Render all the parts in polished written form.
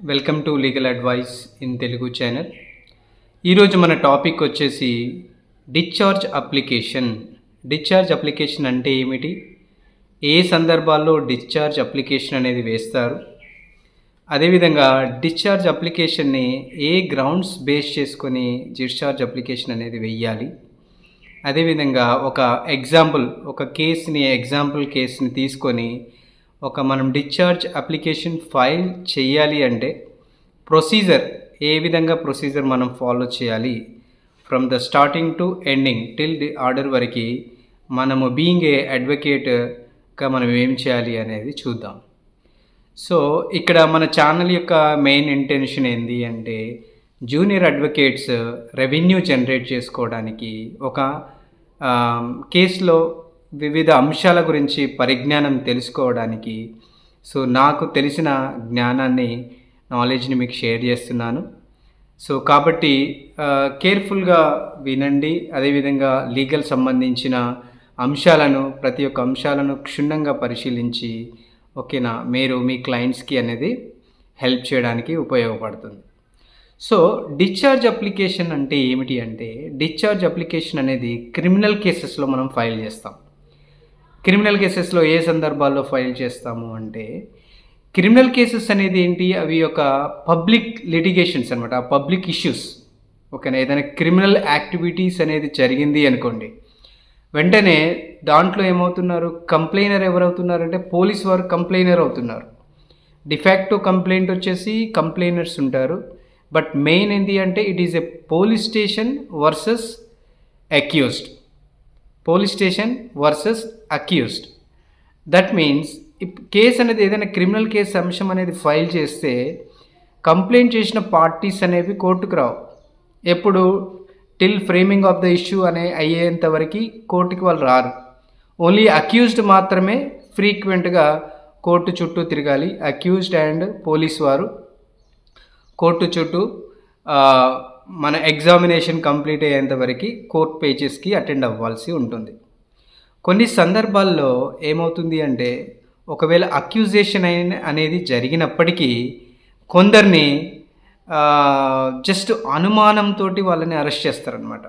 Welcome to legal advice in Telugu channel. ఈరోజు మన topic వచ్చేసి డిశ్చార్జ్ అప్లికేషన్. డిశ్చార్జ్ అప్లికేషన్ అంటే ఏమిటి, ఏ సందర్భాల్లో డిశ్చార్జ్ అప్లికేషన్ అనేది వేస్తారు, అదేవిధంగా డిశ్చార్జ్ అప్లికేషన్ని ఏ గ్రౌండ్స్ బేస్ చేసుకొని డిశ్చార్జ్ అప్లికేషన్ అనేది వెయ్యాలి, అదేవిధంగా ఒక ఎగ్జాంపుల్ కేసుని తీసుకొని మనం డిశ్చార్జ్ అప్లికేషన్ ఫైల్ చేయాలి అంటే ఏ విధంగా ప్రొసీజర్ మనం ఫాలో చేయాలి, from the starting to ending till the order వరకు మనము బీయింగ్ ఏ అడ్వకేట్గా మనం ఏం చేయాలి అనేది చూద్దాం. సో ఇక్కడ మన ఛానల్ యొక్క మెయిన్ ఇంటెన్షన్ ఏంటి అంటే జూనియర్ అడ్వకేట్స్ రెవెన్యూ జనరేట్ చేసుకోవడానికి, ఒక కేసులో వివిధ అంశాల గురించి పరిజ్ఞానం తెలుసుకోవడానికి, సో నాకు తెలిసిన జ్ఞానాన్ని, నాలెడ్జ్ని మీకు షేర్ చేస్తున్నాను. సో కాబట్టి కేర్ఫుల్గా వినండి. అదేవిధంగా లీగల్ సంబంధించిన ప్రతి ఒక్క అంశాలను క్షుణ్ణంగా పరిశీలించి ఓకేనా మీరు మీ క్లయింట్స్కి అనేది హెల్ప్ చేయడానికి ఉపయోగపడుతుంది. సో డిశ్చార్జ్ అప్లికేషన్ అంటే ఏమిటి అంటే, డిశ్చార్జ్ అప్లికేషన్ అనేది క్రిమినల్ కేసెస్లో మనం ఫైల్ చేస్తాం. క్రిమినల్ కేసెస్లో ఏ సందర్భాల్లో ఫైల్ చేస్తాము అంటే, క్రిమినల్ కేసెస్ అనేది ఏంటి, అవి ఒక పబ్లిక్ లిటిగేషన్స్ అనమాట, పబ్లిక్ ఇష్యూస్. ఓకేనా, ఏదైనా క్రిమినల్ యాక్టివిటీస్ అనేది జరిగింది అనుకోండి, వెంటనే దాంట్లో ఏమవుతున్నారు, కంప్లైనర్ ఎవరవుతున్నారంటే పోలీస్ వారు కంప్లైనర్ అవుతున్నారు. డిఫాక్టో కంప్లైంట్ వచ్చేసి కంప్లైనర్స్ ఉంటారు. బట్ మెయిన్ ఏంటి అంటే it is a police station versus accused. That means case అనేది ఏదైనా క్రిమినల్ కేసు అంశం అనేది ఫైల్ చేస్తే కంప్లైంట్ చేసిన పార్టీస్ అనేవి కోర్టుకు రావు. ఎప్పుడు till framing of the issue అయ్యేంత వరకు కోర్టుకి వాళ్ళు రారు. ఓన్లీ అక్యూజ్డ్ మాత్రమే ఫ్రీక్వెంట్గా కోర్టు చుట్టూ తిరగాలి. అక్యూజ్డ్ అండ్ పోలీస్ వారు కోర్టు చుట్టూ మన ఎగ్జామినేషన్ కంప్లీట్ అయ్యేంత వరకు కోర్ట్ పేజెస్కి అటెండ్ అవ్వాల్సి ఉంటుంది. కొన్ని సందర్భాల్లో ఏమవుతుంది అంటే, ఒకవేళ అక్యూజేషన్ అనేది జరిగినప్పటికీ కొందరిని జస్ట్ అనుమానంతో వాళ్ళని అరెస్ట్ చేస్తారనమాట.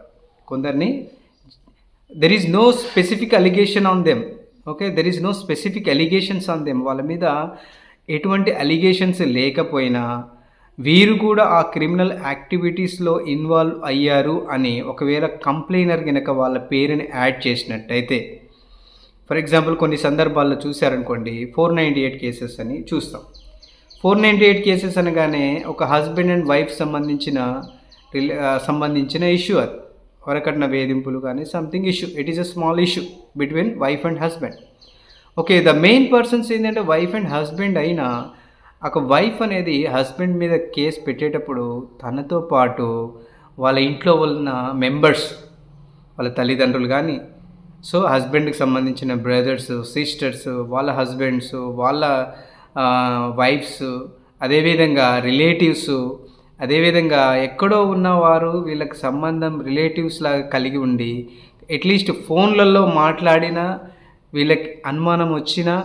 కొందరిని there is no specific allegation on them. వాళ్ళ మీద ఎటువంటి అలిగేషన్స్ లేకపోయినా వీరు కూడా ఆ క్రిమినల్ యాక్టివిటీస్లో ఇన్వాల్వ్ అయ్యారు అని ఒకవేళ కంప్లైనర్ కనుక వాళ్ళ పేరుని యాడ్ చేసినట్టయితే, ఫర్ ఎగ్జాంపుల్ కొన్ని సందర్భాల్లో చూశారనుకోండి, 498 కేసెస్ అని చూస్తాం. 498 కేసెస్ అనగానే ఒక హస్బెండ్ అండ్ వైఫ్ సంబంధించిన ఇష్యూ, అది వరకట్న వేధింపులు కానీ something issue. It is a small issue between wife and husband. Okay, the main persons ఏంటంటే వైఫ్ అండ్ హస్బెండ్ అయినా, ఒక వైఫ్ అనేది హస్బెండ్ మీద కేసు పెట్టేటప్పుడు తనతో పాటు వాళ్ళ ఇంట్లో ఉన్న మెంబర్స్, వాళ్ళ తల్లిదండ్రులు కానీ, సో హస్బెండ్కి సంబంధించిన బ్రదర్స్, సిస్టర్స్, వాళ్ళ హస్బెండ్స్, వాళ్ళ వైఫ్స్, అదేవిధంగా రిలేటివ్స్, అదేవిధంగా ఎక్కడో ఉన్నవారు వీళ్ళకి సంబంధం రిలేటివ్స్ లాగా కలిగి ఉండి అట్లీస్ట్ ఫోన్లలో మాట్లాడినా వీళ్ళకి అనుమానం వచ్చినా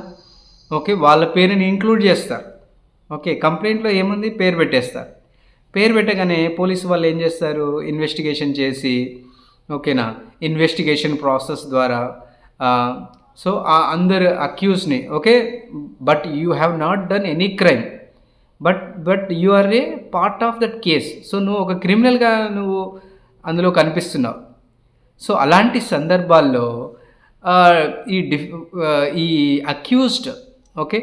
ఓకే వాళ్ళ పేరుని ఇంక్లూడ్ చేస్తారు. ఓకే, కంప్లైంట్లో ఏముంది, పేరు పెట్టేస్తారు. పేరు పెట్టగానే పోలీసు వాళ్ళు ఏం చేస్తారు, ఇన్వెస్టిగేషన్ చేసి ఓకేనా, ఇన్వెస్టిగేషన్ ప్రాసెస్ ద్వారా సో ఆ అందరు అక్యూజ్ని okay, but you have not done any crime, but you are a part of that case. So నువ్వు ఒక క్రిమినల్గా నువ్వు అందులో కనిపిస్తున్నావు. సో అలాంటి సందర్భాల్లో ఈ అక్యూజ్డ్ ఓకే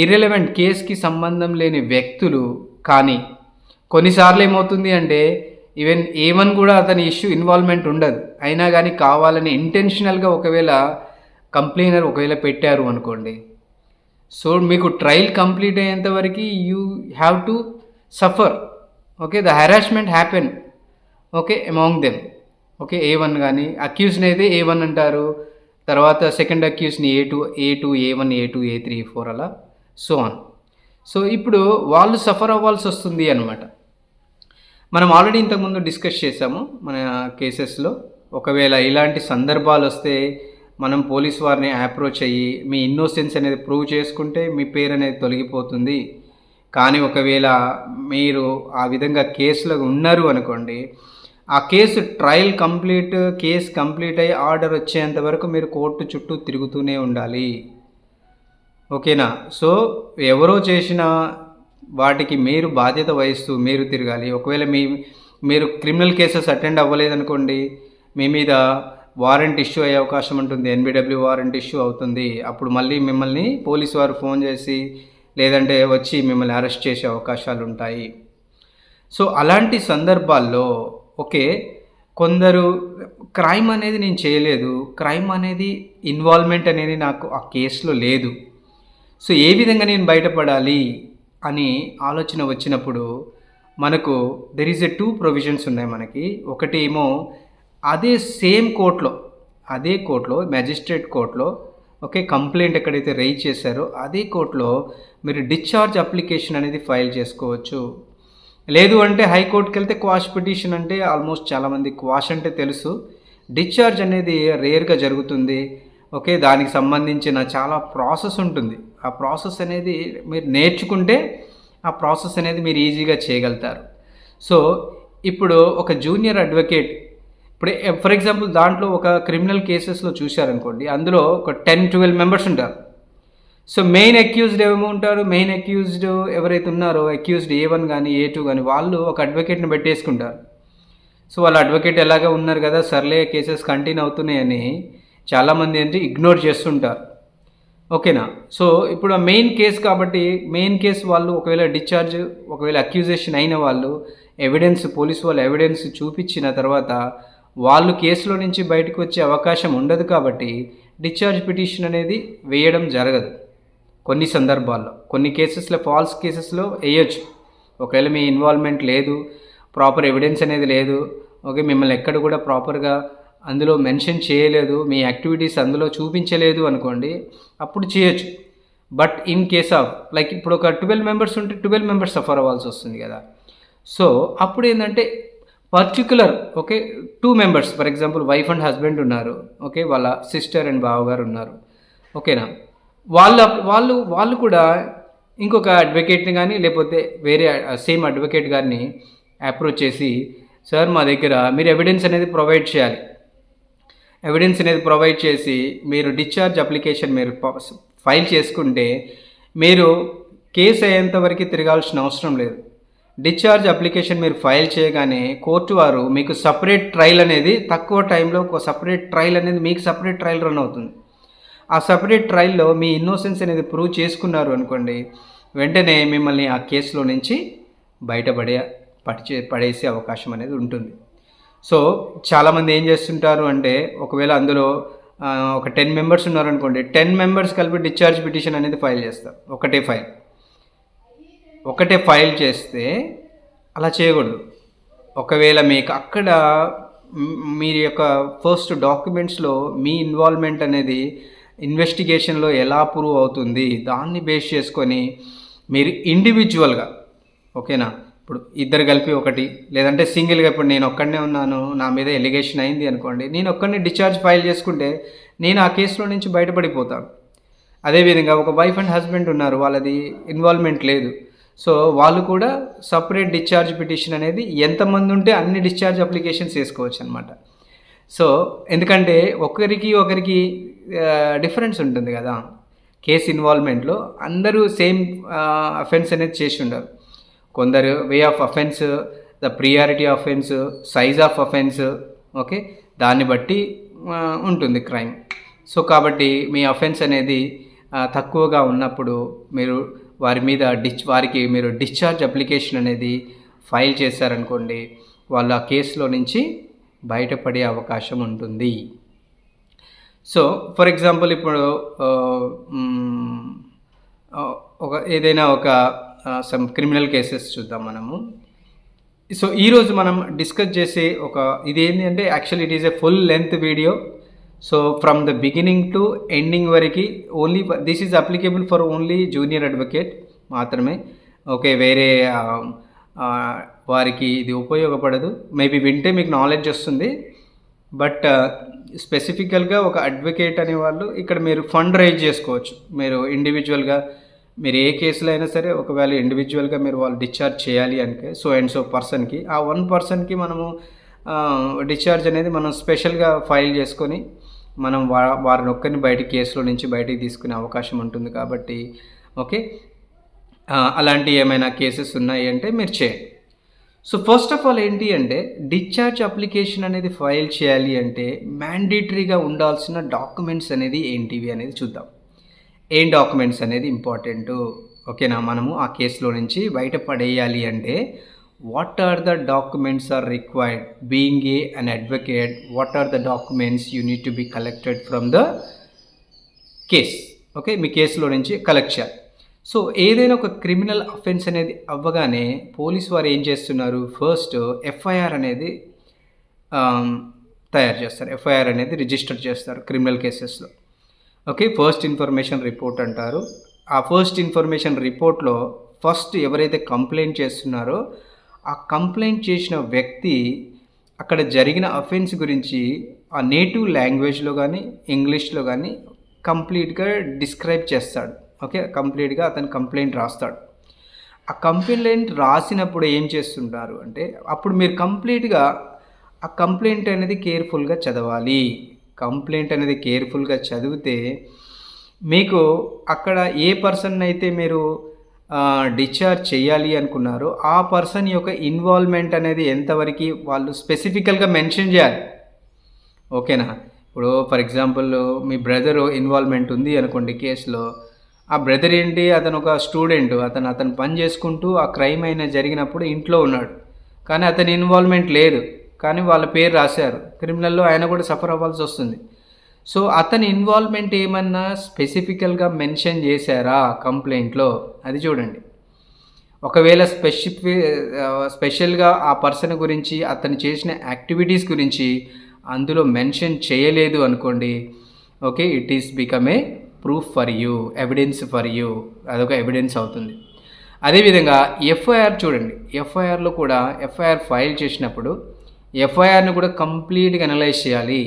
ఇర్రెలవెంట్, కేసుకి సంబంధం లేని వ్యక్తులు కానీ, కొన్నిసార్లు ఏమవుతుంది అంటే ఈవెన్ A1 కూడా అతని ఇష్యూ ఇన్వాల్వ్మెంట్ ఉండదు, అయినా కానీ కావాలని ఇంటెన్షనల్గా ఒకవేళ కంప్లైనర్ పెట్టారు అనుకోండి, సో మీకు ట్రయల్ కంప్లీట్ అయ్యేంత వరకు you have to suffer. Okay, the harassment happen okay among them. Okay, A1 కానీ అక్యూజ్ని అయితే A1 అంటారు, తర్వాత second అక్యూజ్ని A2, A1, A2, A3, A4 అలా సో ఆన్. సో ఇప్పుడు వాళ్ళు సఫర్ అవ్వాల్సి వస్తుంది అనమాట. మనం ఆల్రెడీ ఇంతకుముందు డిస్కస్ చేసాము మన కేసెస్లో. ఒకవేళ ఇలాంటి సందర్భాలు వస్తే మనం పోలీస్ వారిని అప్రోచ్ అయ్యి మీ ఇన్నోసెన్స్ అనేది ప్రూవ్ చేసుకుంటే మీ పేరు అనేది తొలగిపోతుంది. కానీ ఒకవేళ మీరు ఆ విధంగా కేసులో ఉన్నారు అనుకోండి, ఆ కేసు కేసు కంప్లీట్ అయ్యి ఆర్డర్ వచ్చేంత వరకు మీరు కోర్టు చుట్టూ తిరుగుతూనే ఉండాలి. ఓకేనా? సో, ఎవరో చేసిన వాటికి మీరు బాధ్యత వహిస్తూ మీరు తిరగాలి. ఒకవేళ మీరు క్రిమినల్ కేసెస్ అటెండ్ అవ్వలేదనుకోండి, మీ మీద వారెంట్ ఇష్యూ అయ్యే అవకాశం ఉంటుంది. ఎన్బిడబ్ల్యూ వారెంట్ ఇష్యూ అవుతుంది. అప్పుడు మళ్ళీ మిమ్మల్ని పోలీసు వారు ఫోన్ చేసి లేదంటే వచ్చి మిమ్మల్ని అరెస్ట్ చేసే అవకాశాలు ఉంటాయి. సో, అలాంటి సందర్భాల్లో కొందరు క్రైమ్ అనేది నేను చేయలేదు, క్రైమ్ అనేది ఇన్వాల్వ్‌మెంట్ అనేది నాకు ఆ కేసులో లేదు. సో, ఏ విధంగా నేను బయటపడాలి అని ఆలోచన వచ్చినప్పుడు మనకు దెర్ ఈజ్ 2 ప్రొవిజన్స్ ఉన్నాయి మనకి. ఒకటి ఏమో అదే సేమ్ కోర్ట్‌లో, అదే కోర్ట్‌లో మ్యాజిస్ట్రేట్ కోర్ట్‌లో కంప్లెయింట్ ఎక్కడైతే రైజ్ చేశారో అదే కోర్ట్‌లో మీరు డిశ్చార్జ్ అప్లికేషన్ అనేది ఫైల్ చేసుకోవచ్చు. లేదు అంటే హైకోర్టుకి వెళ్తే క్వాష్ పిటిషన్ అంటే ఆల్మోస్ట్ చాలామంది క్వాష్ అంటే తెలుసు. డిశ్చార్జ్ అనేది రేర్గా జరుగుతుంది. దానికి సంబంధించిన చాలా ప్రాసెస్ ఉంటుంది. ఆ ప్రాసెస్ అనేది మీరు నేర్చుకుంటే ఆ ప్రాసెస్ అనేది మీరు ఈజీగా చేయగలుగుతారు. సో, ఇప్పుడు ఒక జూనియర్ అడ్వకేట్ ఇప్పుడు ఫర్ ఎగ్జాంపుల్ దాంట్లో ఒక క్రిమినల్ కేసెస్లో చూశారనుకోండి, అందులో ఒక 10-12 మెంబర్స్ ఉంటారు. సో, మెయిన్ అక్యూజ్డ్ ఏమో ఉంటారు. మెయిన్ అక్యూజ్డ్ ఎవరైతే ఉన్నారో అక్యూజ్డ్ A1 కానీ A2 కానీ వాళ్ళు ఒక అడ్వకేట్ని పెట్టేసుకుంటారు. సో, వాళ్ళ అడ్వకేట్ ఎలాగా ఉన్నారు కదా, సర్లే కేసెస్ కంటిన్యూ అవుతున్నాయని చాలామంది ఏంటి ఇగ్నోర్ చేస్తుంటారు. ఓకేనా? సో, ఇప్పుడు ఆ మెయిన్ కేసు కాబట్టి మెయిన్ కేసు వాళ్ళు ఒకవేళ అక్యూజేషన్ అయిన వాళ్ళు పోలీసు వాళ్ళు ఎవిడెన్స్ చూపించిన తర్వాత వాళ్ళు కేసులో నుంచి బయటకు వచ్చే అవకాశం ఉండదు కాబట్టి డిశ్చార్జ్ పిటిషన్ అనేది వేయడం జరగదు. కొన్ని సందర్భాల్లో కొన్ని కేసెస్లో ఫాల్స్ కేసెస్లో వేయొచ్చు. ఒకవేళ మీ ఇన్వాల్వ్మెంట్ లేదు, ప్రాపర్ ఎవిడెన్స్ అనేది లేదు, మిమ్మల్ని ఎక్కడ కూడా ప్రాపర్గా అందులో మెన్షన్ చేయలేదు, మీ యాక్టివిటీస్ అందులో చూపించలేదు అనుకోండి, అప్పుడు చేయొచ్చు. But in case of like ఇప్పుడు ఒక 12 మెంబర్స్ ఉంటే 12 మెంబర్స్ సఫర్ అవ్వాల్సి వస్తుంది కదా. సో, అప్పుడు ఏంటంటే particular 2 members for example wife and husband ఉన్నారు, వాళ్ళ సిస్టర్ అండ్ బావగారు ఉన్నారు. ఓకేనా? వాళ్ళు కూడా ఇంకొక అడ్వకేట్ని కానీ లేకపోతే వేరే సేమ్ అడ్వకేట్ గారిని అప్రోచ్ చేసి, సార్ మా దగ్గర మీరు ఎవిడెన్స్ అనేది ప్రొవైడ్ చేయాలి. ఎవిడెన్స్ అనేది ప్రొవైడ్ చేసి మీరు డిశ్చార్జ్ అప్లికేషన్ మీరు ఫైల్ చేసుకుంటే మీరు కేసు అయ్యేంత వరకు తిరగాల్సిన అవసరం లేదు. డిశ్చార్జ్ అప్లికేషన్ మీరు ఫైల్ చేయగానే కోర్టు వారు మీకు సపరేట్ ట్రయల్ అనేది తక్కువ టైంలో ఒక సపరేట్ ట్రయల్ అనేది మీకు సపరేట్ ట్రయల్ రన్ అవుతుంది. ఆ సపరేట్ ట్రయల్లో మీ ఇన్నోసెన్స్ అనేది ప్రూవ్ చేసుకున్నారు అనుకోండి, వెంటనే మిమ్మల్ని ఆ కేసులో నుంచి పడేసే అవకాశం అనేది ఉంటుంది. సో, చాలామంది ఏం చేస్తుంటారు అంటే ఒకవేళ అందులో ఒక 10 మెంబర్స్ ఉన్నారనుకోండి, 10 మెంబర్స్ కలిపి డిశ్చార్జ్ పిటిషన్ అనేది ఫైల్ చేస్తారు. ఒకటే ఫైల్ చేస్తే అలా చేయకూడదు. ఒకవేళ మీకు అక్కడ మీరు యొక్క ఫస్ట్ డాక్యుమెంట్స్లో మీ ఇన్వాల్వ్మెంట్ అనేది ఇన్వెస్టిగేషన్లో ఎలా ప్రూవ్ అవుతుంది, దాన్ని బేస్ చేసుకొని మీరు ఇండివిజువల్గా ఇప్పుడు ఇద్దరు కలిపి ఒకటి లేదంటే సింగిల్గా ఇప్పుడు నేను ఒక్కడనే ఉన్నాను, నా మీద ఎలిగేషన్ అయింది అనుకోండి, నేను ఒక్కడిని డిశ్చార్జ్ ఫైల్ చేసుకుంటే నేను ఆ కేసులో నుంచి బయటపడిపోతాను. అదేవిధంగా ఒక వైఫ్ అండ్ హస్బెండ్ ఉన్నారు, వాళ్ళది ఇన్వాల్వ్మెంట్ లేదు, సో వాళ్ళు కూడా సపరేట్ డిశ్చార్జ్ పిటిషన్ అనేది ఎంతమంది ఉంటే అన్ని డిశ్చార్జ్ అప్లికేషన్స్ వేసుకోవచ్చు అనమాట. సో, ఎందుకంటే ఒకరికి డిఫరెన్స్ ఉంటుంది కదా కేసు ఇన్వాల్వ్మెంట్లో. అందరూ సేమ్ అఫెన్స్ అనేది చేసి ఉండరు. కొందరు way of offence, the priority offence, size of offence, దాన్ని బట్టి ఉంటుంది క్రైమ్. సో, కాబట్టి మీ అఫెన్స్ అనేది తక్కువగా ఉన్నప్పుడు మీరు వారికి మీరు డిశ్చార్జ్ అప్లికేషన్ అనేది ఫైల్ చేశారనుకోండి, వాళ్ళు ఆ కేసులో నుంచి బయటపడే అవకాశం ఉంటుంది. సో, ఫర్ ఎగ్జాంపుల్ ఇప్పుడు ఏదైనా సమ్ క్రిమినల్ కేసెస్ చూద్దాం మనము. సో, ఈరోజు మనం డిస్కస్ చేసే ఇదేంటి అంటే actually it is a full length video. So, from the beginning to ending వరకు only this is applicable for only junior advocate మాత్రమే. వేరే వారికి ఇది ఉపయోగపడదు. మేబీ వింటే మీకు నాలెడ్జ్ వస్తుంది, బట్ స్పెసిఫికల్గా ఒక అడ్వకేట్ అనేవాళ్ళు ఇక్కడ మీరు ఫండ్ రైజ్ చేసుకోవచ్చు. మీరు ఇండివిజువల్గా మీరు ఏ కేసులో అయినా సరే ఒకవేళ ఇండివిజువల్గా మీరు వాళ్ళు డిశ్చార్జ్ చేయాలి అంటే సో అండ్ సో పర్సన్కి ఆ వన్ పర్సన్కి మనము డిశ్చార్జ్ అనేది మనం స్పెషల్గా ఫైల్ చేసుకొని మనం వారిని ఒక్కరిని కేసులో నుంచి బయటికి తీసుకునే అవకాశం ఉంటుంది కాబట్టి ఓకే, అలాంటి ఏమైనా కేసెస్ ఉన్నాయి అంటే మీరు చేయండి. సో ఫస్ట్ ఆఫ్ ఆల్ ఏంటి అంటే డిశ్చార్జ్ అప్లికేషన్ అనేది ఫైల్ చేయాలి అంటే మ్యాండేటరీగా ఉండాల్సిన డాక్యుమెంట్స్ అనేది ఏంటివి అనేది చూద్దాం. ఏం డాక్యుమెంట్స్ అనేది ఇంపార్టెంట్, ఓకేనా. మనము ఆ కేసులో నుంచి బయటపడేయాలి అంటే what are the documents are required being an advocate, what are the documents you need to be collected from the case. Okay, మీ కేసులో నుంచి కలెక్ట్ చేయాలి. సో ఏదైనా ఒక క్రిమినల్ అఫెన్స్ అనేది అవ్వగానే పోలీస్ వారు ఏం చేస్తున్నారు, ఫస్ట్ ఎఫ్ఐఆర్ అనేది తయారు చేస్తారు, ఎఫ్ఐఆర్ అనేది రిజిస్టర్ చేస్తారు క్రిమినల్ కేసెస్లో. ఓకే, ఫస్ట్ ఇన్ఫర్మేషన్ రిపోర్ట్ అంటారు. ఆ ఫస్ట్ ఇన్ఫర్మేషన్ రిపోర్ట్లో ఫస్ట్ ఎవరైతే కంప్లైంట్ చేస్తున్నారో ఆ కంప్లైంట్ చేసిన వ్యక్తి అక్కడ జరిగిన అఫెన్స్ గురించి ఆ నేటివ్ లాంగ్వేజ్లో కానీ ఇంగ్లీష్లో కానీ కంప్లీట్గా డిస్క్రైబ్ చేస్తాడు. ఓకే, కంప్లీట్గా అతను కంప్లైంట్ రాస్తాడు. ఆ కంప్లైంట్ రాసినప్పుడు ఏం చేస్తుంటారు అంటే అప్పుడు మీరు కంప్లీట్గా ఆ కంప్లైంట్ అనేది కేర్ఫుల్గా చదవాలి. కంప్లైంట్ అనేది కేర్ఫుల్గా చదివితే మీకు అక్కడ ఏ పర్సన్ అయితే మీరు డిశ్చార్జ్ చేయాలి అనుకున్నారో ఆ పర్సన్ యొక్క ఇన్వాల్వ్మెంట్ అనేది ఎంతవరకు వాళ్ళు స్పెసిఫికల్గా మెన్షన్ చేయాలి. ఓకేనా. ఇప్పుడు for example me brother involvement ఉంది అనుకోండి కేసులో, ఆ బ్రదర్ ఏంటి, అతను ఒక స్టూడెంట్, అతను పని చేసుకుంటూ ఆ క్రైమ్ అయినా జరిగినప్పుడు ఇంట్లో ఉన్నాడు, కానీ అతని ఇన్వాల్వ్మెంట్ లేదు, కానీ వాళ్ళ పేరు రాశారు క్రిమినల్లో, ఆయన కూడా సఫర్ అవ్వాల్సి వస్తుంది. సో అతని ఇన్వాల్వ్మెంట్ ఏమన్నా స్పెసిఫికల్గా మెన్షన్ చేశారా కంప్లైంట్లో, అది చూడండి. ఒకవేళ స్పెషల్గా ఆ పర్సన్ గురించి అతను చేసిన యాక్టివిటీస్ గురించి అందులో మెన్షన్ చేయలేదు అనుకోండి, okay, it is become a proof for you, evidence for you, అదొక ఎవిడెన్స్ అవుతుంది. అదేవిధంగా ఎఫ్ఐఆర్ చూడండి, ఎఫ్ఐఆర్లో కూడా ఎఫ్ఐఆర్ ఫైల్ చేసినప్పుడు ఎఫ్ఐఆర్ని కూడా కంప్లీట్గా అనలైజ్ చేయాలి.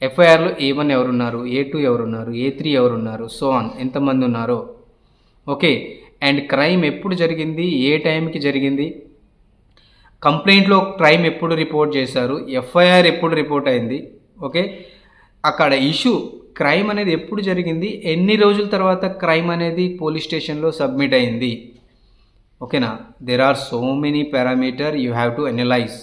ఎఫ్ఐఆర్లో A1 ఎవరున్నారు, A2 ఎవరున్నారు, A3 ఎవరున్నారు, సో ఆన్ ఎంతమంది ఉన్నారో. ఓకే, అండ్ క్రైమ్ ఎప్పుడు జరిగింది, ఏ టైంకి జరిగింది, కంప్లైంట్లో క్రైమ్ ఎప్పుడు రిపోర్ట్ చేశారు, ఎఫ్ఐఆర్ ఎప్పుడు రిపోర్ట్ అయింది, ఓకే, అక్కడ ఇష్యూ క్రైమ్ అనేది ఎప్పుడు జరిగింది, ఎన్ని రోజుల తర్వాత క్రైమ్ అనేది పోలీస్ స్టేషన్లో సబ్మిట్ అయింది. ఓకేనా, there are so many parameter you have to analyse.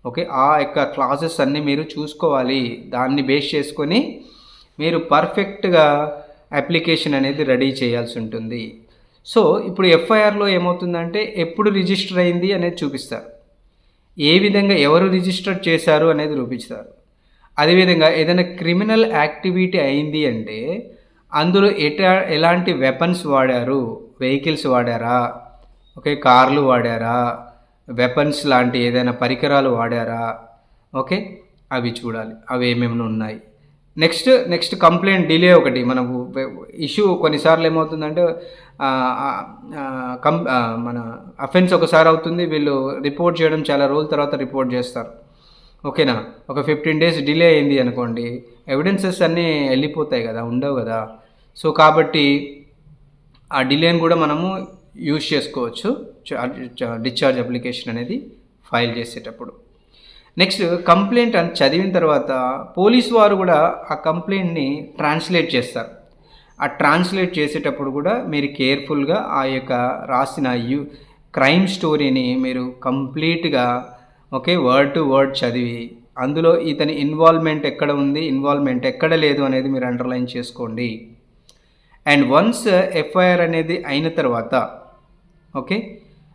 Okay, ఆ యొక్క క్లాసెస్ అన్నీ మీరు చూసుకోవాలి. దాన్ని బేస్ చేసుకొని మీరు పర్ఫెక్ట్గా అప్లికేషన్ అనేది రెడీ చేయాల్సి ఉంటుంది. సో ఇప్పుడు ఎఫ్ఐఆర్లో ఏమవుతుందంటే ఎప్పుడు రిజిస్టర్ అయింది అనేది చూపిస్తారు, ఏ విధంగా ఎవరు రిజిస్టర్ చేశారు అనేది చూపిస్తారు. అదేవిధంగా ఏదైనా క్రిమినల్ యాక్టివిటీ అయింది అంటే అందులో ఎలాంటి వెపన్స్ వాడారు, వెహికల్స్ వాడారా, ఓకే, కార్లు వాడారా, వెపన్స్ లాంటి ఏదైనా పరికరాలు వాడారా, ఓకే, అవి చూడాలి, అవి ఏమేమి ఉన్నాయి. నెక్స్ట్ కంప్లైంట్ డిలే ఒకటి మనకు ఇష్యూ. కొన్నిసార్లు ఏమవుతుందంటే మన అఫెన్స్ ఒకసారి అవుతుంది, వీళ్ళు రిపోర్ట్ చేయడం చాలా రోజుల తర్వాత రిపోర్ట్ చేస్తారు. ఓకేనా, ఒక 15 days డిలే అయింది అనుకోండి, ఎవిడెన్సెస్ అన్నీ వెళ్ళిపోతాయి కదా, ఉండవు కదా. సో కాబట్టి ఆ డిలేని కూడా మనము యూజ్ చేసుకోవచ్చు డిశ్చార్జ్ అప్లికేషన్ అనేది ఫైల్ చేసేటప్పుడు. నెక్స్ట్ కంప్లైంట్ అని చదివిన తర్వాత పోలీస్ వారు కూడా ఆ కంప్లైంట్ని ట్రాన్స్లేట్ చేస్తారు. ఆ ట్రాన్స్లేట్ చేసేటప్పుడు కూడా మీరు కేర్ఫుల్గా ఆ యొక్క రాసిన క్రైమ్ స్టోరీని మీరు కంప్లీట్గా ఓకే వర్డ్ టు వర్డ్ చదివి అందులో ఇతని ఇన్వాల్వ్మెంట్ ఎక్కడ ఉంది, ఇన్వాల్వ్మెంట్ ఎక్కడ లేదు అనేది మీరు అండర్లైన్ చేసుకోండి. అండ్ వన్స్ ఎఫ్ఐఆర్ అనేది అయిన తర్వాత ఓకే,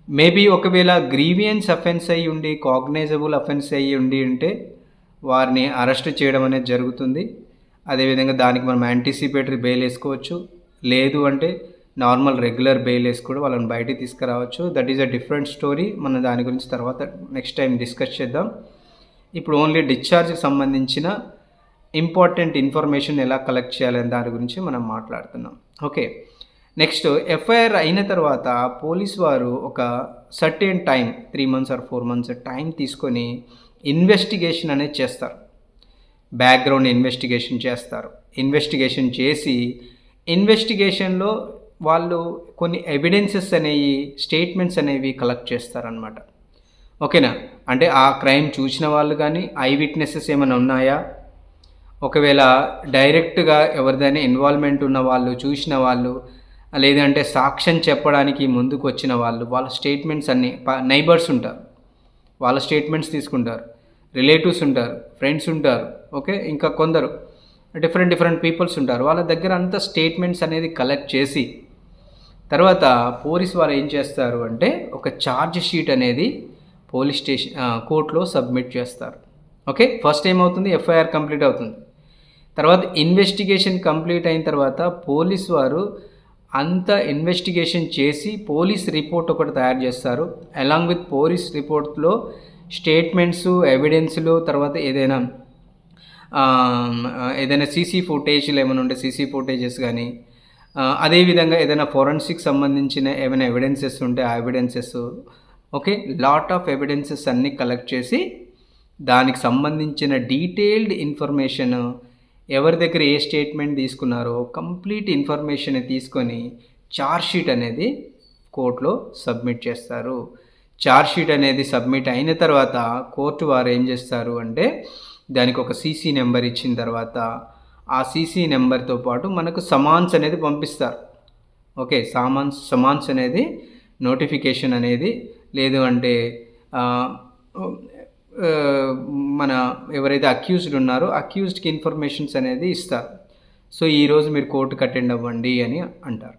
మేబీ ఒకవేళ గ్రీవియన్స్ అఫెన్స్ అయ్యి ఉండి కాగ్నైజబుల్ అఫెన్స్ అయ్యి ఉంటే వారిని అరెస్ట్ చేయడం అనేది జరుగుతుంది. అదేవిధంగా దానికి మనం యాంటిసిపేటరీ బెయిల్ వేసుకోవచ్చు, లేదు అంటే నార్మల్ రెగ్యులర్ బెయిల్ వేసి కూడా వాళ్ళని బయటికి తీసుకురావచ్చు. That is a different story. మనం దాని గురించి తర్వాత నెక్స్ట్ టైం డిస్కస్ చేద్దాం. ఇప్పుడు ఓన్లీ డిశ్చార్జ్కి సంబంధించిన ఇంపార్టెంట్ ఇన్ఫర్మేషన్ ఎలా కలెక్ట్ చేయాలనే దాని గురించి మనం మాట్లాడుతున్నాం. ఓకే, నెక్స్ట్ ఎఫ్ఐఆర్ అయిన తర్వాత పోలీస్ వారు ఒక certain time 3 months or 4 months time తీసుకొని ఇన్వెస్టిగేషన్ అనేది చేస్తారు. బ్యాక్గ్రౌండ్ ఇన్వెస్టిగేషన్ చేస్తారు. ఇన్వెస్టిగేషన్ చేసి ఇన్వెస్టిగేషన్లో వాళ్ళు కొన్ని ఎవిడెన్సెస్ అనేవి, స్టేట్మెంట్స్ అనేవి కలెక్ట్ చేస్తారనమాట. ఓకేనా? అంటే ఆ క్రైమ్ చూసిన వాళ్ళు కానీ, ఐ విట్నెసెస్ ఏమైనా ఉన్నాయా, ఒకవేళ డైరెక్ట్గా ఎవరిదైనా ఇన్వాల్వ్మెంట్ ఉన్న వాళ్ళు, చూసిన వాళ్ళు, లేదంటే సాక్ష్యం చెప్పడానికి ముందుకు వచ్చిన వాళ్ళు, వాళ్ళ స్టేట్మెంట్స్ అన్నీ, నైబర్స్ ఉంటారు, వాళ్ళ స్టేట్మెంట్స్ తీసుకుంటారు, రిలేటివ్స్ ఉంటారు, ఫ్రెండ్స్ ఉంటారు, ఓకే, ఇంకా కొందరు డిఫరెంట్ పీపుల్స్ ఉంటారు. వాళ్ళ దగ్గర అంతా స్టేట్మెంట్స్ అనేది కలెక్ట్ చేసి తర్వాత పోలీస్ వారు ఏం చేస్తారు అంటే ఒక ఛార్జ్ షీట్ అనేది పోలీస్ స్టేషన్ కోర్టులో సబ్మిట్ చేస్తారు. ఓకే, ఫస్ట్ ఏమవుతుంది, ఎఫ్ఐఆర్ కంప్లీట్ అవుతుంది. తర్వాత ఇన్వెస్టిగేషన్ కంప్లీట్ అయిన తర్వాత పోలీస్ వారు అంతా ఇన్వెస్టిగేషన్ చేసి పోలీస్ రిపోర్ట్ ఒకటి తయారు చేస్తారు. అలాంగ్ విత్ పోలీస్ రిపోర్ట్లో స్టేట్మెంట్స్, ఎవిడెన్స్లు, తర్వాత ఏదైనా సీసీ ఫుటేజ్లు ఏమైనా ఉంటే సీసీ ఫుటేజెస్ కానీ, అదేవిధంగా ఏదైనా ఫోరెన్సిక్ సంబంధించిన ఏమైనా ఎవిడెన్సెస్ ఉంటే ఆ evidences, okay, lot of evidences అన్నీ కలెక్ట్ చేసి దానికి సంబంధించిన డీటెయిల్డ్ ఇన్ఫర్మేషన్, ఎవరి దగ్గర ఏ స్టేట్మెంట్ తీసుకున్నారో కంప్లీట్ ఇన్ఫర్మేషన్ తీసుకొని ఛార్జ్ షీట్ అనేది కోర్టులో సబ్మిట్ చేస్తారు. ఛార్జ్ షీట్ అనేది సబ్మిట్ అయిన తర్వాత కోర్టు వారు ఏం చేస్తారు అంటే దానికి ఒక సీసీ నెంబర్ ఇచ్చిన తర్వాత ఆ సీసీ నెంబర్తో పాటు మనకు సమాన్స్ అనేది పంపిస్తారు. ఓకే, సమాన్స్ అనేది నోటిఫికేషన్ అనేది, లేదు అంటే మన ఎవరైతే అక్యూజ్డ్ ఉన్నారో అక్యూజ్డ్కి ఇన్ఫర్మేషన్స్ అనేది ఇస్తారు. సో ఈరోజు మీరు కోర్టుకు అటెండ్ అవ్వండి అని అంటారు.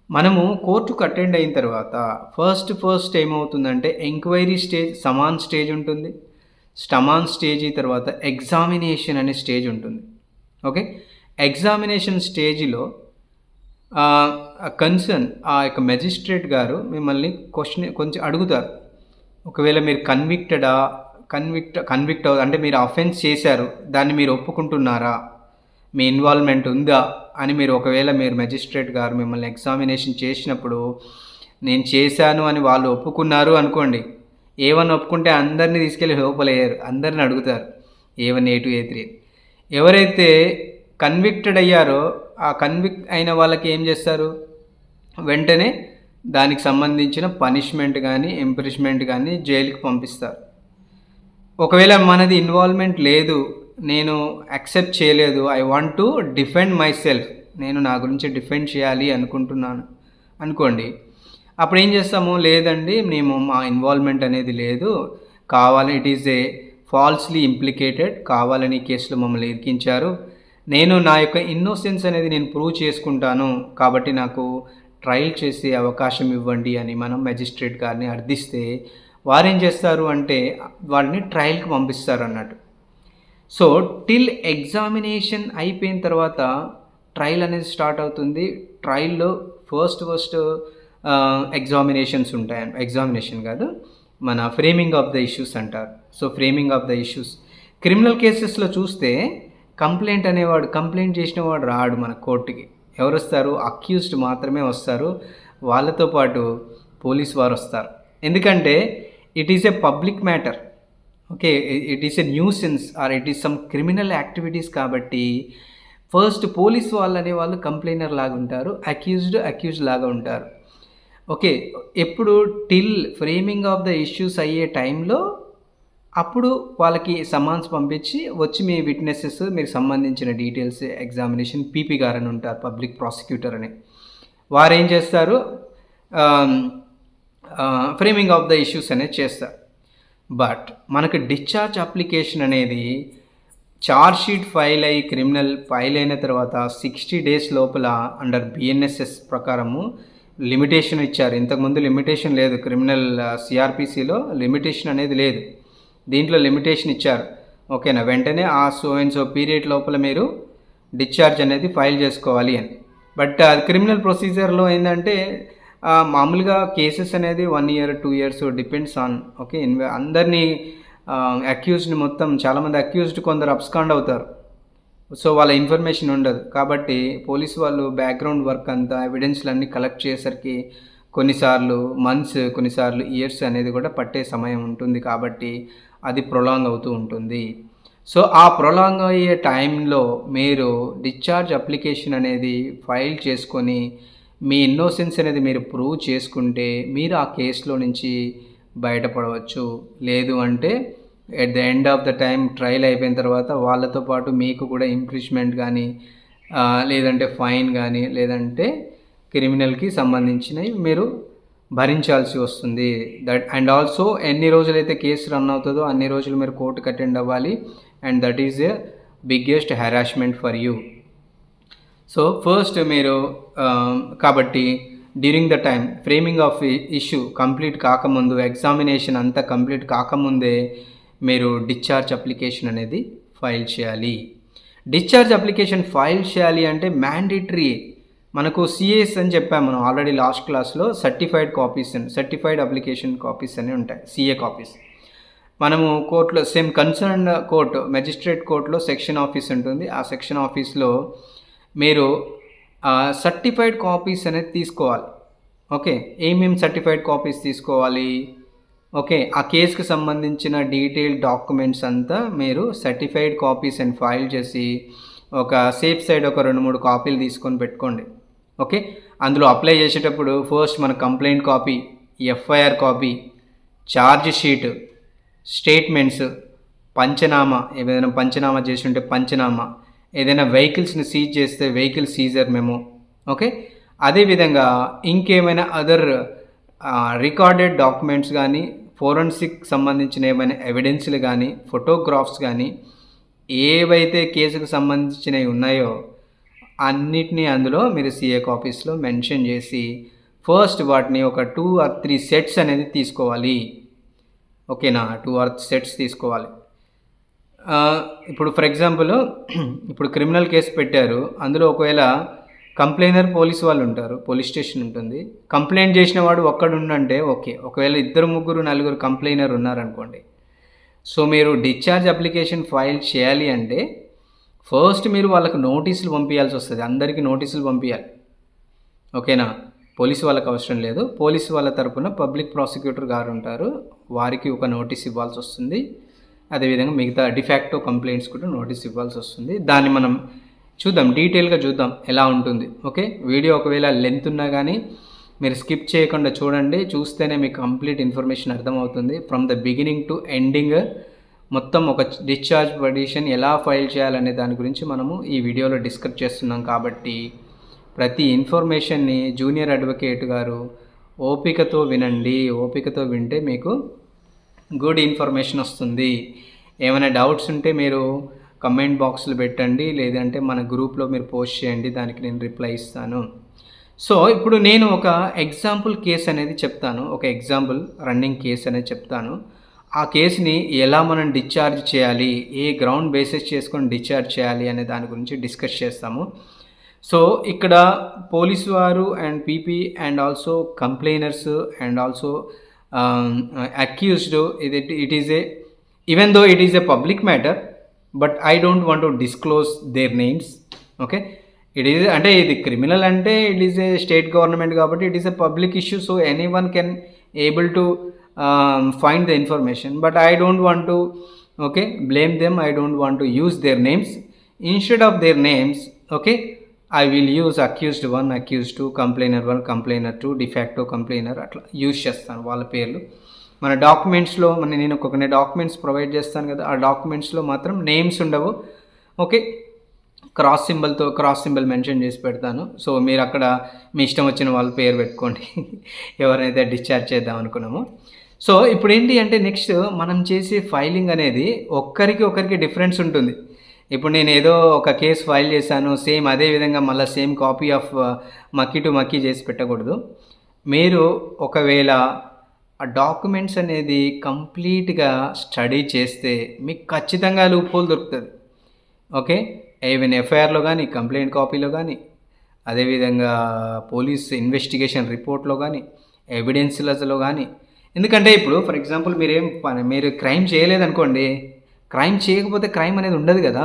మనము కోర్టుకు అటెండ్ అయిన తర్వాత ఫస్ట్ ఏమవుతుందంటే ఎంక్వైరీ స్టేజ్, సమాన్ స్టేజ్ ఉంటుంది, స్టమాన్ స్టేజ్ తర్వాత ఎగ్జామినేషన్ అనే స్టేజ్ ఉంటుంది. ఓకే, ఎగ్జామినేషన్ స్టేజ్లో కన్సర్న్ ఆ యొక్క మెజిస్ట్రేట్ గారు మిమ్మల్ని కొంచెం అడుగుతారు. ఒకవేళ మీరు కన్విక్ట్ అంటే మీరు అఫెన్స్ చేశారు, దాన్ని మీరు ఒప్పుకుంటున్నారా, మీ ఇన్వాల్వ్మెంట్ ఉందా అని ఒకవేళ మీరు మెజిస్ట్రేట్ గారు మిమ్మల్ని ఎగ్జామినేషన్ చేసినప్పుడు నేను చేశాను అని వాళ్ళు ఒప్పుకున్నారు అనుకోండి, A1 ఒప్పుకుంటే అందరినీ తీసుకెళ్ళి లోపలేయరు, అందరిని అడుగుతారు A1, A2, A3. ఎవరైతే కన్విక్టెడ్ అయ్యారో ఆ కన్విక్ట్ అయిన వాళ్ళకి ఏం చేస్తారు, వెంటనే దానికి సంబంధించిన పనిష్మెంట్ కానీ, ఇంప్రిజ్మెంట్ కానీ, జైలుకి పంపిస్తారు. ఒకవేళ మనది ఇన్వాల్వ్మెంట్ లేదు, నేను యాక్సెప్ట్ చేయలేదు, I want to defend my self, నేను నా గురించి డిఫెండ్ చేయాలి అనుకుంటున్నాను అనుకోండి, అప్పుడు ఏం చేస్తాము, లేదండి మేము మా ఇన్వాల్వ్మెంట్ అనేది లేదు, కావాలని it is a falsely implicated, కావాలని కేసులో మమ్మల్ని ఇరికించారు, నేను నా యొక్క ఇన్నోసెన్స్ అనేది నేను ప్రూవ్ చేసుకుంటాను, కాబట్టి నాకు ట్రయల్ చేసే అవకాశం ఇవ్వండి అని మనం మెజిస్ట్రేట్ గారిని అర్థిస్తే వారేం చేస్తారు అంటే వాడిని ట్రయల్కి పంపిస్తారు అన్నట్టు. సో టిల్ ఎగ్జామినేషన్ అయిపోయిన తర్వాత ట్రయల్ అనేది స్టార్ట్ అవుతుంది. ట్రయల్లో ఫస్ట్ ఎగ్జామినేషన్స్ ఉంటాయి, ఎగ్జామినేషన్ కాదు, మన ఫ్రేమింగ్ ఆఫ్ ద ఇష్యూస్ అంటారు. So framing of the issues criminal కేసెస్లో చూస్తే కంప్లైంట్ చేసిన వాడు రాడు మన కోర్టుకి. ఎవరు వస్తారు, అక్యూజ్డ్ మాత్రమే వస్తారు, వాళ్ళతో పాటు పోలీస్ వారు వస్తారు. ఎందుకంటే it is a public matter, okay, it is a nuisance or it is some criminal activities. కాబట్టి ఫస్ట్ పోలీస్ వాళ్ళు అనేవాళ్ళు కంప్లైనర్ లాగా ఉంటారు, అక్యూజ్డ్ లాగా ఉంటారు. ఓకే, ఎప్పుడు till framing of the issues అయ్యే టైంలో అప్పుడు వాళ్ళకి సమాన్స్ పంపించి వచ్చి మీ విట్నెసెస్, మీకు సంబంధించిన డీటెయిల్స్ ఎగ్జామినేషన్ పీపీ గారు అని ఉంటారు, పబ్లిక్ ప్రాసిక్యూటర్ అని, వారు ఏం చేస్తారు, ఫ్రేమింగ్ ఆఫ్ ద ఇష్యూస్ అనేది చేస్తారు. బట్ మనకు డిశ్చార్జ్ అప్లికేషన్ అనేది ఛార్జ్ షీట్ క్రిమినల్ ఫైల్ అయిన తర్వాత 60 days లోపల అండర్ BNSS ప్రకారము లిమిటేషన్ ఇచ్చారు. ఇంతకుముందు లిమిటేషన్ లేదు, క్రిమినల్ సిఆర్పిసిలో లిమిటేషన్ అనేది లేదు, దీంట్లో లిమిటేషన్ ఇచ్చారు. ఓకేనా, వెంటనే ఆ సో పీరియడ్ లోపల మీరు డిశ్చార్జ్ అనేది ఫైల్ చేసుకోవాలి అని. బట్ అది క్రిమినల్ ప్రొసీజర్లో ఏంటంటే మామూలుగా కేసెస్ అనేది 1 year 2 years depends on, okay, అందరినీ అక్యూజ్డ్ని మొత్తం చాలామంది అక్యూజ్డ్ కొందరు అబ్స్కాండ్ అవుతారు, సో వాళ్ళ ఇన్ఫర్మేషన్ ఉండదు. కాబట్టి పోలీస్ వాళ్ళు బ్యాక్గ్రౌండ్ వర్క్ అంతా ఎవిడెన్స్లు అన్నీ కలెక్ట్ చేసేసరికి కొన్నిసార్లు మంత్స్, కొన్నిసార్లు ఇయర్స్ అనేది కూడా పట్టే సమయం ఉంటుంది. కాబట్టి అది ప్రొలాంగ్ అవుతూ ఉంటుంది. సో ఆ ప్రొలాంగ్ అయ్యే టైంలో మీరు డిశ్చార్జ్ అప్లికేషన్ అనేది ఫైల్ చేసుకొని మీ ఇన్నోసెన్స్ అనేది మీరు ప్రూవ్ చేసుకుంటే మీరు ఆ కేసులో నుంచి బయటపడవచ్చు. లేదు అంటే at the end of the time trial అయిపోయిన తర్వాత వాళ్ళతో పాటు మీకు కూడా ఇంప్రిచ్మెంట్ కానీ లేదంటే ఫైన్ కానీ లేదంటే క్రిమినల్కి సంబంధించినవి మీరు భరించాల్సి వస్తుంది. దట్ అండ్ ఆల్సో ఎన్ని రోజులైతే కేసు రన్ అవుతుందో అన్ని రోజులు మీరు కోర్టుకి అటెండ్ అవ్వాలి. And that is a biggest harassment for you. So first మీరు కాబట్టి during the time framing of issue complete కాకముందు, ఎగ్జామినేషన్ అంతా కంప్లీట్ కాకముందే మీరు డిశ్చార్జ్ అప్లికేషన్ అనేది ఫైల్ చేయాలి. డిశ్చార్జ్ అప్లికేషన్ ఫైల్ చేయాలి అంటే మ్యాండేటరీ. మనకు సిఏఎస్ అని చెప్పాము మనం ఆల్రెడీ లాస్ట్ క్లాస్లో. సర్టిఫైడ్ అప్లికేషన్ కాపీస్ అని ఉంటాయి, సిఏ కాపీస్. మనము కోర్టులో సేమ్ కన్సర్న్ కోర్టు, మెజిస్ట్రేట్ కోర్టులో సెక్షన్ ఆఫీస్ ఉంటుంది. ఆ సెక్షన్ ఆఫీస్లో మీరు సర్టిఫైడ్ కాపీస్ అనేది తీసుకోవాలి. ఓకే, ఏమేమి సర్టిఫైడ్ కాపీస్ తీసుకోవాలి? ఓకే, ఆ కేసుకి సంబంధించిన డీటెయిల్ డాక్యుమెంట్స్ అంతా మీరు సర్టిఫైడ్ కాపీస్ అని ఫైల్ చేసి ఒక సేఫ్ సైడ్ ఒక 2-3 కాపీలు తీసుకొని పెట్టుకోండి. ఓకే, అందులో అప్లై చేసేటప్పుడు ఫస్ట్ మన complaint copy, FIR copy, charge sheet, statements, panchnama, ఏదైనా పంచనామా చేసి ఉంటే పంచనామా, ఏదైనా వెహికల్స్ని సీజ్ చేస్తే వెహికల్ సీజర్ మెమో. ఓకే, అదేవిధంగా ఇంకేమైనా అదర్ రికార్డెడ్ డాక్యుమెంట్స్ కానీ, ఫోరెన్సిక్ సంబంధించిన ఏమైనా ఎవిడెన్స్లు కానీ, ఫోటోగ్రాఫ్స్ కానీ, ఏవైతే కేసుకు సంబంధించినవి ఉన్నాయో అన్నిటినీ అందులో మీరు సిఏ కాపీస్లో మెన్షన్ చేసి ఫస్ట్ వాటిని ఒక 2 or 3 సెట్స్ అనేది తీసుకోవాలి. ఓకేనా, 2 or 3 సెట్స్ తీసుకోవాలి. ఇప్పుడు ఫర్ ఎగ్జాంపుల్ ఇప్పుడు క్రిమినల్ కేసు పెట్టారు, అందులో ఒకవేళ కంప్లైనర్ పోలీసు వాళ్ళు ఉంటారు, పోలీస్ స్టేషన్ ఉంటుంది. కంప్లైంట్ చేసిన వాడు ఒక్కడుండంటే ఓకే. ఒకవేళ 2, 3, 4 కంప్లైనర్ ఉన్నారనుకోండి. సో మీరు డిశ్చార్జ్ అప్లికేషన్ ఫైల్ చేయాలి అంటే ఫస్ట్ మీరు వాళ్ళకు నోటీసులు పంపించాల్సి వస్తుంది. అందరికీ నోటీసులు పంపించాలి. ఓకేనా, పోలీసు వాళ్ళకి అవసరం లేదు. పోలీసు వాళ్ళ తరపున పబ్లిక్ ప్రాసిక్యూటర్ గారు ఉంటారు, వారికి ఒక నోటీస్ ఇవ్వాల్సి వస్తుంది. అదేవిధంగా మిగతా డిఫాక్టో కంప్లైంట్స్ కూడా నోటీస్ ఇవ్వాల్సి వస్తుంది. దాన్ని మనం చూద్దాం, డీటెయిల్గా చూద్దాం ఎలా ఉంటుంది. ఓకే, వీడియో ఒకవేళ లెంత్ ఉన్నా కానీ మీరు స్కిప్ చేయకుండా చూడండి. చూస్తేనే మీకు కంప్లీట్ ఇన్ఫర్మేషన్ అర్థమవుతుంది. From the beginning to ending మొత్తం ఒక డిశ్చార్జ్ పిటిషన్ ఎలా ఫైల్ చేయాలనే దాని గురించి మనము ఈ వీడియోలో డిస్కస్ చేస్తున్నాం. కాబట్టి ప్రతి ఇన్ఫర్మేషన్ని జూనియర్ అడ్వకేట్ గారు ఓపికతో వినండి. ఓపికతో వింటే మీకు గుడ్ ఇన్ఫర్మేషన్ వస్తుంది. ఏమైనా డౌట్స్ ఉంటే మీరు కమెంట్ బాక్స్లో పెట్టండి, లేదంటే మన గ్రూప్లో మీరు పోస్ట్ చేయండి, దానికి నేను రిప్లై ఇస్తాను. సో ఇప్పుడు నేను ఒక ఎగ్జాంపుల్ కేస్ అనేది చెప్తాను, ఒక ఎగ్జాంపుల్ రన్నింగ్ కేస్ అనేది చెప్తాను. ఆ కేసుని ఎలా మనం డిశ్చార్జ్ చేయాలి, ఏ గ్రౌండ్ బేసిస్ చేసుకొని డిశ్చార్జ్ చేయాలి అనే దాని గురించి డిస్కస్ చేస్తాము. సో ఇక్కడ పోలీసు వారు and PP and also complainers and also accused, it is a even though it is a public matter, but I don't want to disclose their names. Okay, it is అంటే ఇది criminal అంటే it is a state government కాబట్టి it is a public issue. So any one can able to find the information, but I don't want to blame them. I don't want to use their names. Instead of their names, I will use accused 1, accused 2, complainer 1, complainer 2, de facto complainer అట్లా use చేస్తాను వాళ్ళ పేర్లు. మన డాక్యుమెంట్స్లో నేను కొన్ని documents provide చేస్తాను కదా, ఆ డాక్యుమెంట్స్లో మాత్రం నేమ్స్ ఉండవు. ఓకే, క్రాస్ సింబల్ మెన్షన్ చేసి పెడతాను. సో మీరు అక్కడ మీ ఇష్టం వచ్చిన వాళ్ళ పేరు పెట్టుకోండి ఎవరైతే డిశ్చార్జ్ చేద్దాం అనుకున్నామో. సో ఇప్పుడు ఏంటి అంటే నెక్స్ట్ మనం చేసే ఫైలింగ్ అనేది ఒకరికి డిఫరెన్స్ ఉంటుంది. ఇప్పుడు నేను ఏదో ఒక కేసు ఫైల్ చేశాను, సేమ్ అదే విధంగా మళ్ళీ సేమ్ కాపీ ఆఫ్ మక్కీ టు మక్కీ చేసి పెట్టకూడదు. మీరు ఒకవేళ ఆ డాక్యుమెంట్స్ అనేది కంప్లీట్గా స్టడీ చేస్తే మీకు ఖచ్చితంగా లూప్ హోల్ దొరుకుతుంది. ఓకే, ఈవెన్ ఎఫ్ఐఆర్లో కానీ, కంప్లైంట్ కాపీలో కానీ, అదేవిధంగా పోలీస్ ఇన్వెస్టిగేషన్ రిపోర్ట్లో కానీ, ఎవిడెన్స్లలో కానీ. ఎందుకంటే ఇప్పుడు ఫర్ ఎగ్జాంపుల్ మీరు క్రైమ్ చేయలేదనుకోండి, క్రైమ్ చేయకపోతే క్రైమ్ అనేది ఉండదు కదా,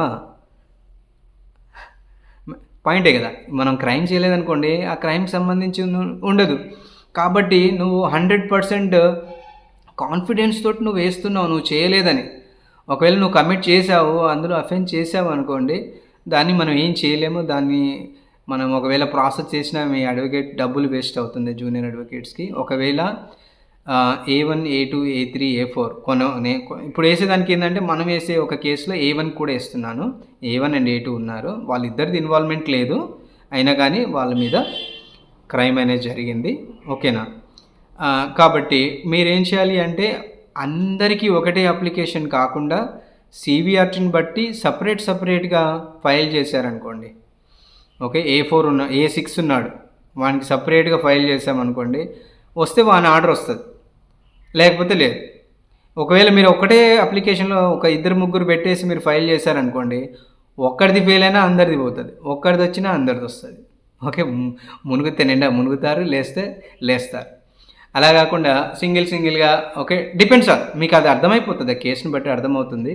పాయింటే కదా. మనం క్రైమ్ చేయలేదనుకోండి, ఆ క్రైమ్కి సంబంధించి ఉండదు. కాబట్టి నువ్వు 100% కాన్ఫిడెన్స్ తోటి నువ్వు వేస్తున్నావు నువ్వు చేయలేదని. ఒకవేళ నువ్వు కమిట్ చేసావు, అందులో అఫెన్స్ చేసావు అనుకోండి, దాన్ని మనం ఏం చేయలేము. దాన్ని మనం ఒకవేళ ప్రాసెస్ చేసినా మీ అడ్వకేట్ డబ్బులు వేస్ట్ అవుతుంది జూనియర్ అడ్వకేట్స్కి. ఒకవేళ A1, A2, A3, A4 ఇప్పుడు వేసేదానికి ఏంటంటే మనం వేసే ఒక కేసులో A1 కూడా వేస్తున్నాను. A1 అండ్ A2 ఉన్నారు. వాళ్ళిద్దరిది ఇన్వాల్వ్మెంట్ లేదు, అయినా కానీ వాళ్ళ మీద క్రైమ్ అనేది జరిగింది. ఓకేనా? కాబట్టి మీరేం చేయాలి అంటే అందరికీ ఒకటే అప్లికేషన్ కాకుండా CVRTని బట్టి సపరేట్గా ఫైల్ చేశారనుకోండి. ఓకే, A6 ఉన్నాడు, వానికి సపరేట్గా ఫైల్ చేసామనుకోండి, వస్తే వాని ఆర్డర్ వస్తుంది, లేకపోతే లేదు. ఒకవేళ మీరు ఒకటే అప్లికేషన్లో ఒక 2-3 పెట్టేసి మీరు ఫైల్ చేశారనుకోండి, ఒక్కడిది ఫెయిల్ అయినా అందరిది పోతుంది, ఒక్కడిది వచ్చినా అందరిది వస్తుంది. ఓకే, మునుగుతే నిండా మునుగుతారు, లేస్తే లేస్తారు. అలా కాకుండా సింగిల్గా ఓకే, డిపెండ్స్ ఆన్ మీకు అది అర్థమైపోతుంది, కేసుని బట్టి అర్థమవుతుంది.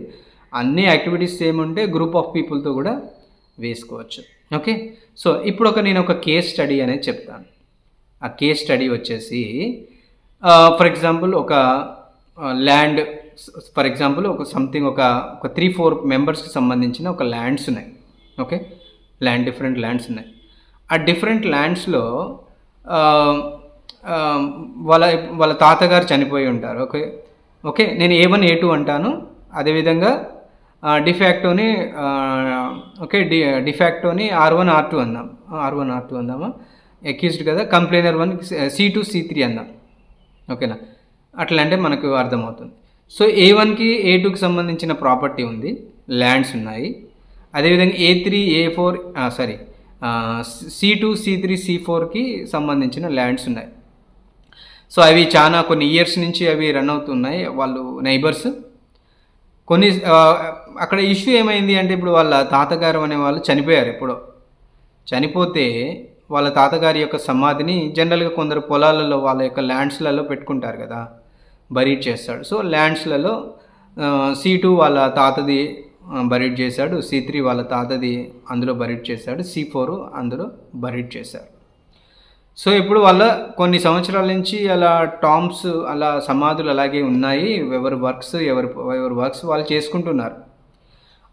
అన్ని యాక్టివిటీస్ సేమ్ ఉంటే గ్రూప్ ఆఫ్ పీపుల్తో కూడా వేసుకోవచ్చు. ఓకే, సో ఇప్పుడు నేను ఒక కేస్ స్టడీ అనేది చెప్తాను. ఆ కేస్ స్టడీ వచ్చేసి ఫర్ ఎగ్జాంపుల్ ఒక ల్యాండ్, ఫర్ ఎగ్జాంపుల్ ఒక 3-4 మెంబర్స్కి సంబంధించిన ఒక ల్యాండ్స్ ఉన్నాయి. ఓకే, డిఫరెంట్ ల్యాండ్స్ ఉన్నాయి. ఆ డిఫరెంట్ ల్యాండ్స్లో వాళ్ళ తాతగారు చనిపోయి ఉంటారు. ఓకే, నేను A1, A2 అంటాను. అదేవిధంగా డిఫాక్టోని R1, R2 అందామా, అక్యూజ్డ్ కదా, కంప్లైనర్ 1 C2, C3 అందాం. ఓకేనా? అట్లా అంటే మనకు అర్థమవుతుంది. సో A1కి A2కి సంబంధించిన ప్రాపర్టీ ఉంది, ల్యాండ్స్ ఉన్నాయి. అదేవిధంగా C2, C3, C4కి సంబంధించిన ల్యాండ్స్ ఉన్నాయి. సో అవి చాలా కొన్ని ఇయర్స్ నుంచి అవి రన్ అవుతున్నాయి. వాళ్ళు నైబర్స్. అక్కడ ఇష్యూ ఏమైంది అంటే, ఇప్పుడు వాళ్ళ తాతగారు అనే వాళ్ళు చనిపోయారు. చనిపోతే వాళ్ళ తాతగారి యొక్క సమాధిని జనరల్గా కొందరు పొలాలలో వాళ్ళ యొక్క ల్యాండ్స్లలో పెట్టుకుంటారు కదా, బరీడ్ చేస్తాడు. సో ల్యాండ్స్లలో C2 వాళ్ళ తాతది బరీడ్ చేశాడు, C3 వాళ్ళ తాతది అందులో బరీడ్ చేశాడు, C4 అందులో బరీడ్ చేశారు. సో ఇప్పుడు వాళ్ళ కొన్ని సంవత్సరాల నుంచి అలా అలా సమాధులు అలాగే ఉన్నాయి. ఎవరి వర్క్స్ వాళ్ళు చేసుకుంటున్నారు.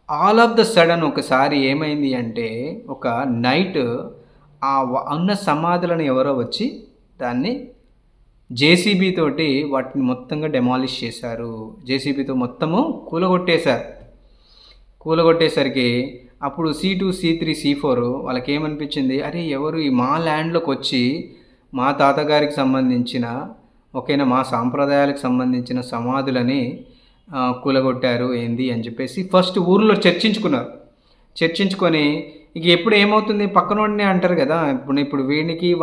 ఆల్ ఆఫ్ ద సడన్ ఒకసారి ఏమైంది అంటే, ఒక నైట్ ఉన్న సమాధులను ఎవరో వచ్చి దాన్ని JCB తోటి వాటిని మొత్తంగా డెమాలిష్ చేశారు. JCBతో మొత్తము కూలగొట్టేసరికి అప్పుడు C2, C3, C4 వాళ్ళకి ఏమనిపించింది, అరే ఎవరు ఈ మా ల్యాండ్లోకి వచ్చి మా తాతగారికి సంబంధించిన మా సాంప్రదాయాలకు సంబంధించిన సమాధులని కూలగొట్టారు ఏంది అని చెప్పేసి ఫస్ట్ ఊర్లో చర్చించుకొని ఇక ఎప్పుడు ఏమవుతుంది, పక్కనోడినే అంటారు కదా, ఇప్పుడు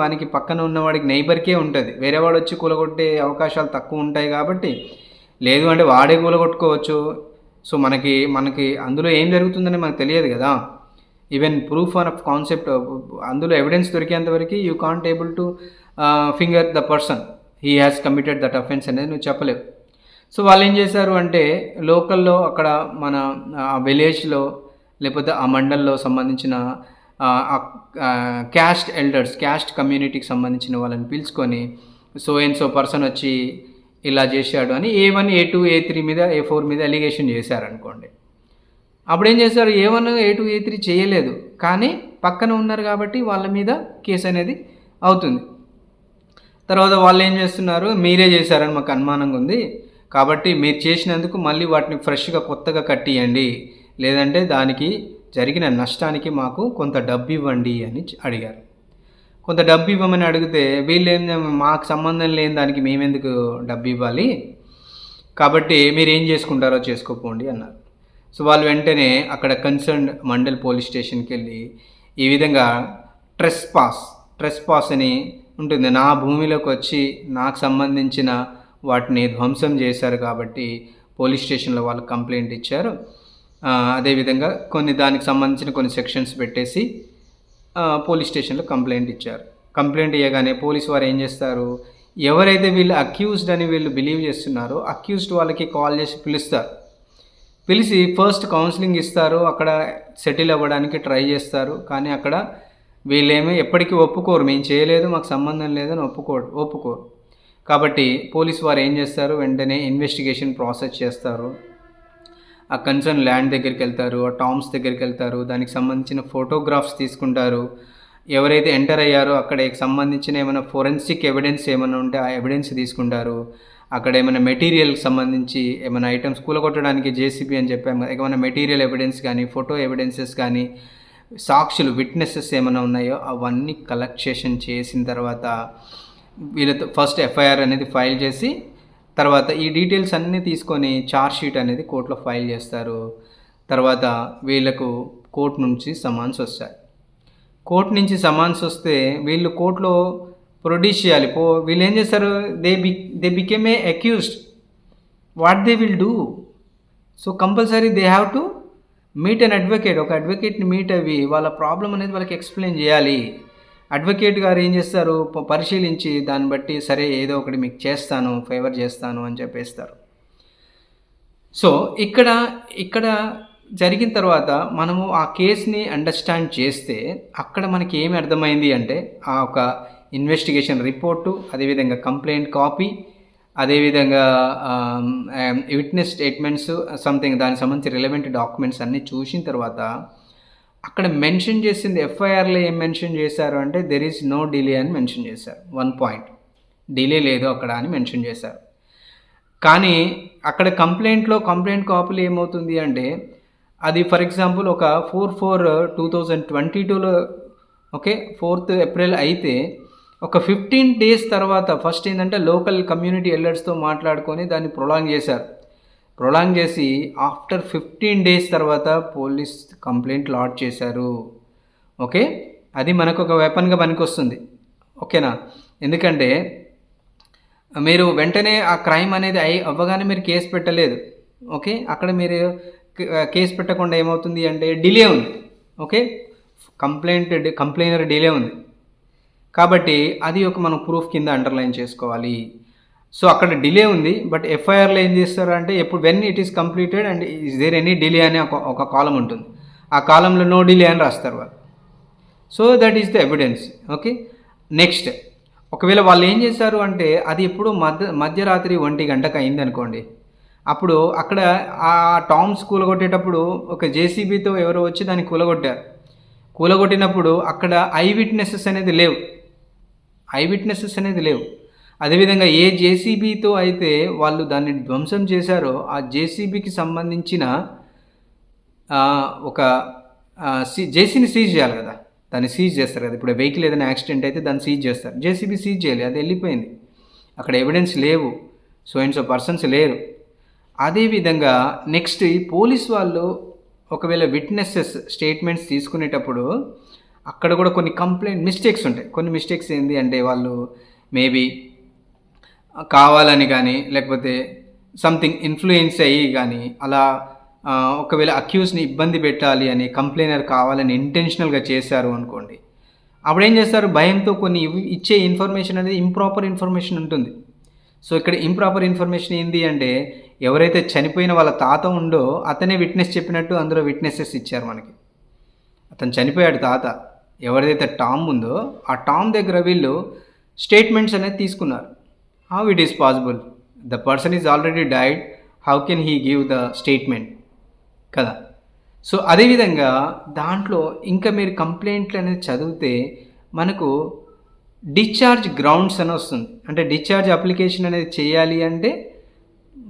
వానికి పక్కన ఉన్నవాడికి నైబర్కే ఉంటుంది, వేరే వాడు వచ్చి కూలగొట్టే అవకాశాలు తక్కువ ఉంటాయి. కాబట్టి లేదు అంటే వాడే కూలగొట్టుకోవచ్చు. సో మనకి అందులో ఏం జరుగుతుందని మనకు తెలియదు కదా. ఈవెన్ ప్రూఫ్ ఆఫ్ కాన్సెప్ట్, అందులో ఎవిడెన్స్ దొరికేంతవరకు you can't able to finger the person he has committed that offence అనేది నువ్వు చెప్పలేవు. సో వాళ్ళు ఏం చేశారు అంటే, లోకల్లో అక్కడ మన విలేజ్లో లేకపోతే ఆ మండల్లో సంబంధించిన క్యాస్ట్ కమ్యూనిటీకి సంబంధించిన వాళ్ళని పిలుచుకొని సో పర్సన్ వచ్చి ఇలా చేశాడు అని A1, A2, A3 మీద, A4 మీద అలిగేషన్ చేశారనుకోండి. అప్పుడు ఏం చేశారు, A1, A2, A3 చేయలేదు, కానీ పక్కన ఉన్నారు కాబట్టి వాళ్ళ మీద కేసు అనేది అవుతుంది. తర్వాత వాళ్ళు ఏం చేస్తున్నారు, మీరే చేశారని మాకు అనుమానంగా ఉంది, కాబట్టి మీరు చేసినందుకు మళ్ళీ వాటిని ఫ్రెష్గా కొత్తగా కట్టియండి, లేదంటే దానికి జరిగిన నష్టానికి మాకు కొంత డబ్బు ఇవ్వండి అని అడిగారు. కొంత డబ్బు ఇవ్వమని అడిగితే వీళ్ళు మాకు సంబంధం లేని దానికి మేమెందుకు డబ్బు ఇవ్వాలి, కాబట్టి మీరు ఏం చేసుకుంటారో చేసుకోపోండి అన్నారు. సో వాళ్ళు వెంటనే అక్కడ కన్సర్న్డ్ మండల్ పోలీస్ స్టేషన్కి వెళ్ళి ఈ విధంగా ట్రెస్ పాస్ అని ఉంటుంది, నా భూమిలోకి వచ్చి నాకు సంబంధించిన వాటిని ధ్వంసం చేశారు కాబట్టి పోలీస్ స్టేషన్లో వాళ్ళు కంప్లైంట్ ఇచ్చారు. అదేవిధంగా దానికి సంబంధించిన కొన్ని సెక్షన్స్ పెట్టేసి పోలీస్ స్టేషన్లో కంప్లైంట్ ఇచ్చారు. కంప్లైంట్ ఇవ్వగానే పోలీసు వారు ఏం చేస్తారు, ఎవరైతే వీళ్ళు అక్యూజ్డ్ అని వీళ్ళు బిలీవ్ చేస్తున్నారో అక్యూజ్డ్ వాళ్ళకి కాల్ చేసి పిలిచి ఫస్ట్ కౌన్సిలింగ్ ఇస్తారు, అక్కడ సెటిల్ అవ్వడానికి ట్రై చేస్తారు. కానీ అక్కడ వీళ్ళేమో ఎప్పటికీ ఒప్పుకోరు, మేము చేయలేదు, మాకు సంబంధం లేదని ఒప్పుకోరు. కాబట్టి పోలీసు వారు ఏం చేస్తారు, వెంటనే ఇన్వెస్టిగేషన్ ప్రాసెస్ చేస్తారు. ఆ కన్సర్న్ ల్యాండ్ దగ్గరికి వెళ్తారు, ఆ టామ్స్ దగ్గరికి వెళ్తారు, దానికి సంబంధించిన ఫోటోగ్రాఫ్స్ తీసుకుంటారు. ఎవరైతే ఎంటర్ అయ్యారో అక్కడికి సంబంధించిన ఏమైనా ఫోరెన్సిక్ ఎవిడెన్స్ ఏమైనా ఉంటే ఆ ఎవిడెన్స్ తీసుకుంటారు. అక్కడ ఏమైనా మెటీరియల్కి సంబంధించి ఏమైనా ఐటమ్స్ కూలగొట్టడానికి జేసీబీ అని చెప్పాము, ఏమైనా మెటీరియల్ ఎవిడెన్స్ కానీ, ఫోటో ఎవిడెన్సెస్ కానీ, సాక్షులు విట్నెసెస్ ఏమైనా ఉన్నాయో అవన్నీ కలెక్షన్ చేసిన తర్వాత వీళ్ళతో ఫస్ట్ ఎఫ్ఐఆర్ అనేది ఫైల్ చేసి, తర్వాత ఈ డీటెయిల్స్ అన్నీ తీసుకొని ఛార్జ్ షీట్ అనేది కోర్టులో ఫైల్ చేస్తారు. తర్వాత వీళ్ళకు కోర్టు నుంచి సమన్స్ వస్తాయి. కోర్టు నుంచి సమన్స్ వస్తే వీళ్ళు కోర్టులో ప్రొడ్యూస్ చేయాలి. వీళ్ళు ఏం చేస్తారు, they became a accused. What they will do? So compulsory they have to meet an advocate. ఒక అడ్వకేట్ని మీట్ అవి వాళ్ళ ప్రాబ్లం అనేది వాళ్ళకి ఎక్స్ప్లెయిన్ చేయాలి. అడ్వకేట్ గారు ఏం చేస్తారు, పరిశీలించి దాన్ని బట్టి సరే ఏదో ఒకటి మీకు చేస్తాను, ఫేవర్ చేస్తాను అని చెప్పేస్తారు. సో ఇక్కడ జరిగిన తర్వాత మనము ఆ కేస్ని అండర్స్టాండ్ చేస్తే అక్కడ మనకి ఏమి అర్థమైంది అంటే ఆ ఒక ఇన్వెస్టిగేషన్ రిపోర్టు, అదేవిధంగా కంప్లైంట్ కాపీ, అదేవిధంగా విట్నెస్ స్టేట్మెంట్స్ సంథింగ్ దానికి సంబంధించి రిలవెంట్ డాక్యుమెంట్స్ అన్నీ చూసిన తర్వాత అక్కడ మెన్షన్ చేసింది ఎఫ్ఐఆర్లో ఏం మెన్షన్ చేశారు అంటే దెర్ ఈజ్ నో డిలే అని మెన్షన్ చేశారు. 1 పాయింట్ డిలే లేదు అక్కడ అని మెన్షన్ చేశారు. కానీ అక్కడ కంప్లైంట్ కాపీలో ఏమవుతుంది అంటే అది ఫర్ ఎగ్జాంపుల్ ఒక 4/4/2022లో ఓకే 4th ఏప్రిల్ అయితే ఒక 15 days తర్వాత ఫస్ట్ ఏంటంటే లోకల్ కమ్యూనిటీ ఎల్డర్స్తో మాట్లాడుకొని దాన్ని ప్రొలాంగ్ చేసి ఆఫ్టర్ 15 days తర్వాత పోలీస్ కంప్లైంట్ లాడ్జ్ చేశారు. ఓకే, అది మనకు ఒక వెపన్గా పనికొస్తుంది. ఓకేనా? ఎందుకంటే మీరు వెంటనే ఆ క్రైమ్ అనేది అవ్వగానే మీరు కేసు పెట్టలేదు. ఓకే, అక్కడ మీరు కేసు పెట్టకుండా ఏమవుతుంది అంటే డిలే ఉంది. ఓకే, కంప్లైనర్ డిలే ఉంది కాబట్టి అది ఒక మనం ప్రూఫ్ కింద అండర్లైన్ చేసుకోవాలి. సో అక్కడ డిలే ఉంది, బట్ ఎఫ్ఐఆర్లో ఏం చేస్తారు అంటే ఎప్పుడు when it is completed and is there any delay అని ఒక కాలం ఉంటుంది. ఆ కాలంలో నో డిలే అని రాస్తారు వాళ్ళు. So that is the evidence. Okay, next ఒకవేళ వాళ్ళు ఏం చేశారు అంటే అది ఎప్పుడు మధ్యరాత్రి 1 గంటకు అయింది అనుకోండి, అప్పుడు అక్కడ ఆ టామ్స్ కూలగొట్టేటప్పుడు ఒక జేసీబీతో ఎవరో వచ్చి దాన్ని కూలగొట్టినప్పుడు అక్కడ ఐ విట్నెసెస్ అనేది లేవు. అదేవిధంగా ఏ జేసీబీతో అయితే వాళ్ళు దాన్ని ధ్వంసం చేశారో ఆ జేసీబీకి సంబంధించిన ఒక జేసీని సీజ్ చేయాలి కదా, దాన్ని సీజ్ చేస్తారు కదా. ఇప్పుడు వెహికల్ ఏదైనా యాక్సిడెంట్ అయితే దాన్ని సీజ్ చేస్తారు, జేసీబీ సీజ్ చేయాలి, అది వెళ్ళిపోయింది, అక్కడ ఎవిడెన్స్ లేవు, సో పర్సన్స్ లేరు. అదేవిధంగా నెక్స్ట్ ఈ పోలీస్ వాళ్ళు ఒకవేళ విట్నెసెస్ స్టేట్మెంట్స్ తీసుకునేటప్పుడు అక్కడ కూడా కొన్ని మిస్టేక్స్ ఉంటాయి. కొన్ని మిస్టేక్స్ ఏంటి అంటే వాళ్ళు మేబీ కావాలని కానీ లేకపోతే సంథింగ్ ఇన్ఫ్లుయెన్స్ అయ్యి కానీ అలా ఒకవేళ అక్యూజ్ని ఇబ్బంది పెట్టాలి అని కంప్లైనర్ కావాలని ఇంటెన్షనల్గా చేశారు అనుకోండి, అప్పుడు ఏం చేస్తారు, భయంతో కొన్ని ఇచ్చే ఇన్ఫర్మేషన్ అనేది ఇంప్రాపర్ ఇన్ఫర్మేషన్ ఉంటుంది. సో ఇక్కడ ఇంప్రాపర్ ఇన్ఫర్మేషన్ ఏంటి అంటే ఎవరైతే చనిపోయిన వాళ్ళ తాత ఉండో అతనే విట్నెస్ చెప్పినట్టు అందులో విట్నెసెస్ ఇచ్చారు మనకి. అతను చనిపోయాడు తాత, ఎవరిదైతే టామ్ ఉందో ఆ టామ్ దగ్గర వీళ్ళు స్టేట్మెంట్స్ అనేది తీసుకున్నారు. How it is possible, the person is already died, how can he give the statement కదా. సో అదేవిధంగా దాంట్లో ఇంకా మీరు కంప్లైంట్లు అనేది చదివితే మనకు డిశ్చార్జ్ గ్రౌండ్స్ అని వస్తుంది. అంటే డిశ్చార్జ్ అప్లికేషన్ అనేది చేయాలి అంటే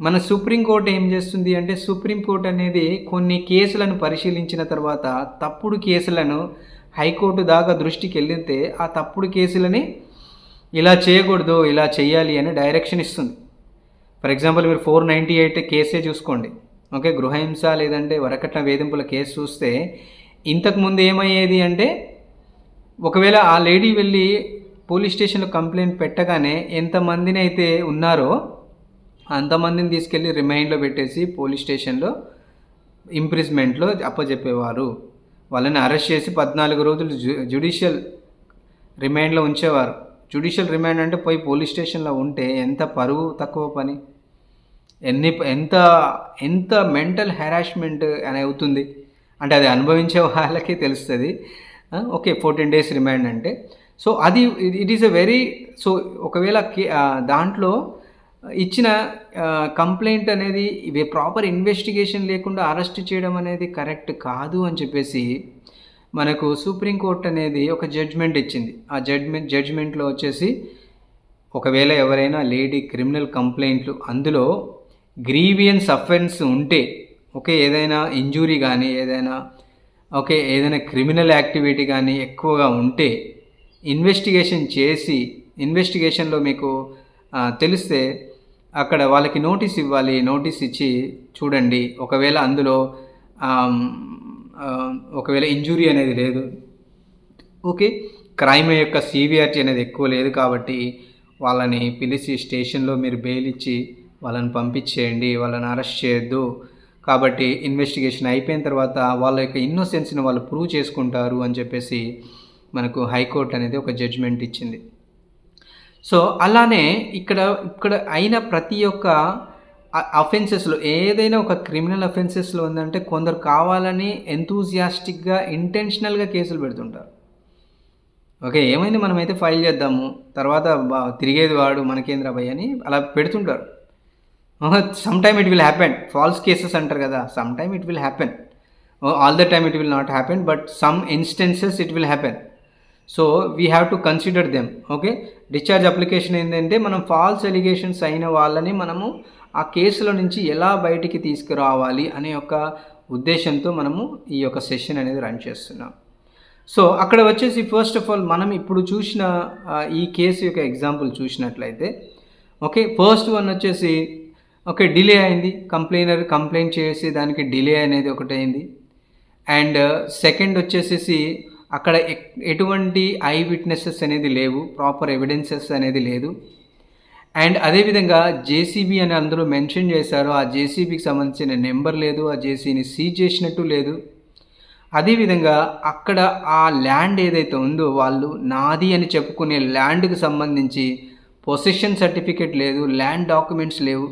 మన సుప్రీంకోర్టు ఏం చేస్తుంది అంటే సుప్రీంకోర్టు అనేది కొన్ని కేసులను పరిశీలించిన తర్వాత తప్పుడు కేసులను హైకోర్టు దాకా దృష్టికి వెళ్తే ఆ తప్పుడు కేసులని ఇలా చేయకూడదు, ఇలా చేయాలి అని డైరెక్షన్ ఇస్తుంది. ఫర్ ఎగ్జాంపుల్ మీరు 498 కేసే చూసుకోండి. ఓకే, గృహహింస లేదంటే వరకట్న వేధింపుల కేసు చూస్తే ఇంతకుముందు ఏమయ్యేది అంటే ఒకవేళ ఆ లేడీ వెళ్ళి పోలీస్ స్టేషన్లో కంప్లైంట్ పెట్టగానే ఎంతమందిని అయితే ఉన్నారో అంతమందిని తీసుకెళ్ళి రిమైండ్లో పెట్టేసి పోలీస్ స్టేషన్లో ఇంప్రిజ్మెంట్లో అప్పచెప్పేవారు. వాళ్ళని అరెస్ట్ చేసి 14 రోజులు జ్యుడిషియల్ రిమైండ్లో ఉంచేవారు. జ్యుడిషియల్ రిమైండ్ అంటే పోయి పోలీస్ స్టేషన్లో ఉంటే ఎంత పరువు తక్కువ పని, ఎంత మెంటల్ హెరాస్మెంట్ అని అవుతుంది అంటే అది అనుభవించే వాళ్ళకే తెలుస్తుంది. ఓకే, 14 days రిమైండ్ అంటే సో అది it is a very so ఒకవేళ దాంట్లో ఇచ్చిన కంప్లైంట్ అనేది ఇవి ప్రాపర్ ఇన్వెస్టిగేషన్ లేకుండా అరెస్ట్ చేయడం అనేది కరెక్ట్ కాదు అని చెప్పేసి మనకు సుప్రీంకోర్టు అనేది ఒక జడ్జ్మెంట్ ఇచ్చింది. ఆ జడ్జ్మెంట్లో వచ్చేసి ఒకవేళ ఎవరైనా లేడీ క్రిమినల్ కంప్లైంట్లు అందులో గ్రీవియన్స్ అఫెన్స్ ఉంటే, ఓకే, ఏదైనా ఇంజూరీ కానీ ఏదైనా క్రిమినల్ యాక్టివిటీ కానీ ఎక్కువగా ఉంటే ఇన్వెస్టిగేషన్లో మీకు తెలిస్తే అక్కడ వాళ్ళకి నోటీస్ ఇవ్వాలి. నోటీస్ ఇచ్చి చూడండి, ఒకవేళ అందులో ఒకవేళ ఇంజూరీ అనేది లేదు, ఓకే, క్రైమ్ యొక్క సివియారిటీ అనేది ఎక్కువ లేదు కాబట్టి వాళ్ళని పిలిచి స్టేషన్లో మీరు బెయిల్ ఇచ్చి వాళ్ళని పంపించేయండి, వాళ్ళని అరెస్ట్ చేయొద్దు. కాబట్టి ఇన్వెస్టిగేషన్ అయిపోయిన తర్వాత వాళ్ళ యొక్క ఇన్నోసెన్స్ని వాళ్ళు ప్రూవ్ చేసుకుంటారు అని చెప్పేసి మనకు హైకోర్టు అనేది ఒక జడ్జ్మెంట్ ఇచ్చింది. సో అలానే ఇక్కడ అయిన ప్రతి ఒక్క అఫెన్సెస్లో ఏదైనా ఒక క్రిమినల్ అఫెన్సెస్లో ఉందంటే కొందరు కావాలని ఎంతూజియాస్టిక్గా ఇంటెన్షనల్గా కేసులు పెడుతుంటారు. ఓకే, ఏమైంది మనమైతే ఫైల్ చేద్దాము, తర్వాత తిరిగేది వాడు మనకేంద్రా భయ్ అని అలా పెడుతుంటారు. Some time it will happen, false cases అంటారు కదా, some time it will happen, all the time it will not happen, but some instances it will happen. So we have to consider them. Okay, discharge application ఏంటంటే మనం false allegations అయిన వాళ్ళని మనము ఆ కేసులో నుంచి ఎలా బయటికి తీసుకురావాలి అనే ఒక ఉద్దేశంతో మనము ఈ యొక్క సెషన్ అనేది రన్ చేస్తున్నాం. సో అక్కడ వచ్చేసి ఫస్ట్ ఆఫ్ ఆల్ మనం ఇప్పుడు చూసిన ఈ కేసు యొక్క ఎగ్జాంపుల్ చూసినట్లయితే, ఓకే, ఫస్ట్ వన్ వచ్చేసి ఓకే డిలే అయింది, కంప్లైంట్ చేసి దానికి డిలే అనేది ఒకటి అయింది. అండ్ సెకండ్ వచ్చేసేసి అక్కడ ఎటువంటి ఐ విట్నెసెస్ అనేది లేవు, ప్రాపర్ ఎవిడెన్సెస్ అనేది లేదు. అండ్ అదేవిధంగా జేసీబీ అని అందరూ మెన్షన్ చేశారు, ఆ జేసీబీకి సంబంధించిన నెంబర్ లేదు, ఆ జేసీని సీజ్ చేసినట్టు లేదు. అదేవిధంగా అక్కడ ఆ ల్యాండ్ ఏదైతే ఉందో వాళ్ళు నాది అని చెప్పుకునే ల్యాండ్కి సంబంధించి పొసెషన్ సర్టిఫికేట్ లేదు, ల్యాండ్ డాక్యుమెంట్స్ లేవు,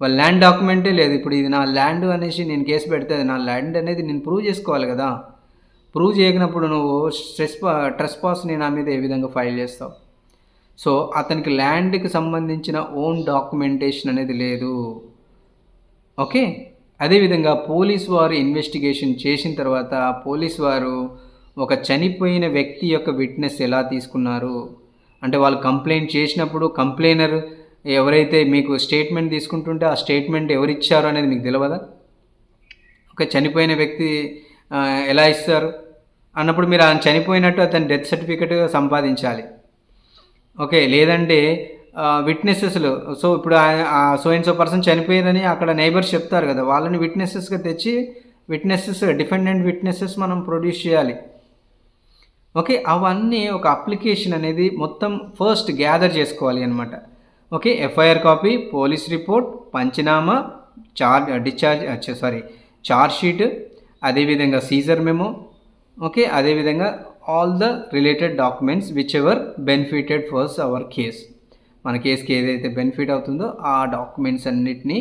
వాళ్ళ ల్యాండ్ డాక్యుమెంటే లేదు. ఇప్పుడు ఇది నా ల్యాండ్ అనేసి నేను కేసు పెడితే నా ల్యాండ్ అనేది నేను ప్రూవ్ చేసుకోవాలి కదా. ప్రూవ్ చేయనప్పుడు నువ్వు ట్రెస్పాస్ని నా మీద ఏ విధంగా ఫైల్ చేస్తావు? సో అతనికి ల్యాండ్కి సంబంధించిన ఓన్ డాక్యుమెంటేషన్ అనేది లేదు. ఓకే, అదేవిధంగా పోలీస్ వారు ఇన్వెస్టిగేషన్ చేసిన తర్వాత పోలీస్ వారు ఒక చనిపోయిన వ్యక్తి యొక్క విట్నెస్ ఎలా తీసుకున్నారు అంటే వాళ్ళు కంప్లైంట్ చేసినప్పుడు కంప్లైనర్ ఎవరైతే మీకు స్టేట్మెంట్ తీసుకుంటుంటే ఆ స్టేట్మెంట్ ఎవరు ఇచ్చారు అనేది మీకు తెలియదా? ఒక చనిపోయిన వ్యక్తి ఎలా ఇస్తారు అన్నప్పుడు మీరు ఆయన చనిపోయినట్టు అతని డెత్ సర్టిఫికేట్ సంపాదించాలి. ఓకే, లేదంటే విట్నెసెస్లు, సో ఇప్పుడు సో అండ్ సో పర్సన్ చనిపోయారని అక్కడ నైబర్స్ చెప్తారు కదా, వాళ్ళని విట్నెసెస్గా తెచ్చి డిఫెండెంట్ విట్నెసెస్ మనం ప్రొడ్యూస్ చేయాలి. ఓకే, అవన్నీ ఒక అప్లికేషన్ అనేది మొత్తం ఫస్ట్ గ్యాదర్ చేసుకోవాలి అనమాట. Okay, FIR copy, police report, panchnama, charge sheet, అదేవిధంగా సీజర్ మెమో, ఓకే, అదేవిధంగా all the related documents which ever benefited for our case. మన కేసుకి ఏదైతే బెనిఫిట్ అవుతుందో ఆ డాక్యుమెంట్స్ అన్నిటినీ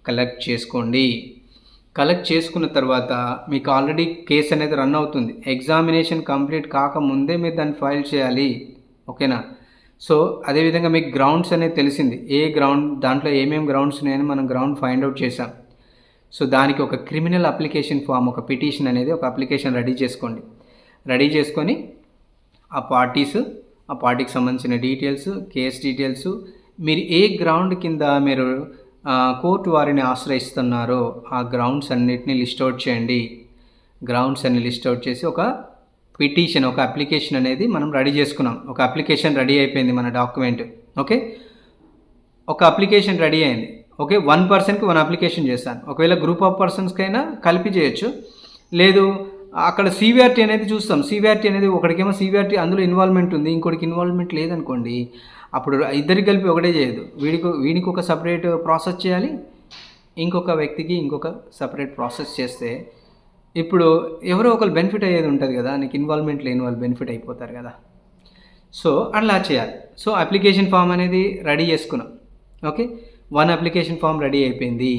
కలెక్ట్ చేసుకోండి. కలెక్ట్ చేసుకున్న తర్వాత మీకు ఆల్రెడీ కేసు అనేది రన్ అవుతుంది, ఎగ్జామినేషన్ కంప్లీట్ కాకముందే మీరు దాన్ని ఫైల్ చేయాలి. ఓకేనా? సో అదేవిధంగా మీకు గ్రౌండ్స్ అనేది తెలిసింది, ఏ గ్రౌండ్ దాంట్లో ఏమేమి గ్రౌండ్స్ ఉన్నాయని మనం గ్రౌండ్ ఫైండ్ అవుట్ చేసాం. సో దానికి ఒక క్రిమినల్ అప్లికేషన్ ఫామ్, ఒక పిటిషన్ అనేది ఒక అప్లికేషన్ రెడీ చేసుకోండి. రెడీ చేసుకొని ఆ పార్టీకి సంబంధించిన డీటెయిల్స్, కేస్ డీటెయిల్స్, మీరు ఏ గ్రౌండ్ కింద మీరు కోర్టు వారిని ఆశ్రయిస్తున్నారో ఆ గ్రౌండ్స్ అన్నిటిని లిస్ట్ అవుట్ చేయండి. గ్రౌండ్స్ అన్ని లిస్ట్ అవుట్ చేసి ఒక పిటిషన్, ఒక అప్లికేషన్ అనేది మనం రెడీ చేసుకున్నాం. ఒక అప్లికేషన్ రెడీ అయిపోయింది మన డాక్యుమెంట్. ఓకే, ఒక అప్లికేషన్ రెడీ అయింది. ఓకే, 1 పర్సన్కి 1 అప్లికేషన్ చేస్తాను. ఒకవేళ గ్రూప్ ఆఫ్ పర్సన్స్కైనా కలిపి చేయొచ్చు. లేదు అక్కడ సివిఆర్టీ అనేది చూస్తాం. సివిఆర్టీ అనేది ఒకటికేమో సివిఆర్టీ అందులో ఇన్వాల్వ్మెంట్ ఉంది, ఇంకోటికి ఇన్వాల్వ్మెంట్ లేదనుకోండి, అప్పుడు ఇద్దరికి కలిపి ఒకటే చేయదు. వీడికి ఒక సపరేట్ ప్రాసెస్ చేయాలి, ఇంకొక వ్యక్తికి ఇంకొక సపరేట్ ప్రాసెస్ చేస్తే ఇప్పుడు ఎవరో ఒకరు బెనిఫిట్ అయ్యేది ఉంటుంది కదా, నీకు ఇన్వాల్వ్మెంట్ లేని వాళ్ళు బెనిఫిట్ అయిపోతారు కదా. సో అలా చేయాలి. సో అప్లికేషన్ ఫామ్ అనేది రెడీ చేసుకున్నాం. ఓకే, 1 అప్లికేషన్ ఫామ్ రెడీ అయిపోయింది.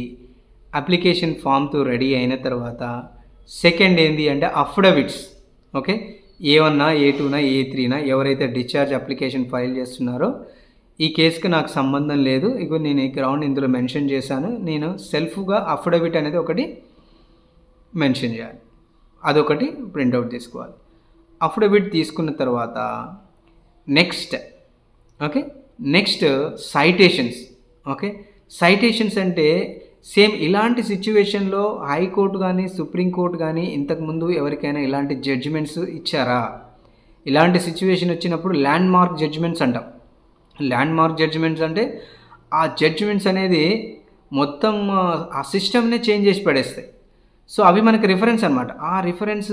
అప్లికేషన్ ఫామ్తో రెడీ అయిన తర్వాత సెకండ్ ఏంది అంటే affidavits. Okay, A1, A2, A3 ఎవరైతే డిశ్చార్జ్ అప్లికేషన్ ఫైల్ చేస్తున్నారో ఈ కేసుకి నాకు సంబంధం లేదు, ఇగో నేను ఈ గ్రౌండ్ ఇందులో మెన్షన్ చేశాను, నేను సెల్ఫ్గా అఫిడవిట్ అనేది ఒకటి మెన్షన్ చేయాలి. అదొకటి ప్రింట్అవుట్ తీసుకోవాలి. అఫిడవిట్ తీసుకున్న తర్వాత నెక్స్ట్ సైటేషన్స్. సైటేషన్స్ అంటే సేమ్ ఇలాంటి సిచ్యువేషన్లో హైకోర్టు కానీ సుప్రీంకోర్టు కానీ ఇంతకుముందు ఎవరికైనా ఇలాంటి జడ్జిమెంట్స్ ఇచ్చారా? ఇలాంటి సిచ్యువేషన్ వచ్చినప్పుడు ల్యాండ్ మార్క్ జడ్జిమెంట్స్ అంటాం. ల్యాండ్ మార్క్ జడ్జిమెంట్స్ అంటే ఆ జడ్జిమెంట్స్ అనేది మొత్తం ఆ సిస్టమ్నే చేంజ్ చేసి పడేస్తాయి. సో అవి మనకి రిఫరెన్స్ అనమాట. ఆ రిఫరెన్స్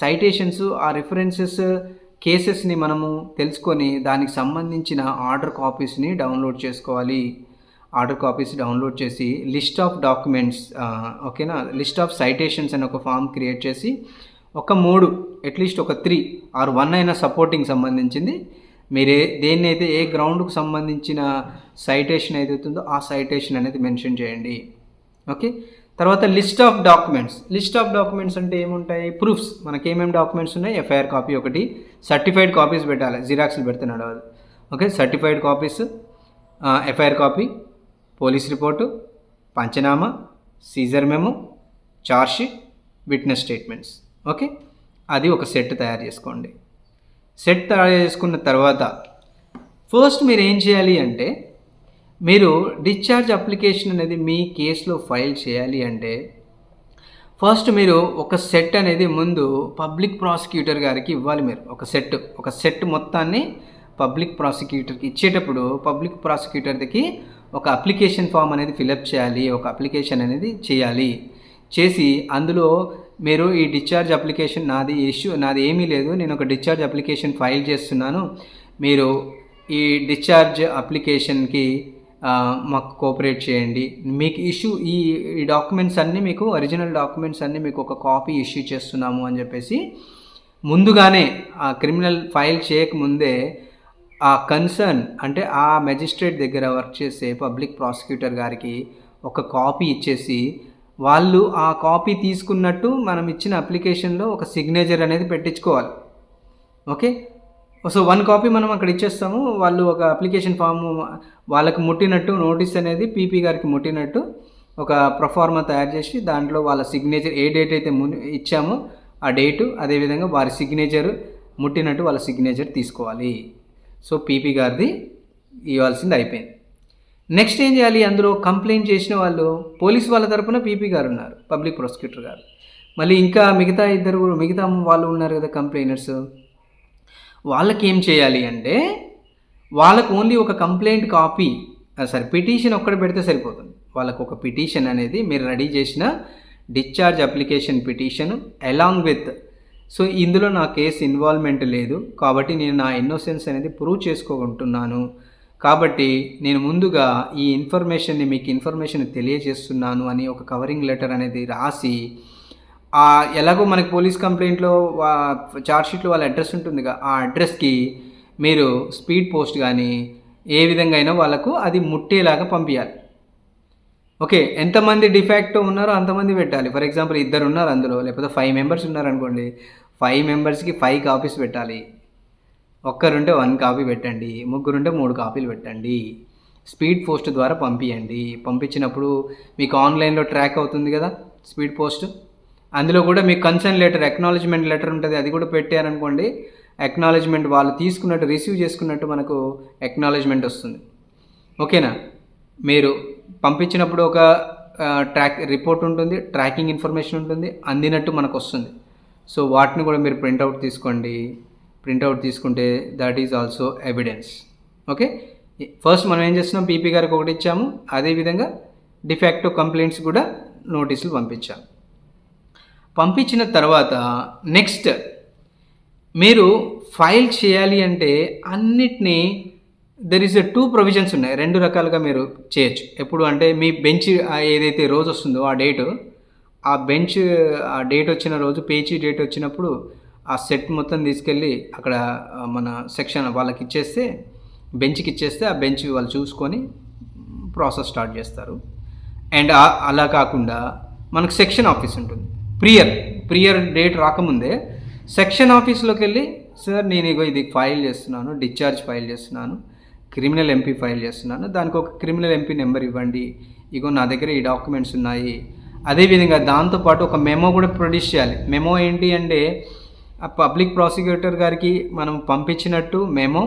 సైటేషన్స్, ఆ రిఫరెన్సెస్ కేసెస్ని మనము తెలుసుకొని దానికి సంబంధించిన ఆర్డర్ కాపీస్ని డౌన్లోడ్ చేసుకోవాలి. ఆర్డర్ కాపీస్ డౌన్లోడ్ చేసి list of documents, list of citations అని ఒక ఫామ్ క్రియేట్ చేసి ఒక 3 అట్లీస్ట్ ఒక 3 or 1 అయినా సపోర్టింగ్ సంబంధించింది మీరే దేన్నైతే ఏ గ్రౌండ్కు సంబంధించిన సైటేషన్ ఏదైతుందో ఆ సైటేషన్ అనేది మెన్షన్ చేయండి. తర్వాత లిస్ట్ ఆఫ్ డాక్యుమెంట్స్ అంటే ఏముంటాయి? ప్రూఫ్స్. మనకి ఏమేమి డాక్యుమెంట్స్ ఉన్నాయి? ఎఫ్ఐఆర్ కాపీ ఒకటి, సర్టిఫైడ్ కాపీస్ పెట్టాలి, జిరాక్స్లు పెడుతున్నాడు అది. Certified copies, FIR copy, police report, panchnama, seizure memo, charge sheet, witness statements. అది ఒక సెట్ తయారు చేసుకోండి. సెట్ తయారు చేసుకున్న తర్వాత ఫస్ట్ మీరు ఏం చేయాలి అంటే, మీరు డిశ్చార్జ్ అప్లికేషన్ అనేది మీ కేసులో ఫైల్ చేయాలి అంటే ఫస్ట్ మీరు ఒక సెట్ అనేది ముందు పబ్లిక్ ప్రాసిక్యూటర్ గారికి ఇవ్వాలి. మీరు ఒక సెట్ మొత్తాన్ని పబ్లిక్ ప్రాసిక్యూటర్కి ఇచ్చేటప్పుడు పబ్లిక్ ప్రాసిక్యూటర్కి ఒక అప్లికేషన్ ఫామ్ అనేది ఫిలప్ చేయాలి, ఒక అప్లికేషన్ అనేది చేయాలి. చేసి అందులో మీరు ఈ డిశ్చార్జ్ అప్లికేషన్ నాది ఏమీ లేదు, నేను ఒక డిశ్చార్జ్ అప్లికేషన్ ఫైల్ చేస్తున్నాను, మీరు ఈ డిశ్చార్జ్ అప్లికేషన్కి మాకు కోఆపరేట్ చేయండి, మీకు ఈ డాక్యుమెంట్స్ అన్నీ మీకు ఒరిజినల్ డాక్యుమెంట్స్ అన్నీ మీకు ఒక కాపీ ఇష్యూ చేస్తున్నాము అని చెప్పేసి ముందుగానే ఆ క్రిమినల్ ఫైల్ చేయకముందే ఆ కన్సర్న్ అంటే ఆ మెజిస్ట్రేట్ దగ్గర వర్క్ చేసే పబ్లిక్ ప్రాసిక్యూటర్ గారికి ఒక కాపీ ఇచ్చేసి వాళ్ళు ఆ కాపీ తీసుకున్నట్టు మనం ఇచ్చిన అప్లికేషన్లో ఒక సిగ్నేచర్ అనేది పెట్టించుకోవాలి. సో 1 కాపీ మనం అక్కడ ఇచ్చేస్తాము. వాళ్ళు ఒక అప్లికేషన్ ఫామ్ వాళ్ళకి ముట్టినట్టు నోటీస్ అనేది పీపీ గారికి ముట్టినట్టు ఒక ప్రొఫార్మా తయారు చేసి దాంట్లో వాళ్ళ సిగ్నేచర్ ఏ డేట్ అయితే ఇచ్చామో ఆ డేటు, అదేవిధంగా వారి సిగ్నేచర్ ముట్టినట్టు వాళ్ళ సిగ్నేచర్ తీసుకోవాలి. సో పీపీ గారిది ఇవ్వాల్సింది అయిపోయింది. నెక్స్ట్ ఏం చేయాలి? అందులో కంప్లైంట్ చేసిన వాళ్ళు పోలీస్ వాళ్ళ తరపున పీపీ గారు ఉన్నారు, పబ్లిక్ ప్రాసిక్యూటర్ గారు. మళ్ళీ ఇంకా మిగతా వాళ్ళు ఉన్నారు కదా కంప్లైనర్స్, వాళ్ళకి ఏం చేయాలి అంటే వాళ్ళకు ఓన్లీ ఒక కంప్లైంట్ కాపీ పిటిషన్ ఒక్కటి పెడితే సరిపోతుంది. వాళ్ళకు ఒక పిటిషన్ అనేది మీరు రెడీ చేసిన discharge application petition along with, so ఇందులో నా కేసు ఇన్వాల్వ్మెంట్ లేదు కాబట్టి నేను నా ఇన్నోసెన్స్ అనేది ప్రూవ్ చేసుకుంటున్నాను, కాబట్టి నేను ముందుగా ఈ మీకు ఇన్ఫర్మేషన్ తెలియజేస్తున్నాను అని ఒక కవరింగ్ లెటర్ అనేది రాసి ఎలాగో మనకి పోలీస్ కంప్లైంట్లో చార్జ్షీట్లో వాళ్ళ అడ్రస్ ఉంటుందిగా, ఆ అడ్రస్కి మీరు స్పీడ్ పోస్ట్ కానీ ఏ విధంగా అయినా వాళ్ళకు అది ముట్టేలాగా పంపించాలి. ఎంతమంది డిఫాక్టో ఉన్నారో అంతమంది పెట్టాలి. ఫర్ ఎగ్జాంపుల్ 2 ఉన్నారు అందులో, లేకపోతే 5 మెంబర్స్ ఉన్నారనుకోండి, 5 మెంబర్స్కి 5 కాపీస్ పెట్టాలి. ఒక్కరుంటే 1 కాపీ పెట్టండి, 3 ఉంటే 3 కాపీలు పెట్టండి. స్పీడ్ పోస్ట్ ద్వారా పంపించండి. పంపించినప్పుడు మీకు ఆన్లైన్లో ట్రాక్ అవుతుంది కదా స్పీడ్ పోస్ట్, అందులో కూడా మీకు కన్సర్న్ లెటర్, అక్నాలెడ్జ్మెంట్ లెటర్ ఉంటుంది, అది కూడా పెట్టారనుకోండి. అక్నాలెడ్జ్మెంట్ వాళ్ళు తీసుకున్నట్టు, రిసీవ్ చేసుకున్నట్టు మనకు అక్నాలెడ్జ్మెంట్ వస్తుంది. ఓకేనా? మీరు పంపించినప్పుడు ఒక రిపోర్ట్ ఉంటుంది, ట్రాకింగ్ ఇన్ఫర్మేషన్ ఉంటుంది, అందినట్టు మనకు వస్తుంది. సో వాటిని కూడా మీరు ప్రింట్అవుట్ తీసుకోండి. ప్రింట్అవుట్ తీసుకుంటే that is also evidence. First మనం ఏం చేస్తున్నాం, పీపీ గారికి ఒకటి ఇచ్చాము, అదేవిధంగా డిఫాక్టో కంప్లైంట్స్ కూడా నోటీసులు పంపించాము. పంపించిన తర్వాత నెక్స్ట్ మీరు ఫైల్ చేయాలి అంటే అన్నిటినీ దెర్ ఈజ్ 2 ప్రొవిజన్స్ ఉన్నాయి. 2 రకాలుగా మీరు చేయొచ్చు. ఎప్పుడు అంటే మీ బెంచ్ ఏదైతే రోజు వస్తుందో ఆ డేట్ వచ్చిన రోజు పేజీ డేట్ వచ్చినప్పుడు ఆ సెట్ మొత్తం తీసుకెళ్ళి అక్కడ మన సెక్షన్ వాళ్ళకి ఇచ్చేస్తే, బెంచ్కి ఇచ్చేస్తే ఆ బెంచ్ వాళ్ళు చూసుకొని ప్రాసెస్ స్టార్ట్ చేస్తారు. అండ్ అలా కాకుండా మనకు సెక్షన్ ఆఫీస్ ఉంటుంది. ప్రియర్ డేట్ రాకముందే సెక్షన్ ఆఫీస్లోకి వెళ్ళి, సార్ నేను ఇది ఫైల్ చేస్తున్నాను, డిశ్చార్జ్ ఫైల్ చేస్తున్నాను, క్రిమినల్ ఎంపీ ఫైల్ చేస్తున్నాను, దానికి ఒక క్రిమినల్ ఎంపీ నెంబర్ ఇవ్వండి, నా దగ్గర ఈ డాక్యుమెంట్స్ ఉన్నాయి అదేవిధంగా దాంతోపాటు ఒక మెమో కూడా ప్రొడ్యూస్ చేయాలి. మెమో ఏంటి అంటే ఆ పబ్లిక్ ప్రాసిక్యూటర్ గారికి మనం పంపించినట్టు మెమో,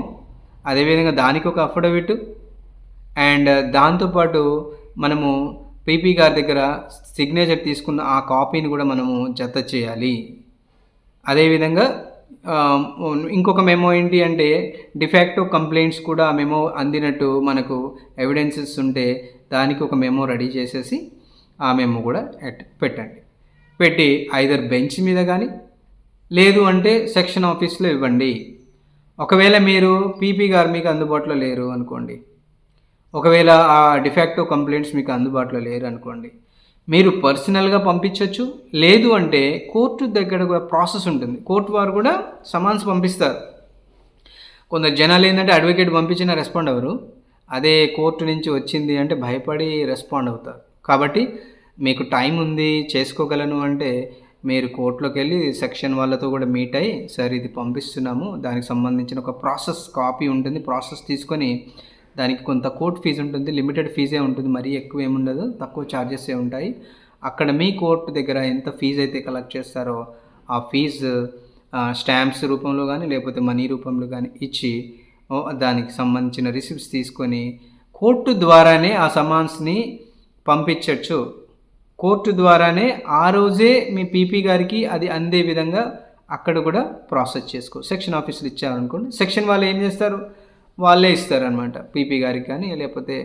అదేవిధంగా దానికి ఒక అఫిడవిట్, అండ్ దాంతోపాటు మనము పీపీ గారి దగ్గర సిగ్నేచర్ తీసుకున్న ఆ కాపీని కూడా మనము జత చేయాలి. అదేవిధంగా ఇంకొక మెమో ఏంటి అంటే డిఫాక్టో కంప్లైంట్స్ కూడా ఆ మెమో అందినట్టు మనకు ఎవిడెన్సెస్ ఉంటే దానికి ఒక మెమో రెడీ చేసేసి ఆ మెమో కూడా పెట్టి ఐదర్ బెంచ్ మీద కానీ లేదు అంటే సెక్షన్ ఆఫీస్లో ఇవ్వండి. ఒకవేళ మీరు పీపీ గారు మీకు అందుబాటులో లేరు అనుకోండి, ఒకవేళ ఆ డిఫాక్టో కంప్లైంట్స్ మీకు అందుబాటులో లేరు అనుకోండి, మీరు పర్సనల్గా పంపించవచ్చు. లేదు అంటే కోర్టు దగ్గర కూడా ప్రాసెస్ ఉంటుంది. కోర్టు వారు కూడా సమన్స్ పంపిస్తారు. కొందరు జనాలు ఏంటంటే అడ్వకేట్ పంపించినా రెస్పాండ్ అవ్వరు. అదే కోర్టు నుంచి వచ్చింది అంటే భయపడి రెస్పాండ్ అవుతారు. కాబట్టి మీకు టైం ఉంది, చేసుకోగలను అంటే మీరు కోర్టులోకి వెళ్ళి సెక్షన్ వాళ్ళతో కూడా మీట్ అయ్యి, సార్ ఇది పంపిస్తున్నాము, దానికి సంబంధించిన ఒక ప్రాసెస్ కాపీ ఉంటుంది, ప్రాసెస్ తీసుకొని దానికి కొంత కోర్టు ఫీజు ఉంటుంది, లిమిటెడ్ ఫీజే ఉంటుంది, మరీ ఎక్కువ ఏముండదు, తక్కువ ఛార్జెసే ఉంటాయి. అక్కడ మీ కోర్టు దగ్గర ఎంత ఫీజు అయితే కలెక్ట్ చేస్తారో ఆ ఫీజు స్టాంప్స్ రూపంలో కానీ లేకపోతే మనీ రూపంలో కానీ ఇచ్చి దానికి సంబంధించిన రిసిప్ట్స్ తీసుకొని కోర్టు ద్వారానే ఆ సమాన్స్ని పంపించవచ్చు. కోర్టు ద్వారానే ఆ రోజే మీ పీపీ గారికి అది అందే విధంగా అక్కడ కూడా ప్రాసెస్ చేసుకో. సెక్షన్ ఆఫీసులు ఇచ్చారనుకోండి, సెక్షన్ వాళ్ళు ఏం చేస్తారు, వాళ్ళే ఇస్తారనమాట పీపీ గారికి కానీ లేకపోతే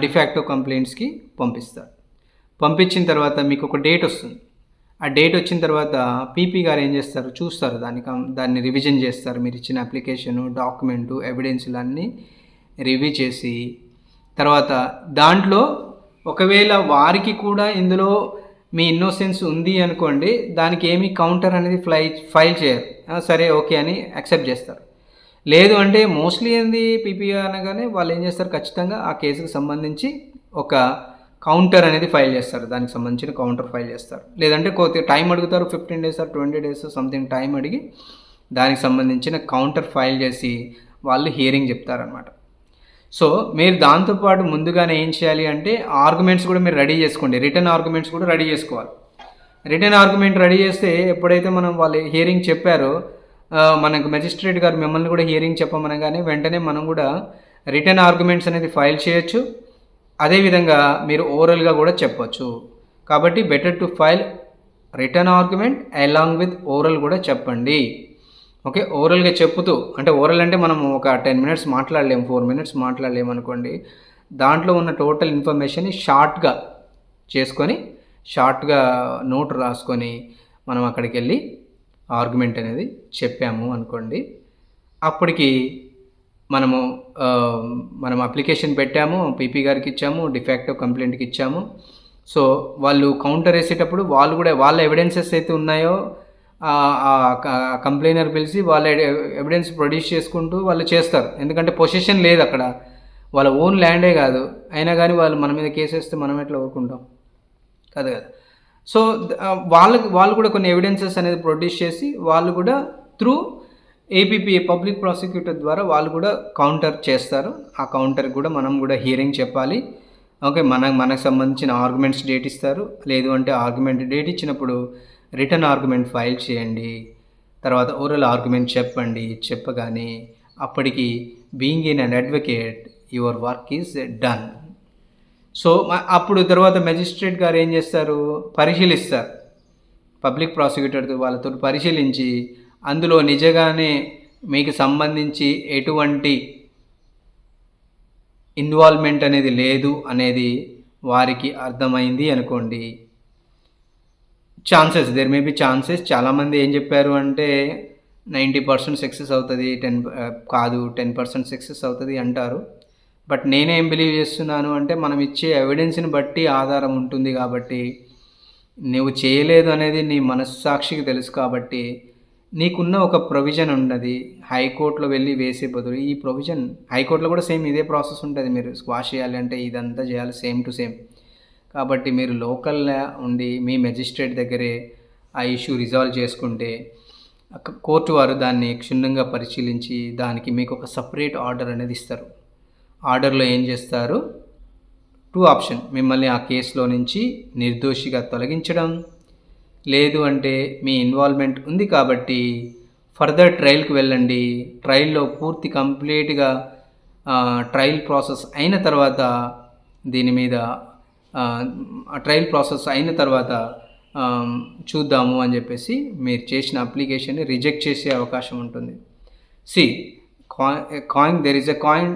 డిఫాక్టో కంప్లైంట్స్కి పంపిస్తారు. పంపించిన తర్వాత మీకు ఒక డేట్ వస్తుంది. ఆ డేట్ వచ్చిన తర్వాత పీపీ గారు ఏం చేస్తారు, చూస్తారు, దాన్ని రివిజన్ చేస్తారు. మీరు ఇచ్చిన అప్లికేషను, డాక్యుమెంటు, ఎవిడెన్స్లు అన్నీ రివ్యూ చేసి తర్వాత దాంట్లో ఒకవేళ వారికి కూడా ఇందులో మీ ఇన్నోసెన్స్ ఉంది అనుకోండి, దానికి ఏమీ కౌంటర్ అనేది ఫైల్ చేయరు. సరే ఓకే అని యాక్సెప్ట్ చేస్తారు. లేదు అంటే మోస్ట్లీ ఏంది పీపీ అనగానే వాళ్ళు ఏం చేస్తారు, ఖచ్చితంగా ఆ కేసుకు సంబంధించి ఒక కౌంటర్ అనేది ఫైల్ చేస్తారు, దానికి సంబంధించిన కౌంటర్ ఫైల్ చేస్తారు. లేదంటే కొద్దిగా టైం అడుగుతారు, 15 days 20 days సంథింగ్ టైం అడిగి దానికి సంబంధించిన కౌంటర్ ఫైల్ చేసి వాళ్ళు హియరింగ్ చెప్తారనమాట. సో మీరు దాంతోపాటు ముందుగానే ఏం చేయాలి అంటే ఆర్గ్యుమెంట్స్ కూడా మీరు రెడీ చేసుకోండి. రిటర్న్ ఆర్గ్యుమెంట్స్ కూడా రెడీ చేసుకోవాలి. రిటర్న్ ఆర్గ్యుమెంట్ రెడీ చేస్తే ఎప్పుడైతే మనం వాళ్ళు హియరింగ్ చెప్పారో మనకు మెజిస్ట్రేట్ గారు మిమ్మల్ని కూడా హియరింగ్ చెప్పమనగానే వెంటనే మనం కూడా రిటర్న్ ఆర్గ్యుమెంట్స్ అనేది ఫైల్ చేయొచ్చు. అదేవిధంగా మీరు ఓరల్గా కూడా చెప్పొచ్చు. కాబట్టి better to file return argument along with oral కూడా చెప్పండి. ఓకే, ఓరల్గా చెప్పుతూ, అంటే ఓరల్ అంటే మనం ఒక 10 minutes మాట్లాడలేము, 4 minutes మాట్లాడలేము అనుకోండి. దాంట్లో ఉన్న టోటల్ ఇన్ఫర్మేషన్ని షార్ట్గా చేసుకొని షార్ట్గా నోట్ రాసుకొని మనం అక్కడికి వెళ్ళి ఆర్గ్యుమెంట్ అనేది చెప్పాము అనుకోండి. అప్పటికి మనం అప్లికేషన్ పెట్టాము, పీపీ గారికి ఇచ్చాము, డిఫాక్టో కంప్లైంట్కి ఇచ్చాము. సో వాళ్ళు కౌంటర్ వేసేటప్పుడు వాళ్ళు కూడా వాళ్ళ ఎవిడెన్సెస్ అయితే ఉన్నాయో కంప్లైనర్ పిలిచి వాళ్ళ ఎవిడెన్స్ ప్రొడ్యూస్ చేసుకుంటూ వాళ్ళు చేస్తారు. ఎందుకంటే పొజిషన్ లేదు అక్కడ, వాళ్ళ ఓన్ ల్యాండే కాదు, అయినా కానీ వాళ్ళు మన మీద కేసు వేస్తే మనం ఎట్లా ఊరుకుంటాం కదా. సో వాళ్ళు కూడా కొన్ని ఎవిడెన్సెస్ అనేది ప్రొడ్యూస్ చేసి వాళ్ళు కూడా త్రూ ఏపీపీ పబ్లిక్ ప్రాసిక్యూటర్ ద్వారా వాళ్ళు కూడా కౌంటర్ చేస్తారు. ఆ కౌంటర్కి కూడా మనం కూడా హియరింగ్ చెప్పాలి. ఓకే, మనకు సంబంధించిన ఆర్గ్యుమెంట్స్ డేట్ ఇస్తారు. లేదు అంటే ఆర్గ్యుమెంట్ డేట్ ఇచ్చినప్పుడు రిటర్న్ ఆర్గ్యుమెంట్ ఫైల్ చేయండి, తర్వాత ఓరల్ ఆర్గ్యుమెంట్ చెప్పగానే అప్పటికి being in an advocate your work is done. So అప్పుడు తర్వాత మెజిస్ట్రేట్ గారు ఏం చేస్తారు, పరిశీలిస్తారు, పబ్లిక్ ప్రాసిక్యూటర్ వాళ్ళతో పరిశీలించి అందులో నిజంగానే మీకు సంబంధించి ఎటువంటి ఇన్వాల్వ్మెంట్ అనేది లేదు అనేది వారికి అర్థమైంది అనుకోండి, chances there may be chances. చాలామంది ఏం చెప్పారు అంటే 90% సక్సెస్ అవుతుంది, 10% సక్సెస్ అవుతుంది అంటారు. బట్ నేనేం బిలీవ్ చేస్తున్నాను అంటే మనం ఇచ్చే ఎవిడెన్స్ని బట్టి ఆధారం ఉంటుంది. కాబట్టి నువ్వు చేయలేదు అనేది నీ మనస్సాక్షికి తెలుసు. కాబట్టి నీకున్న ఒక ప్రొవిజన్ ఉన్నది, హైకోర్టులో వెళ్ళి వేసే బదులు ఈ ప్రొవిజన్ హైకోర్టులో కూడా సేమ్ ఇదే ప్రాసెస్ ఉంటుంది. మీరు స్క్వాష్ చేయాలి అంటే ఇదంతా చేయాలి, సేమ్ టు సేమ్. కాబట్టి మీరు లోకల్గా ఉండి మీ మెజిస్ట్రేట్ దగ్గరే ఆ ఇష్యూ రిజాల్వ్ చేసుకుంటే కోర్టు వారు దాన్ని క్షుణ్ణంగా పరిశీలించి దానికి మీకు ఒక సపరేట్ ఆర్డర్ అనేది ఇస్తారు. ఆర్డర్లో ఏం చేస్తారు, టూ ఆప్షన్, మిమ్మల్ని ఆ కేసులో నుంచి నిర్దోషిగా తొలగించడం, లేదు అంటే మీ ఇన్వాల్వ్మెంట్ ఉంది కాబట్టి ఫర్దర్ ట్రయల్కి వెళ్ళండి, ట్రయల్లో పూర్తి కంప్లీట్గా ట్రయల్ ప్రాసెస్ అయిన తర్వాత దీని మీద ట్రయల్ ప్రాసెస్ అయిన తర్వాత చూద్దాము అని చెప్పేసి మీరు చేసిన అప్లికేషన్ని రిజెక్ట్ చేసే అవకాశం ఉంటుంది. See coin, there is a coin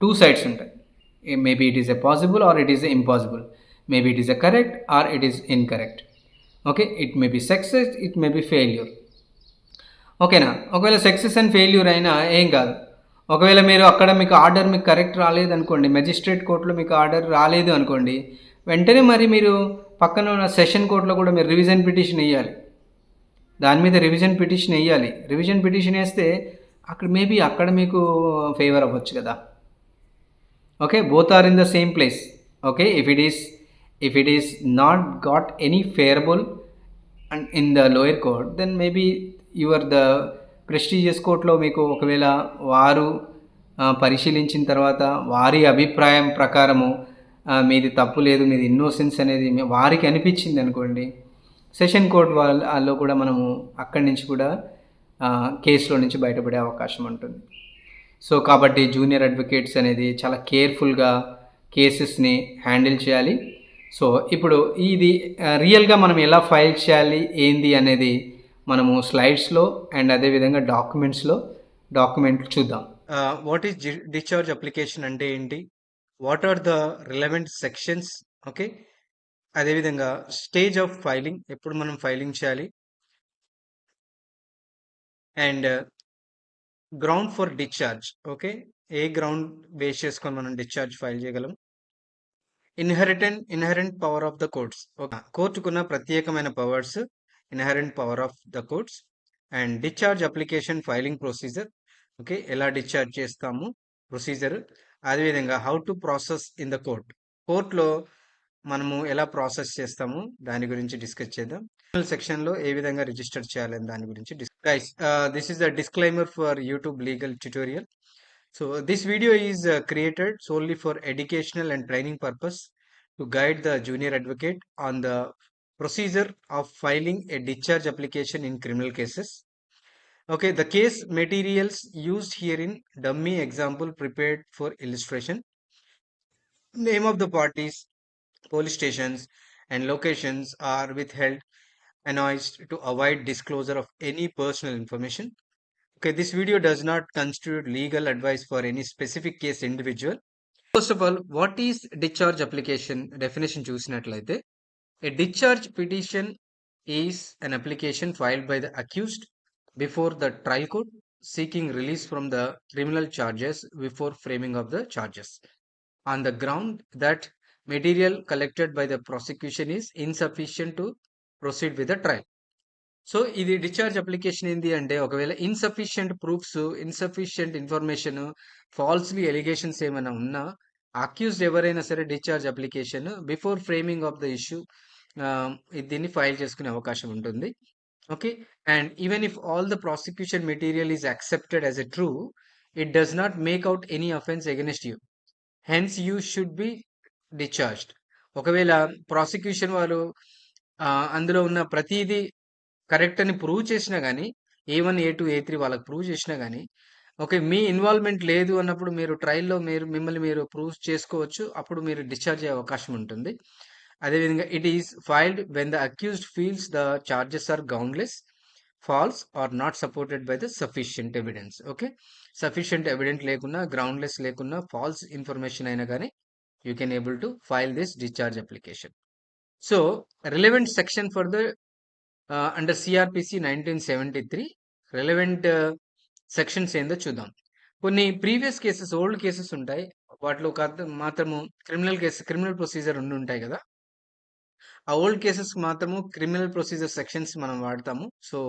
two sides ఉంటాయి. Maybe it is a possible or it is a impossible, maybe it is a correct or it is incorrect. Okay, it may be success, it may be failure. ఓకేనా, ఒకవేళ success and failure అయినా ఏం కాదు. ఒకవేళ మీరు అక్కడ మీకు order మీకు కరెక్ట్ రాలేదు అనుకోండి, మెజిస్ట్రేట్ కోర్టులో మీకు ఆర్డర్ రాలేదు అనుకోండి, వెంటనే మరి మీరు పక్కన ఉన్న సెషన్ కోర్టులో కూడా మీరు రివిజన్ పిటిషన్ వేయాలి. దాని మీద రివిజన్ పిటిషన్ వేయాలి. రివిజన్ పిటిషన్ వేస్తే అక్కడ మేబీ అక్కడ మీకు ఫేవర్ అవ్వచ్చు కదా. Okay, both are in the same place. Okay, if it is not got any favourable and in the lower court, then maybe your the prestigious కోర్టులో మీకు ఒకవేళ వారు పరిశీలించిన తర్వాత వారి అభిప్రాయం ప్రకారము మీది తప్పు లేదు, మీది ఇన్నోసెన్స్ అనేది వారికి అనిపించింది అనుకోండి, సెషన్ కోర్ట్ వాళ్ళలో కూడా మనము అక్కడి నుంచి కూడా కేసులో నుంచి బయటపడే అవకాశం ఉంటుంది. సో కాబట్టి జూనియర్ అడ్వకేట్స్ అనేది చాలా కేర్ఫుల్గా కేసెస్ని హ్యాండిల్ చేయాలి. సో ఇప్పుడు ఇది రియల్గా మనం ఎలా ఫైల్ చేయాలి ఏంది అనేది మనము స్లైడ్స్లో అండ్ అదేవిధంగా డాక్యుమెంట్లు చూద్దాం. వాట్ ఈస్ డిశ్చార్జ్ అప్లికేషన్ అంటే ఏంటి, what are the relevant sections, okay, అదేవిధంగా స్టేజ్ ఆఫ్ ఫైలింగ్, ఎప్పుడు మనం ఫైలింగ్ చేయాలి, and ground for discharge, okay, ఏ గ్రౌండ్ బేస్ చేసుకొని మనం డిశ్చార్జ్ ఫైల్ చేయగలం, inherent power of the courts, కోర్టుకున్న ప్రత్యేకమైన powers, inherent power of the courts, and discharge application filing procedure, okay, ఎలా డిశ్చార్జ్ చేస్తాము ప్రొసీజర్, అదేవిధంగా how to process in the కోర్ట్లో మనము ఎలా ప్రాసెస్ చేస్తాము దాని గురించి డిస్కస్ చేద్దాం. సెక్షన్లో ఏ విధంగా రిజిస్టర్ చేయాలని దాని గురించి guys, this is the disclaimer for YouTube legal tutorial. So this video is created solely for educational and training purpose to guide the junior advocate on the procedure of filing a discharge application in criminal cases. Okay, the case materials used here in dummy example prepared for illustration. Name of the parties, police stations and locations are withheld announced to avoid disclosure of any personal information. Okay, this video does not constitute legal advice for any specific case individual. First of all, what is discharge application? Definition చూసినట్లయితే, a discharge petition is an application filed by the accused before the trial court seeking release from the criminal charges before framing of the charges on the ground that material collected by the prosecution is insufficient to proceed with the trial. So ఇది discharge application ఏంది అంటే, ఒకవేళ insufficient proofs, insufficient information, falsely allegations ఏమైనా ఉన్నా accused ఎవరైనా సరే discharge application before framing of the issue దీన్ని file చేసుకునే అవకాశం ఉంటుంది. Okay, and even if all the prosecution material is accepted as a true, it does not make out any offence against you, hence you should be discharged. ఒకవేళ prosecution వాళ్ళు అందులో ఉన్న ప్రతిదీ correct అని ప్రూవ్ చేసినా కానీ, A1, A2, A3 వాళ్ళకి prove చేసినా కానీ, ఓకే, మీ ఇన్వాల్వ్మెంట్ లేదు అన్నప్పుడు మీరు ట్రయల్లో మిమ్మల్ని మీరు ప్రూవ్ చేసుకోవచ్చు, అప్పుడు మీరు డిశ్చార్జ్ అయ్యే అవకాశం ఉంటుంది. అదేవిధంగా it is filed when the accused feels the charges are groundless, false or not supported by the sufficient evidence. Okay, sufficient evident లేకున్నా, గ్రౌండ్లెస్ లేకున్నా, ఫాల్స్ ఇన్ఫర్మేషన్ అయినా కానీ you can able to file this discharge application. So relevant section for the under CrPC 1973 relevant sections ఏందో చూద్దాం. కొన్ని previous cases, old cases ఉంటాయి, వాటిలో మాత్రము క్రిమినల్ ప్రొసీజర్ ఉంటాయి కదా, ఆ ఓల్డ్ కేసెస్ మాత్రము క్రిమినల్ ప్రొసీజర్ సెక్షన్స్ మనం వాడతాము. సో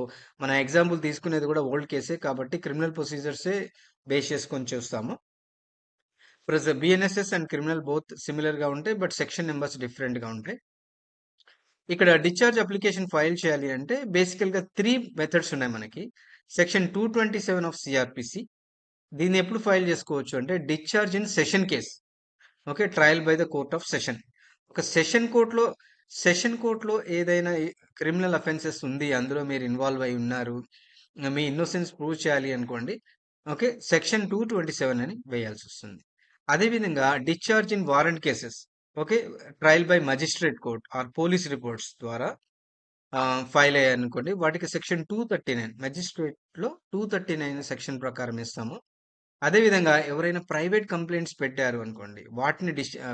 మన ఎగ్జాంపుల్ తీసుకునేది కూడా ఓల్డ్ కేసే కాబట్టి క్రిమినల్ ప్రొసీజర్సే బేస్ చేసుకొని చూస్తాము. BNSS and criminal both similar గా ఉంటాయి, బట్ సెక్షన్ నెంబర్స్ డిఫరెంట్ గా ఉంటాయి. ఇక్కడ డిశ్చార్జ్ అప్లికేషన్ ఫైల్ చేయాలి అంటే బేసికల్ గా 3 మెథడ్స్ ఉన్నాయి మనకి. సెక్షన్ 227 ఆఫ్ సిఆర్పిసి, దీన్ని ఎప్పుడు ఫైల్ చేసుకోవచ్చు అంటే discharge in session case. Okay. Trial by the court of session. ఒక సెషన్ కోర్ట్‌లో ఏదైనా క్రిమినల్ అఫెన్సెస్ ఉంది. అందులో మీరు ఇన్వాల్వ్ అయ్యి ఉన్నారు. మీ ఇన్నోసెన్స్ ప్రూవ్ చేయాలి అనుకోండి. ఓకే. సెక్షన్ 227 అని వేయాల్సొస్తుంది. అదేవిధంగా discharge in warrant cases. Okay. Trial by magistrate court or police reports ద్వారా ఫైల్ అయ్యాయనుకోండి. వాటికి సెక్షన్ 239 మజిస్ట్రేట్‌లో 239 సెక్షన్ ప్రకారం ఇస్తాము. అదేవిధంగా ఎవరైనా ప్రైవేట్ కంప్లెయింట్స్ పెట్టారు అనుకోండి. వాటిని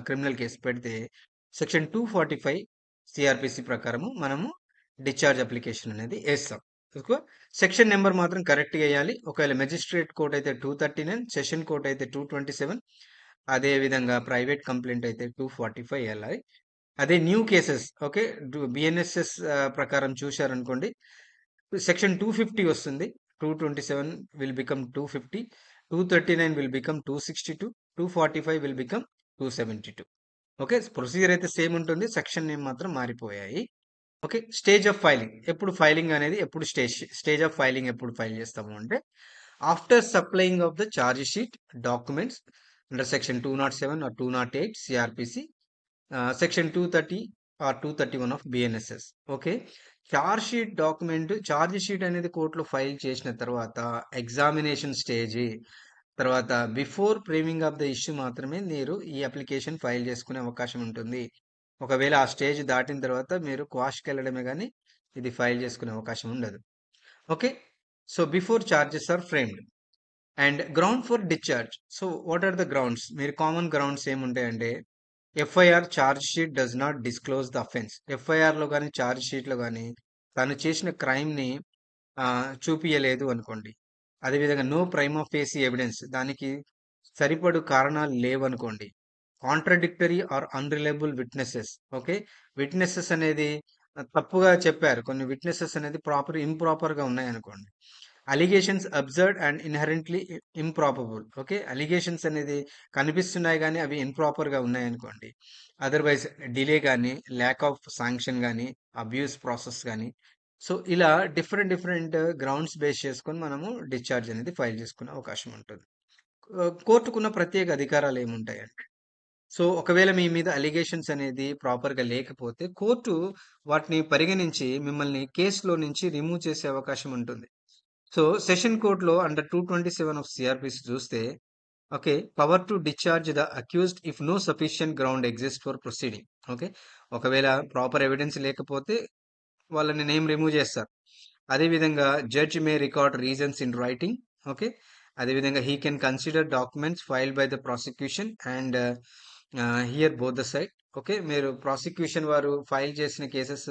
క్రిమినల్ కేస్ పెడితే సెక్షన్ 245 సిఆర్‌పిసి ప్రకారము మనము డిశ్చార్జ్ అప్లికేషన్ అనేది ఏస్తాం. ఓకే. సెక్షన్ నంబర్ మాత్రం కరెక్ట్‌గా ఎయ్యాలి. ఒకవేళ మెజిస్ట్రేట్ కోర్ట్ అయితే 239, సెషన్ కోర్ట్ అయితే 227, అదే విధంగా ప్రైవేట్ కంప్లెయింట్ అయితే 245 ఎయ్యాలి. అదే న్యూ కేసెస్ ఓకే. బిఎన్ఎస్ఎస్ ప్రకారం చూశారనుకోండి. సెక్షన్ 250 వస్తుంది. 227 will become 250. 239 will become 262. 245 will become 272. Okay. Procedure అయితే సేమ్ ఉంటుంది. సెక్షన్ నేమ్ మాత్రం మారిపోయాయి. ఓకే. Stage of filing. ఎప్పుడు ఫైలింగ్ అనేది ఎప్పుడు స్టేజ్ ఆఫ్ ఫైలింగ్ ఎప్పుడు ఫైల్ చేస్తాము అంటే after supplying of the charge sheet documents under section 207 or 208 సిఆర్పిసి, section 230 or 231 of BNSS. Okay. Charge sheet అనేది కోర్టులో ఫైల్ చేసిన తర్వాత ఎగ్జామినేషన్ స్టేజ్ తర్వాత before framing of the issue మాత్రమే మీరు ఈ అప్లికేషన్ ఫైల్ చేసుకునే అవకాశం ఉంటుంది. ఒకవేళ ఆ స్టేజ్ దాటిన తర్వాత మీరు క్వాష్కి వెళ్ళడమే కానీ ఇది ఫైల్ చేసుకునే అవకాశం ఉండదు. Okay. So before charges are framed and ground for discharge. So what are the grounds? మీరు కామన్ గ్రౌండ్స్ ఏముంటాయంటే FIR charge sheet does not disclose the offence. ఎఫ్ఐఆర్లో కానీ చార్జ్ షీట్లో కానీ తను చేసిన క్రైమ్ని చూపియలేదు అనుకోండి. అదేవిధంగా నో ప్రైమా ఫేసి ఎవిడెన్స్, దానికి సరిపడు కారణాలు లేవనుకోండి. Contradictory or unreliable witnesses. Okay. Witnesses అనేది తప్పుగా చెప్పారు. కొన్ని విట్నెసెస్ అనేది ఇంప్రాపర్గా ఉన్నాయనుకోండి. Allegations absurd and inherently improbable. Okay. Allegations అనేది కనిపిస్తున్నాయి కానీ అవి ఇంప్రాపర్గా ఉన్నాయనుకోండి. అదర్వైజ్ డిలే కానీ ల్యాక్ ఆఫ్ శాంక్షన్ కానీ అబ్యూస్ ప్రాసెస్ కానీ. సో ఇలా డిఫరెంట్ డిఫరెంట్ గ్రౌండ్స్ బేస్ చేసుకొని మనము డిశ్చార్జ్ అనేది ఫైల్ చేసుకునే అవకాశం ఉంటుంది. కోర్టుకున్న ప్రత్యేక అధికారాలు ఏముంటాయంటే సో ఒకవేళ మీ మీద అలిగేషన్స్ అనేది ప్రాపర్గా లేకపోతే కోర్టు వాటిని పరిగణించి మిమ్మల్ని కేసులో నుంచి రిమూవ్ చేసే అవకాశం ఉంటుంది. సో సెషన్ కోర్టులో అండర్ 227 ఆఫ్ సిఆర్పిసి చూస్తే okay power to discharge the accused if no sufficient ground exist for proceeding. Okay. ఒకవేళ ప్రాపర్ ఎవిడెన్స్ లేకపోతే వాళ్ళని నేమ్ రిమూవ్ చేస్తారు. అదేవిధంగా judge may record reasons in writing. Okay. అదేవిధంగా he can consider documents filed by the prosecution and hear both the side. Okay. మీరు prosecution వారు file చేసిన cases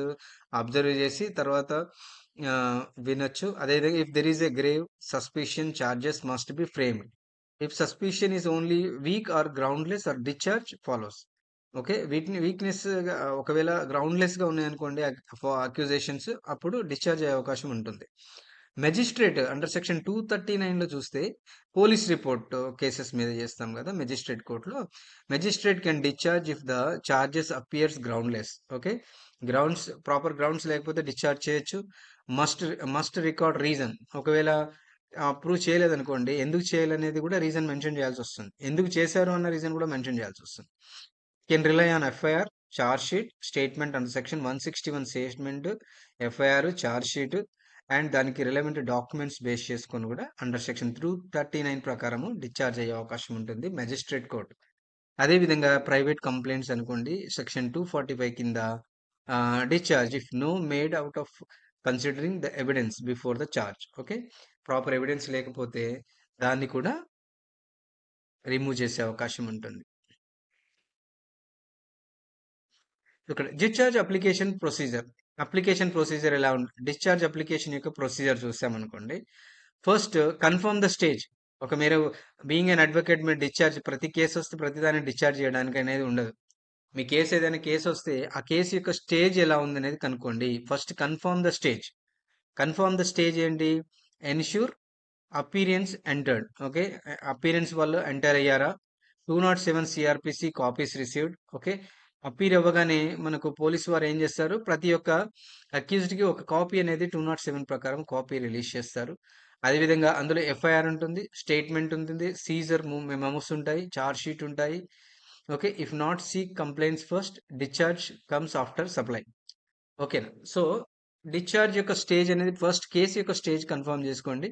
observe చేసి తర్వాత వినొచ్చు. అదేవిధంగా if there is a grave suspicion charges must be framed. If suspicion is only weak or groundless or discharge follows. Okay. వీటిని weakness ఒకవేళ గ్రౌండ్‌లెస్‌గా ఉన్నాయనుకోండి అక్యూజేషన్స్, అప్పుడు డిశ్చార్జ్ అయ్యే అవకాశం ఉంటుంది. మెజిస్ట్రేట్ అండర్ సెక్షన్ 239లో చూస్తే పోలీస్ రిపోర్ట్ కేసెస్ మీద చేస్తాం కదా మెజిస్ట్రేట్ కోర్టులో. Magistrate can discharge if the charges appears గ్రౌండ్లెస్. Okay. Proper grounds లేకపోతే డిశ్చార్జ్ చేయొచ్చు. Must must record reason. ఒకవేళ ప్రూవ్ చేయలేదనుకోండి, ఎందుకు చేయాలనేది కూడా రీజన్ మెన్షన్ చేయాల్సి వస్తుంది. ఎందుకు చేశారు అన్న రీజన్ కూడా మెన్షన్ చేయాల్సి వస్తుంది. Can rely on FIR, charge sheet, statement under section 161 statement, FIR, charge sheet and దానికి రిలవెంట్ డాక్యుమెంట్స్ బేస్ చేసుకొని కూడా అండర్ సెక్షన్ 239 ప్రకారము డిశ్చార్జ్ అయ్యే అవకాశం ఉంటుంది మెజిస్ట్రేట్ కోర్టు. అదేవిధంగా ప్రైవేట్ కంప్లైంట్స్ అనుకోండి సెక్షన్ 245 కింద discharge if no made out of considering the evidence before the charge. Okay. Proper evidence లేకపోతే దాన్ని కూడా రిమూవ్ చేసే అవకాశం ఉంటుంది. ఇక్కడ డిశ్చార్జ్ అప్లికేషన్ ప్రొసీజర్ ఎలా ఉంటుంది? డిశ్చార్జ్ అప్లికేషన్ యొక్క ప్రొసీజర్ చూసామనుకోండి. First confirm the stage. ఒక మీరు బీయింగ్ అన్ అడ్వకేట్ మీరు డిశ్చార్జ్ ప్రతి కేసు వస్తే ప్రతిదాన్ని డిశ్చార్జ్ చేయడానికి అనేది ఉండదు. మీ కేసు ఏదైనా కేసు వస్తే ఆ కేసు యొక్క స్టేజ్ ఎలా ఉందనేది కనుక్కోండి. First confirm the stage. Confirm the stage ఏంటి? Ensure appearance entered. Okay. Appearance వాళ్ళు ఎంటర్ అయ్యారా? 207 CrPC copies received. Okay. Appear అవ్వగానే మనకు పోలీసు వారు ఏం చేస్తారు? ప్రతి ఒక్క అక్యూజ్డ్‌కి ఒక కాపీ అనేది 207 ప్రకారం కాపీ రిలీజ్ చేస్తారు. అదేవిధంగా అందులో ఎఫ్ఐఆర్ ఉంటుంది, స్టేట్మెంట్ ఉంటుంది, సీజర్ మెమోస్ ఉంటాయి, చార్జ్ షీట్ ఉంటాయి. Okay. If not seek complaints first, discharge comes after supply. ఓకేనా. సో డిశ్చార్జ్ యొక్క స్టేజ్ అనేది ఫస్ట్ కేసు యొక్క స్టేజ్ కన్ఫర్మ్ చేసుకోండి.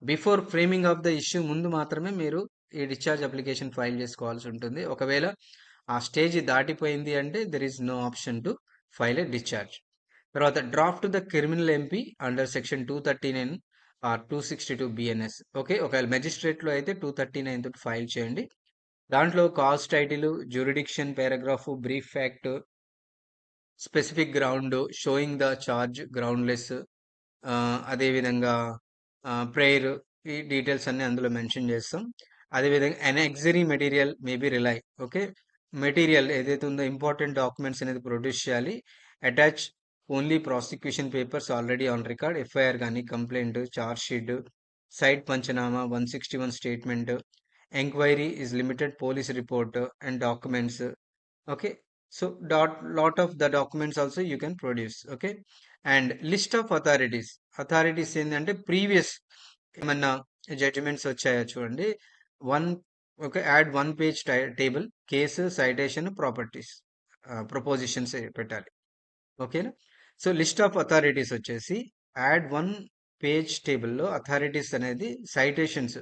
Before framing of the issue ముందు మాత్రమే మీరు ఈ డిశ్చార్జ్ అప్లికేషన్ ఫైల్ చేసుకోవాల్సి ఉంటుంది. ఒకవేళ ఆ స్టేజ్ దాటిపోయింది అంటే there is no option to file a discharge. తర్వాత draft the criminal MP under section 239 or 262 BNS. Okay. ఒకవేళ మెజిస్ట్రేట్లో అయితే 239 తోటి ఫైల్ చేయండి. దాంట్లో cause title, jurisdiction paragraph, brief fact, specific ground, showing the charge groundless, అదేవిధంగా ప్రేయర్, ఈ details అన్ని అందులో మెన్షన్ చేస్తాం. అదేవిధంగా annexure material maybe rely. Okay. Material ఏదైతే ఉందో ఇంపార్టెంట్ డాక్యుమెంట్స్ అనేది ప్రొడ్యూస్ చేయాలి. Attach only prosecution papers already on record, FIR కానీ, complaint, charge sheet, site panchnama, 161 statement, enquiry is limited, police report and documents. Okay, so lot of the documents also you can produce. Okay, and list of authorities ఏంటంటే previous ఏమన్నా judgements వచ్చాయో చూడండి. One okay, add 1 page table, case, citation, properties, prepositions పెట్టాలి. ఓకేనా. So list of authorities వచ్చేసి add 1 page టేబుల్లో authorities అనేది citations,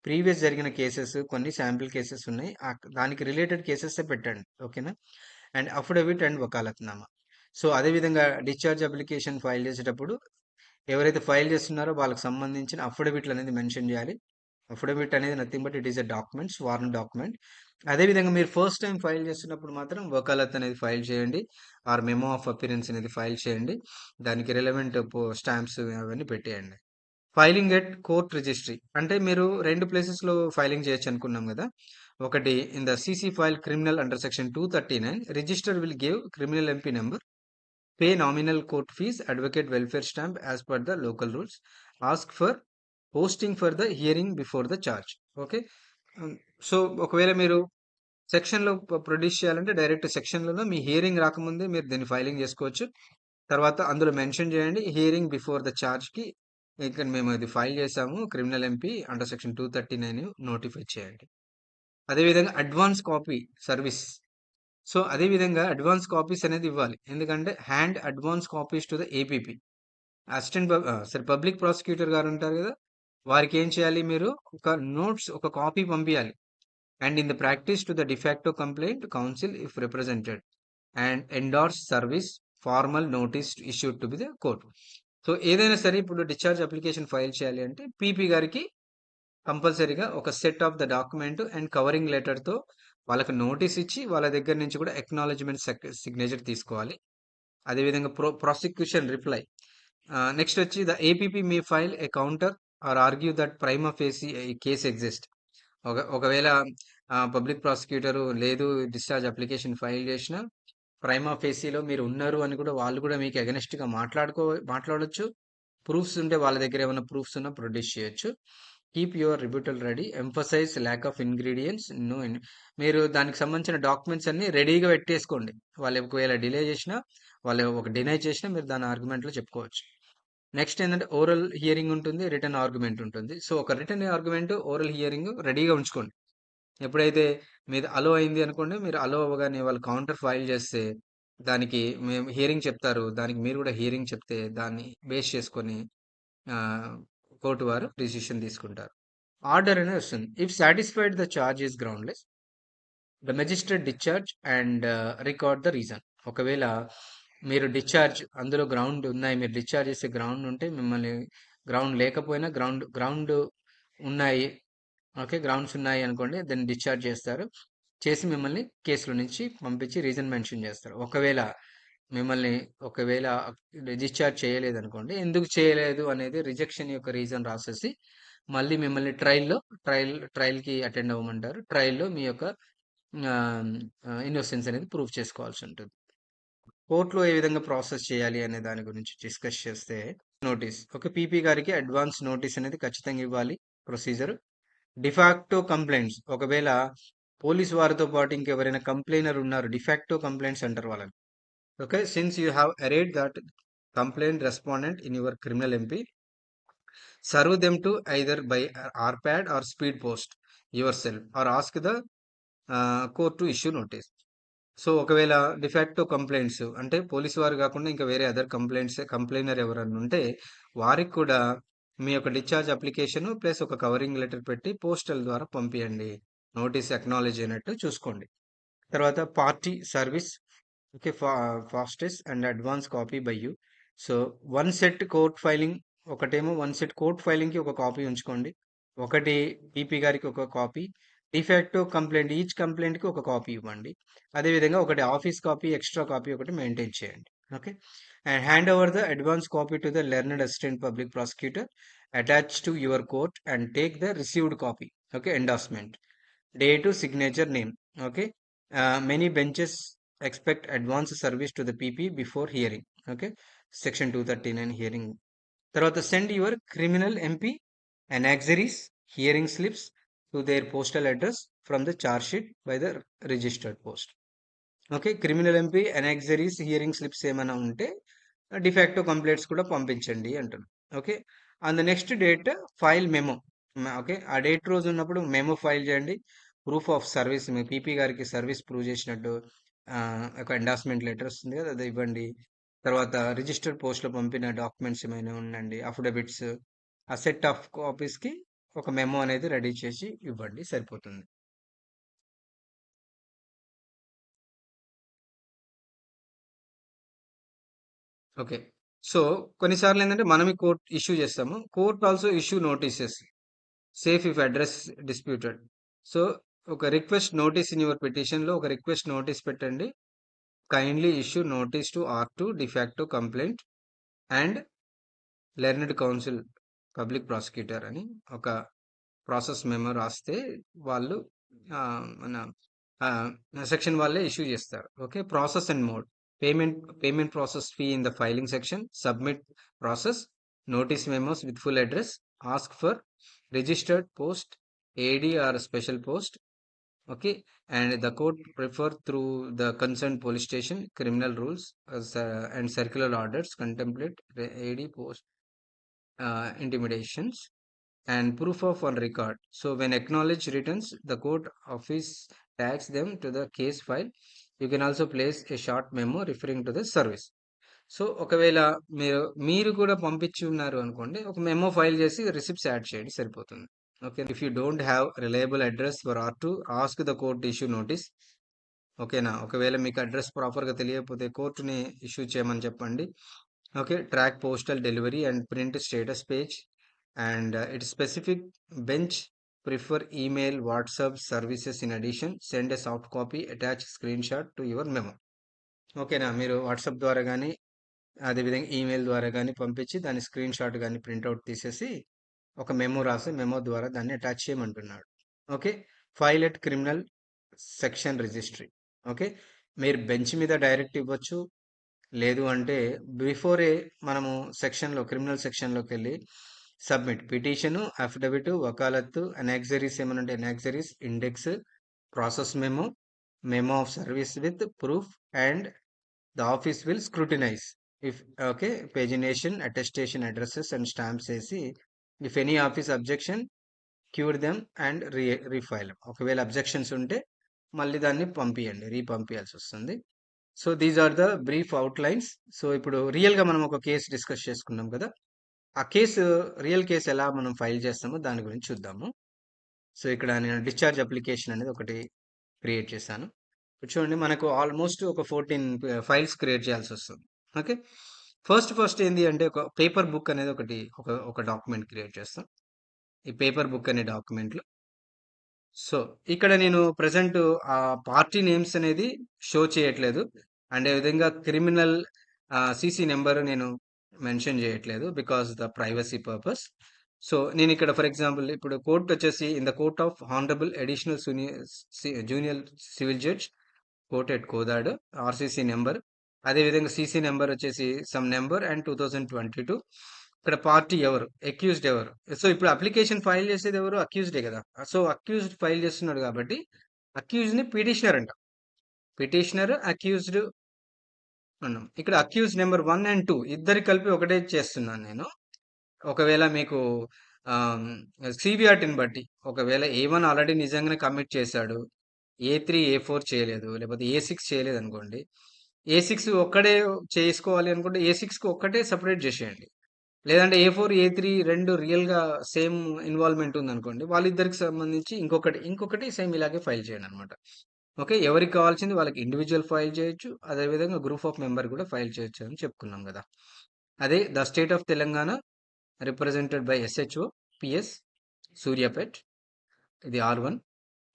previous జరిగిన కేసెస్, కొన్ని శాంపిల్ కేసెస్ ఉన్నాయి, దానికి రిలేటెడ్ కేసెస్ పెట్టండి. ఓకేనా. And affidavit and వకాలత్నామా. సో అదేవిధంగా డిశ్చార్జ్ అప్లికేషన్ ఫైల్ చేసేటప్పుడు ఎవరైతే ఫైల్ చేస్తున్నారో వాళ్ళకి సంబంధించిన అఫిడవిట్లు అనేది మెన్షన్ చేయాలి. అఫిడవిట్ అనేది nothing but it is a document, sworn document. అదేవిధంగా మీరు ఫస్ట్ టైం ఫైల్ చేస్తున్నప్పుడు మాత్రం వకాలత్ అనేది ఫైల్ చేయండి, ఆర్ మెమో ఆఫ్ అపిరెన్స్ అనేది ఫైల్ చేయండి. దానికి రిలవెంట్ స్టాంప్స్ అవన్నీ పెట్టేయండి. ఫైలింగ్ ఎట్ కోర్ట్ రిజిస్ట్రీ అంటే మీరు 2 ప్లేసెస్లో ఫైలింగ్ చేయొచ్చు అనుకున్నాం కదా. ఒకటి in the CC file criminal under section 239, register will give criminal MP number, pay nominal court fees, advocate welfare stamp as per the local rules, ask for posting for the hearing before the charge. Okay. So ఒకవేళ మీరు సెక్షన్లో produce చేయాలంటే direct సెక్షన్లలో మీ hearing రాకముందే మీరు దీన్ని filing చేసుకోవచ్చు. తర్వాత అందులో మెన్షన్ చేయండి హియరింగ్ బిఫోర్ ద చార్జ్కి ఇక్కడ మేము ఇది ఫైల్ చేసాము criminal MP under section 239 notify చేయండి. అదేవిధంగా అడ్వాన్స్ కాపీ సర్వీస్. సో అదేవిధంగా అడ్వాన్స్ కాపీస్ అనేది ఇవ్వాలి. ఎందుకంటే hand advance copies to the APP, assistant సరే పబ్లిక్ ప్రాసిక్యూటర్ గారు ఉంటారు కదా, వారికి ఏం చేయాలి, మీరు ఒక నోట్స్ ఒక కాపీ పంపించాలి. And in the practice to the de facto complaint council if represented and endorse service formal notice issued to be the court. So ఏదైనా సరే ఇప్పుడు డిశ్చార్జ్ అప్లికేషన్ ఫైల్ చేయాలి అంటే పీపీ గారికి కంపల్సరీగా ఒక set of the document and covering లెటర్తో వాళ్ళకి నోటీస్ ఇచ్చి వాళ్ళ దగ్గర నుంచి కూడా ఎక్నాలజ్మెంట్ సిగ్నేచర్ తీసుకోవాలి. అదేవిధంగా ప్రాసిక్యూషన్ రిప్లై. నెక్స్ట్ వచ్చి the APP may file a counter or argue that prima facie case exist. ఒకవేళ పబ్లిక్ ప్రాసిక్యూటర్ లేదు డిశ్చార్జ్ అప్లికేషన్ ఫైల్ చేసిన ప్రైమా ఫేసీలో మీరు ఉన్నారు అని కూడా వాళ్ళు కూడా మీకు అగెనిస్ట్గా మాట్లాడొచ్చు. ప్రూఫ్స్ ఉంటే వాళ్ళ దగ్గర ఏమైనా ప్రూఫ్స్ ఉన్నా ప్రొడ్యూస్ చేయొచ్చు. Keep your rebuttal ready, emphasize lack of ingredients, no. మీరు దానికి సంబంధించిన డాక్యుమెంట్స్ అన్ని రెడీగా పెట్టేసుకోండి. వాళ్ళు ఒకవేళ డిలే చేసినా, వాళ్ళు ఒక డినై చేసినా మీరు దాని ఆర్గ్యుమెంట్లో చెప్పుకోవచ్చు. నెక్స్ట్ ఏంటంటే ఓరల్ హియరింగ్ ఉంటుంది, రిటర్న్ ఆర్గ్యుమెంట్ ఉంటుంది. సో ఒక రిటర్న్ ఆర్గ్యుమెంట్, ఓరల్ హియరింగ్ రెడీగా ఉంచుకోండి. ఎప్పుడైతే మీది అలో అయింది అనుకోండి, మీరు అలో అవ్వగానే వాళ్ళు కౌంటర్ ఫైల్ చేస్తే దానికి మేము హియరింగ్ చెప్తారు, దానికి మీరు కూడా హియరింగ్ చెప్తే దాన్ని బేస్ చేసుకొని కోర్టు వారు డిసిషన్ తీసుకుంటారు. ఆర్డర్ అనేది వస్తుంది. If satisfied the charge is గ్రౌండ్లెస్, the magistrate discharge and record the reason. ఒకవేళ మీరు డిశ్చార్జ్ అందులో గ్రౌండ్ ఉన్నాయి, మీరు డిశ్చార్జ్ చేసే గ్రౌండ్ ఉంటే మిమ్మల్ని, గ్రౌండ్ లేకపోయినా గ్రౌండ్ ఉన్నాయి, ఓకే, గ్రౌండ్స్ ఉన్నాయి అనుకోండి, దాన్ని డిశ్చార్జ్ చేస్తారు. చేసి మిమ్మల్ని కేసులో నుంచి పంపించి రీజన్ మెన్షన్ చేస్తారు. ఒకవేళ డిశ్చార్జ్ చేయలేదు అనుకోండి, ఎందుకు చేయలేదు అనేది రిజెక్షన్ యొక్క రీజన్ రాసేసి మళ్ళీ మిమ్మల్ని ట్రయల్కి అటెండ్ అవ్వమంటారు. ట్రయల్లో మీ యొక్క ఇన్నోసెన్స్ అనేది ప్రూవ్ చేసుకోవాల్సి ఉంటుంది. కోర్టులో ఏ విధంగా ప్రాసెస్ చేయాలి అనే దాని గురించి డిస్కస్ చేస్తే, నోటీస్, ఒక పీపీ గారికి అడ్వాన్స్ నోటీస్ అనేది ఖచ్చితంగా ఇవ్వాలి. ప్రొసీజర్ డిఫాక్టో కంప్లైంట్స్, ఒకవేళ పోలీస్ వారితో పాటు ఇంకెవరైనా కంప్లైనర్ ఉన్నారు, డిఫాక్టో కంప్లైంట్స్ అంటారు వాళ్ళని. Okay, since you have arrayed that complaint respondent in your criminal MP, serve them to either by RPAD or speed post yourself, or ask the court to issue notice. So, ఒకవేళ de facto complaints అంటే police వారు గాకుండా ఇంకా వేరే other కంప్లెయినర్ ఎవరన్నా ఉంటే వారికి కూడా మీ యొక్క డిశ్చార్జ్ అప్లికేషన్ ప్లస్ ఒక కవరింగ్ లెటర్ పెట్టి పోస్టల్ ద్వారా పంపియండి. నోటీస్ అక్నాలెడ్జ్ అయినట్టు చూసుకోండి. తర్వాత party service okay. Fastest and advance copy by you. So, one set court filing ఒకటేమో వన్ సెట్ కోర్ట్ ఫైలింగ్‌కి ఒక కాపీ ఉంచుకోండి. ఒకటి ఈపీ గారికి ఒక కాపీ. డిఫాక్టో కంప్లెయింట్ ఈచ్ కంప్లెయింట్‌కి ఒక కాపీ ఇవ్వండి. అదేవిధంగా ఒకటి ఆఫీస్ కాపీ, ఎక్స్‌ట్రా కాపీ ఒకటి మెయింటైన్ చేయండి. Okay. And hand over the advance copy to the learned assistant public prosecutor attached to your court and take the received copy. Okay. Endorsement. Date, signature, name. Okay. Many benches expect advance service to the PP before hearing. Okay. Section 239 hearing. తర్వాత send your criminal MP annexaries hearing slips to their postal address from the charge sheet by the registered post. Okay. Criminal MP annexures hearing slips ఏమైనా ఉంటే de facto complaints కూడా పంపించండి అంటున్నాను. Okay. On the next date file memo. Okay. ఆ date రోజు ఉన్నప్పుడు memo file చేయండి. Proof of service మీ పీపీ గారికి సర్వీస్ ప్రూవ్ చేసినట్టు ఒక ఎండార్స్మెంట్ లెటర్ వస్తుంది కదా, అది ఇవ్వండి. తర్వాత రిజిస్టర్డ్ పోస్ట్లో పంపిన డాక్యుమెంట్స్ ఏమైనా ఉండండి, అఫిడవిట్స్, ఆ సెట్ ఆఫ్ కాపీస్కి ఒక మెమో అనేది రెడీ చేసి ఇవ్వండి, సరిపోతుంది. ఓకే. సో, కొన్నిసార్లు ఏంటంటే మనమే కోర్ట్ ఇష్యూ చేస్తాము. Court also issue notices safe if address disputed. So, ఒక రిక్వెస్ట్ నోటీస్ ఇన్ యువర్ పిటిషన్‌లో ఒక రిక్వెస్ట్ నోటీస్ పెట్టండి. Kindly issue notice to R2 de facto complaint and learned council public prosecutor అని ఒక ప్రాసెస్ మెమో రాస్తే వాళ్ళు మన సెక్షన్ వాళ్ళే ఇష్యూ చేస్తారు. Okay. Process and mode. Payment process fee in the filing section. Submit process. Notice memos with full address. Ask for registered post, AD or special post. Okay, and the court prefer through the concerned police station criminal rules and circular orders contemplate the AD post intimidations and proof of on record. So when acknowledged returns, the court office tags them to the case file. You can also place a short memo referring to the service. So ఒకవేళ మీరు కూడా పంపించి ఉన్నారు అనుకోండి, ఒక memo file చేసి receipts add చేయండి, సరిపోతుంది. Okay. If you don't have reliable address for R2 ask the court issue notice. ఓకేనా. ఒకవేళ మీకు అడ్రస్ ప్రాపర్గా తెలియకపోతే కోర్టుని ఇష్యూ చేయమని చెప్పండి. Okay. Track postal delivery and print status page and it specific bench prefer email WhatsApp services. In addition send a soft copy attach screen shot to your memo. ఓకేనా. మీరు వాట్సాప్ ద్వారా కానీ అదేవిధంగా ఈమెయిల్ ద్వారా కానీ పంపించి దాని స్క్రీన్ షాట్ కానీ ప్రింట్అవుట్ తీసేసి ఒక మెమో రాసి మెమో ద్వారా దాన్ని అటాచ్ చేయమంటున్నాడు. Okay. File at criminal section registry. Okay. మీరు బెంచ్ మీద డైరెక్ట్ ఇవ్వచ్చు, లేదు అంటే బిఫోరే మనము సెక్షన్లో క్రిమినల్ సెక్షన్లోకి వెళ్ళి submit petition, affidavit, vakalat, annexures ఏమైనా ఉంటే annexures, index, process memo, memo of service with proof and the office will scrutinize if okay pagination attestation addresses and stamps వేసి if any office objection cure them and refile. ఒకవేళ objections ఉంటే మళ్ళీ దాన్ని పంపియండి, రీపంపించాల్సి వస్తుంది. So these are the brief outlines. So ఇప్పుడు రియల్గా మనం ఒక కేసు డిస్కస్ చేసుకున్నాం కదా, ఆ కేసు రియల్ కేసు ఎలా మనం ఫైల్ చేస్తామో దాని గురించి చూద్దాము. సో ఇక్కడ నేను డిశ్చార్జ్ అప్లికేషన్ అనేది ఒకటి క్రియేట్ చేశాను. చూడండి, మనకు ఆల్మోస్ట్ ఒక 14 ఫైల్స్ క్రియేట్ చేయాల్సి వస్తుంది. ఓకే. ఫస్ట్ ఏంది అంటే ఒక పేపర్ బుక్ అనేది ఒక డాక్యుమెంట్ క్రియేట్ చేస్తాం. ఈ పేపర్ బుక్ అనే డాక్యుమెంట్లో సో ఇక్కడ నేను ప్రజెంట్ ఆ పార్టీ నేమ్స్ అనేది షో చేయట్లేదు. అండ్ విధంగా క్రిమినల్ సిసి నెంబర్ నేను మెన్షన్ చేయట్లేదు because the privacy purpose. So నేను ఇక్కడ ఫర్ ఎగ్జాంపుల్ ఇప్పుడు కోర్ట్ వచ్చేసి in the court of honourable additional junior civil judge court at Kodad RCC number, అదేవిధంగా సీసీ నెంబర్ వచ్చేసి సమ్ నెంబర్ అండ్ 2022. ఇక్కడ పార్టీ ఎవరు, అక్యూజ్డ్ ఎవరు. సో ఇప్పుడు అప్లికేషన్ ఫైల్ చేసేది ఎవరు, అక్యూజ్డే కదా. సో అక్యూజ్డ్ ఫైల్ చేస్తున్నాడు కాబట్టి అక్యూజ్ని పిటిషనర్ అంట. పిటిషనర్ అక్యూజ్డ్ అన్నాం. ఇక్కడ అక్యూజ్ నెంబర్ 1 and 2 ఇద్దరు కలిపి ఒకటే చేస్తున్నాను నేను. ఒకవేళ మీకు సివిఆర్టీని బట్టి ఒకవేళ A1 ఆల్రెడీ నిజంగానే కమిట్ చేశాడు, A3 A4 చేయలేదు, లేకపోతే A6 చేయలేదు అనుకోండి, A6 ఒక్కడే చేసుకోవాలి అనుకుంటే A6కి ఒక్కటే సపరేట్ చేసేయండి. లేదంటే A4 A3 రెండు రియల్గా సేమ్ ఇన్వాల్వ్మెంట్ ఉందనుకోండి, వాళ్ళిద్దరికి సంబంధించి ఇంకొకటి సేమ్ ఇలాగే ఫైల్ చేయండి అనమాట. ఓకే, ఎవరికి కావాల్సింది వాళ్ళకి ఇండివిజువల్ ఫైల్ చేయొచ్చు, అదేవిధంగా గ్రూప్ ఆఫ్ మెంబర్ కూడా ఫైల్ చేయొచ్చు అని చెప్పుకున్నాం కదా. అదే the state of Telangana represented by SHO PS Suryapet, ఇది R1.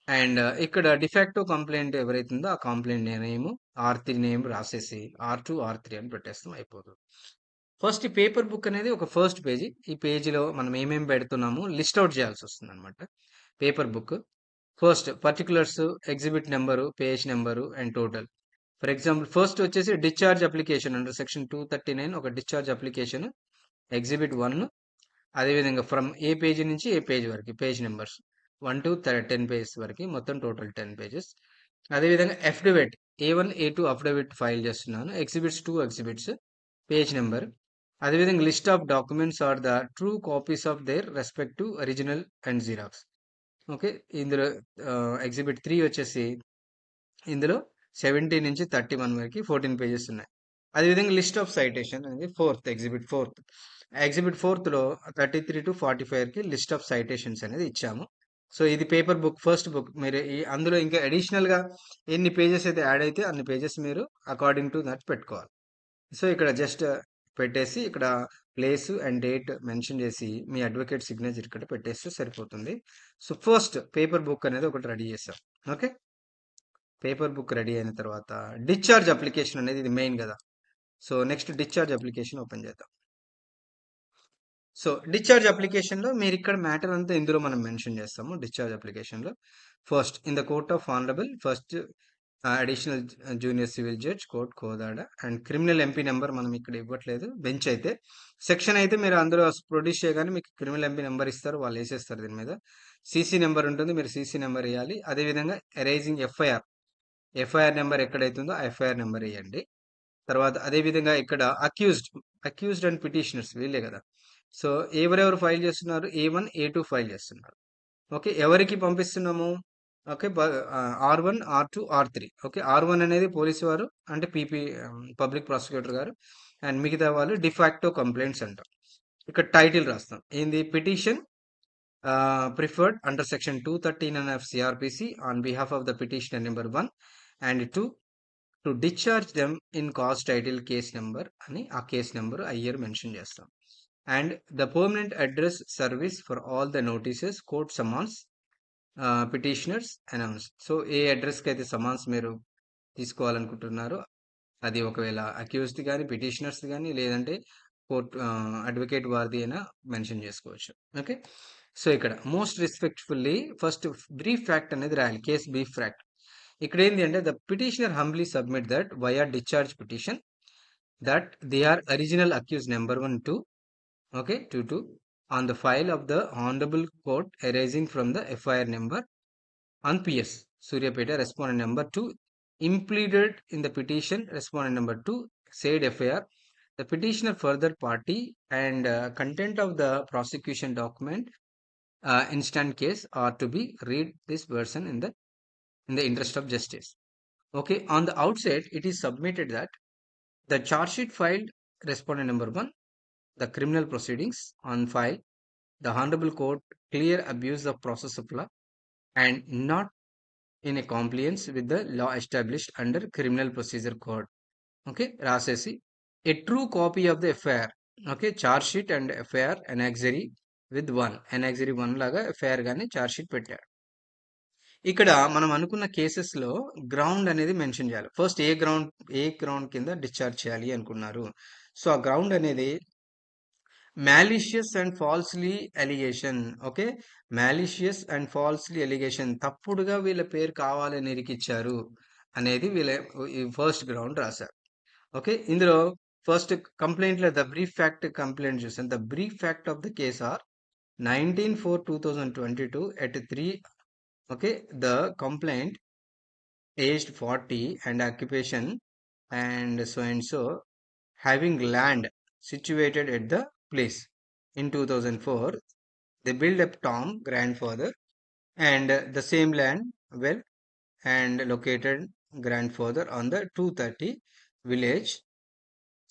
అండ్ ఇక్కడ డిఫాక్టో కంప్లైంట్ ఎవరైతే ఉందో ఆ కంప్లైంట్ నేమ్ R3 నేమ్ రాసేసి R2 R3 అని పెట్టేస్తాం, అయిపోతుంది. ఫస్ట్ ఈ పేపర్ బుక్ అనేది ఒక ఫస్ట్ పేజీ. ఈ పేజీలో మనం ఏమేమి పెడుతున్నామో లిస్ట్ అవుట్ చేయాల్సి వస్తుంది అనమాట. Paper book first particulars, exhibit number, page number and total. For example first వచ్చేసి డిశ్చార్జ్ అప్లికేషన్ అండర్ సెక్షన్ 239 ఒక డిశ్చార్జ్ అప్లికేషన్ ఎగ్జిబిట్ 1. అదేవిధంగా ఫ్రమ్ ఏ పేజీ నుంచి ఏ పేజ్ వరకు పేజ్ నెంబర్స్ 1 to 10 పేజెస్ వరకు, మొత్తం టోటల్ 10 పేజెస్. అదేవిధంగా affidavit A1 A2 affidavit file చేస్తున్నాను, exhibits 2 exhibits, page number. అదేవిధంగా list of documents are the true copies of their respective original and xerox. Okay, ఇందులో exhibit 3 వచ్చేసి ఇందులో 70 నుంచి 31 వరకు 14 పేజెస్ ఉన్నాయి. అదేవిధంగా లిస్ట్ ఆఫ్ సైటేషన్ అనేది ఎగ్జిబిట్ ఫోర్త్లో 33 to 45కి లిస్ట్ ఆఫ్ సైటేషన్స్ అనేది ఇచ్చాము. సో ఇది పేపర్ బుక్ ఫస్ట్ బుక్. మీరు అందులో ఇంకా అడిషనల్గా ఎన్ని పేజెస్ అయితే యాడ్ అయితే అన్ని పేజెస్ మీరు అకార్డింగ్ టు దట్ పెట్టుకోవాలి. సో ఇక్కడ జస్ట్ పెట్టేసి ఇక్కడ ప్లేస్ అండ్ డేట్ మెన్షన్ చేసి మీ అడ్వకేట్ సిగ్నేచర్ ఇక్కడ పెట్టేస్తే సరిపోతుంది. సో ఫస్ట్ పేపర్ బుక్ అనేది ఒకటి రెడీ చేస్తాం. ఓకే, పేపర్ బుక్ రెడీ అయిన తర్వాత డిశ్చార్జ్ అప్లికేషన్ అనేది ఇది మెయిన్ కదా. So next discharge application open చేద్దాం. సో డిశ్చార్జ్ అప్లికేషన్లో మీరు ఇక్కడ మ్యాటర్ అంతా ఇందులో మనం మెన్షన్ చేస్తాము. డిశ్చార్జ్ అప్లికేషన్లో first in the court of honourable first additional junior civil judge court Kodad and criminal MP number మనం ఇక్కడ ఇవ్వట్లేదు. బెంచ్ అయితే సెక్షన్ అయితే మీరు అందులో ప్రొడ్యూస్ చేయగానే మీకు క్రిమినల్ MP నెంబర్ ఇస్తారు, వాళ్ళు వేసేస్తారు. దీని మీద CC నెంబర్ ఉంటుంది, మీరు CC నెంబర్ వేయాలి. అదేవిధంగా ఎరైజింగ్ FIR నెంబర్ ఎక్కడైతుందో ఆ FIR నెంబర్ వేయండి. తర్వాత అదేవిధంగా ఇక్కడ అక్యూజ్డ్ అండ్ పిటిషనర్స్ వీళ్ళే కదా. సో ఎవరెవరు ఫైల్ చేస్తున్నారు, A1 A2 ఫైల్ చేస్తున్నారు. ఓకే, ఎవరికి పంపిస్తున్నాము, okay, R1 R2 R3. Okay, R1 అనేది పోలీసు వారు అంటే పబ్లిక్ ప్రాసిక్యూటర్ గారు, అండ్ మిగతా వాళ్ళు డిఫాక్టో కంప్లైంట్స్ అంటాం. ఇక్కడ టైటిల్ రాస్తాం ఏంది, petition preferred under section 239 of CRPC on behalf of the petitioner number 1 and 2 to discharge them in cause title case number అని ఆ కేస్ నెంబర్ అయ్యర్ మెన్షన్ చేస్తాం. And the permanent address service for all the notices court summons petitioners announce. So ఏ అడ్రస్కి అయితే సమాన్స్ మీరు తీసుకోవాలనుకుంటున్నారో అది ఒకవేళ అక్యూజ్ది కానీ పిటిషనర్స్ కానీ లేదంటే కోర్ట్ అడ్వకేట్ వారిది అయినా మెన్షన్ చేసుకోవచ్చు. ఓకే, సో ఇక్కడ most respectfully first brief fact అనేది రాయాలి, కేస్ బ్రీఫ్ ఫ్యాక్ట్. ఇక్కడ ఏంటి అంటే the petitioner humbly submit that via discharge petition that they are original accused number 1 2 okay 2 on the file of the honorable court arising from the FIR number on PS Suryapeta respondent number 2 impleaded in the petition respondent number 2 said FIR. The petitioner further party and content of the prosecution document instant case are to be read this version in the interest of justice. Okay, on the outset, it is submitted that the charge sheet filed respondent number 1, the criminal proceedings on file, the Honorable Court clear abuse of process of law and not in a compliance with the law established under Criminal Procedure Code. Okay, Rasesi, a true copy of the FIR. Okay, charge sheet and FIR annexary with 1. Annexary 1 laga FIR gani charge sheet పెట్టాడు. ఇక్కడ మనం అనుకున్న కేసెస్లో ground అనేది mention చేయాలి. First ఏ ground కింద discharge చేయాలి అనుకున్నారు. సో ఆ గ్రౌండ్ అనేది malicious and falsely allegation. Okay, malicious and falsely allegation, తప్పుడుగా వీళ్ళ పేరు కావాలని ఇరికిచ్చారు అనేది వీళ్ళ ఫస్ట్ గ్రౌండ్ రాశారు. ఓకే, ఇందులో ఫస్ట్ కంప్లైంట్లో ద బ్రీఫ్ ఫ్యాక్ట్ కంప్లైంట్ చూసాను. The brief fact of the case are 19/4/2022 at 3. Okay, the complaint aged 40 and occupation and so having land situated at the place. In 2004 they built up Tom grandfather and the same land well and located grandfather on the 230 village.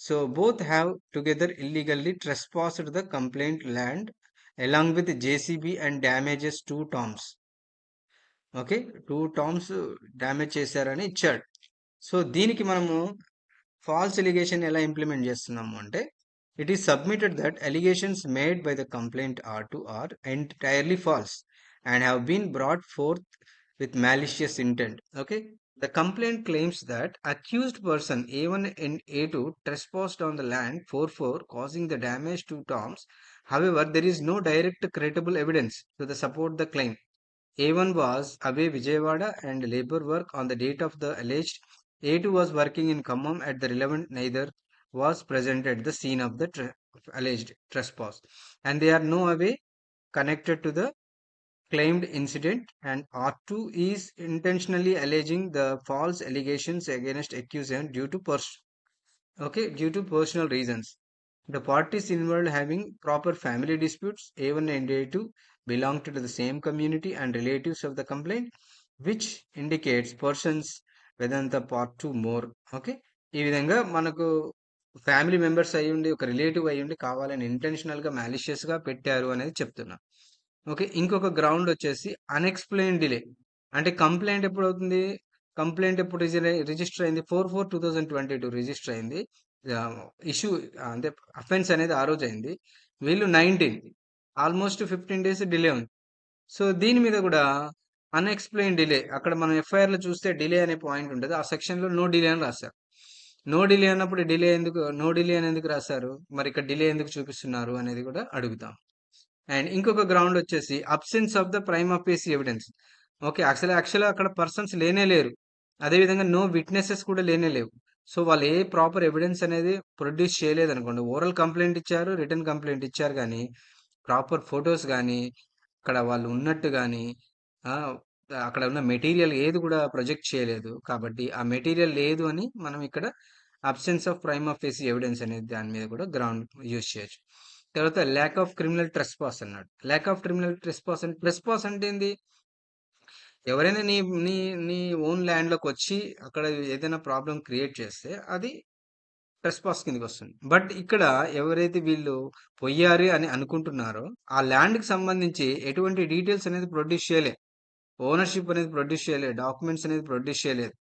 So both have together illegally trespassed the complaint land along with JCB and damages 2 toms. Okay, 2 toms damage చేశారని ఇచ్చాడు. So దీనికి మనము false allegation ఎలా implement చేస్తున్నాము అంటే, it is submitted that allegations made by the complaint are entirely false and have been brought forth with malicious intent. Okay, the complaint claims that accused person A1 and A2 trespassed on the land 44, causing the damage to toms. However, there is no direct credible evidence to the support the claim. A1 was away Vijayawada and labor work on the date of the alleged. A2 was working in Khammam at the relevant. Neither was present at the scene of the alleged trespass, and they are no way connected to the claimed incident, and R2 is intentionally alleging the false allegations against accused due to personal reasons. The parties involved having proper family disputes. A1 and A2 belong to the same community and relatives of the complaint, which indicates persons Vedanta part 2 more. Okay, ఈ విధంగా మనకు family members అయ్యి ఉండి ఒక relative అయ్యి ఉండి కావాలని intentional గా మాలిషియస్ గా పెట్టారు అనేది చెప్తున్నా. ఓకే, ఇంకొక గ్రౌండ్ వచ్చేసి అన్ఎక్స్ప్లెయిన్ డిలే. అంటే కంప్లైంట్ ఎప్పుడు అవుతుంది, కంప్లైంట్ ఎప్పుడు రిజిస్టర్ అయింది, 4/4/2022 రిజిస్టర్ అయింది. ఇష్యూ అంటే అఫెన్స్ అనేది ఆ రోజు అయింది. వీళ్ళు 19, ఆల్మోస్ట్ 15 days డిలే ఉంది. సో దీని మీద కూడా అన్ఎక్స్ప్లెయిన్ డిలే, అక్కడ మనం ఎఫ్ఐఆర్ లో చూస్తే డిలే అనే పాయింట్ ఉంటుంది, ఆ సెక్షన్ లో నో డిలే అని రాశారు. నో డిలే అన్నప్పుడు డిలే ఎందుకు, నో డిలే అని ఎందుకు రాశారు, మరి ఇక్కడ డిలే ఎందుకు చూపిస్తున్నారు అనేది కూడా అడుగుతాం. అండ్ ఇంకొక గ్రౌండ్ వచ్చేసి absence of the prime of facie evidence. Okay, actual అక్కడ పర్సన్స్ లేనే లేరు, అదేవిధంగా నో విట్నెసెస్ కూడా లేనే లేవు. సో వాళ్ళు ఏ ప్రాపర్ ఎవిడెన్స్ అనేది ప్రొడ్యూస్ చేయలేదు అనుకోండి. ఓరల్ కంప్లైంట్ ఇచ్చారు, రిటర్న్ కంప్లైంట్ ఇచ్చారు, కానీ ప్రాపర్ ఫొటోస్ కానీ అక్కడ వాళ్ళు ఉన్నట్టు కానీ అక్కడ ఉన్న మెటీరియల్ ఏది కూడా ప్రొజెక్ట్ చేయలేదు. కాబట్టి ఆ మెటీరియల్ లేదు అని మనం ఇక్కడ absence of prime of facie evidence అనేది దాని మీద కూడా గ్రౌండ్ యూజ్ చేయొచ్చు. తర్వాత ల్యాక్ ఆఫ్ క్రిమినల్ ట్రెస్పాస్ అన్నాడు. ల్యాక్ ఆఫ్ క్రిమినల్ ట్రెస్పాస్ అంటే ఏంది, ఎవరైనా నీ నీ నీ ఓన్ ల్యాండ్లోకి వచ్చి అక్కడ ఏదైనా ప్రాబ్లం క్రియేట్ చేస్తే అది ట్రెస్పాస్ కిందకి వస్తుంది. బట్ ఇక్కడ ఎవరైతే వీళ్ళు పొయ్యారు అని అనుకుంటున్నారో ఆ ల్యాండ్కి సంబంధించి ఎటువంటి డీటెయిల్స్ అనేది ప్రొడ్యూస్ చేయలేదు, ఓనర్షిప్ అనేది ప్రొడ్యూస్ చేయలేదు, డాక్యుమెంట్స్ అనేది ప్రొడ్యూస్ చేయలేదు.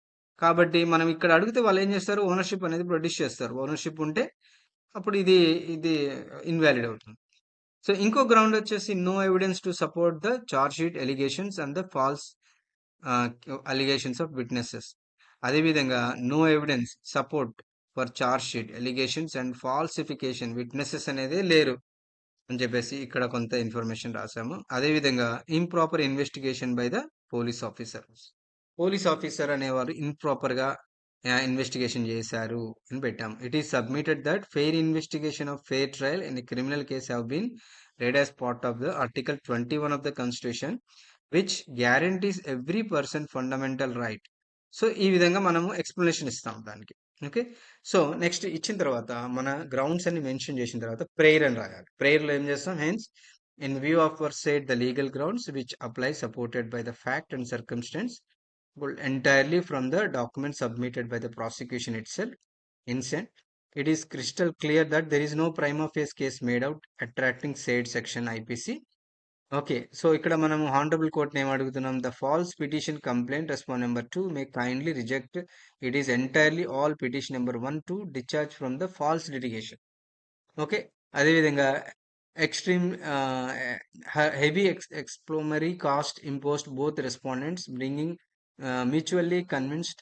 కాబట్టి మనం ఇక్కడ అడిగితే వాళ్ళు ఏం చేస్తారు, ఓనర్షిప్ అనేది ప్రొడ్యూస్ చేస్తారు. ఓనర్షిప్ ఉంటే అప్పుడు ఇది ఇది ఇన్వాలిడ్ అవుతుంది. సో ఇంకో గ్రౌండ్ వచ్చేసి no evidence to support the charge sheet allegations and the false allegations of witnesses. అదేవిధంగా no evidence support for charge sheet allegations and falsification witnesses అనేది లేరు అని చెప్పేసి ఇక్కడ కొంత ఇన్ఫర్మేషన్ రాసాము. అదేవిధంగా improper investigation by the police officer. Police officer అనేవారు ఇంప్రాపర్ గా ఇన్వెస్టిగేషన్ చేశారు అని పెట్టాము. It is submitted that fair investigation of fair trial in criminal case have been read as part of the Article 21 of the Constitution, which guarantees every person fundamental right. So ఈ విధంగా మనము explanation ఇస్తాం దానికి. Okay, so next ఇచ్చిన తర్వాత మన grounds అన్ని mention చేసిన తర్వాత ప్రేయర్ అని రాయాలి. ప్రేయర్లో ఏం చేస్తాం, hence in view of our set the legal grounds which apply supported by the fact and circumstance entirely from the document submitted by the prosecution itself. Instant, it is crystal clear that there is no prima facie case made out attracting said section IPC. Okay, so ఇక్కడ మనము honourable court ఏం అడుగుతున్నాం, the false petition complaint response number 2 may kindly reject it is entirely all petition number 1 to discharge from the false litigation. Okay, అదేవిధంగా extreme heavy exemplary cost imposed both respondents bringing mutually convinced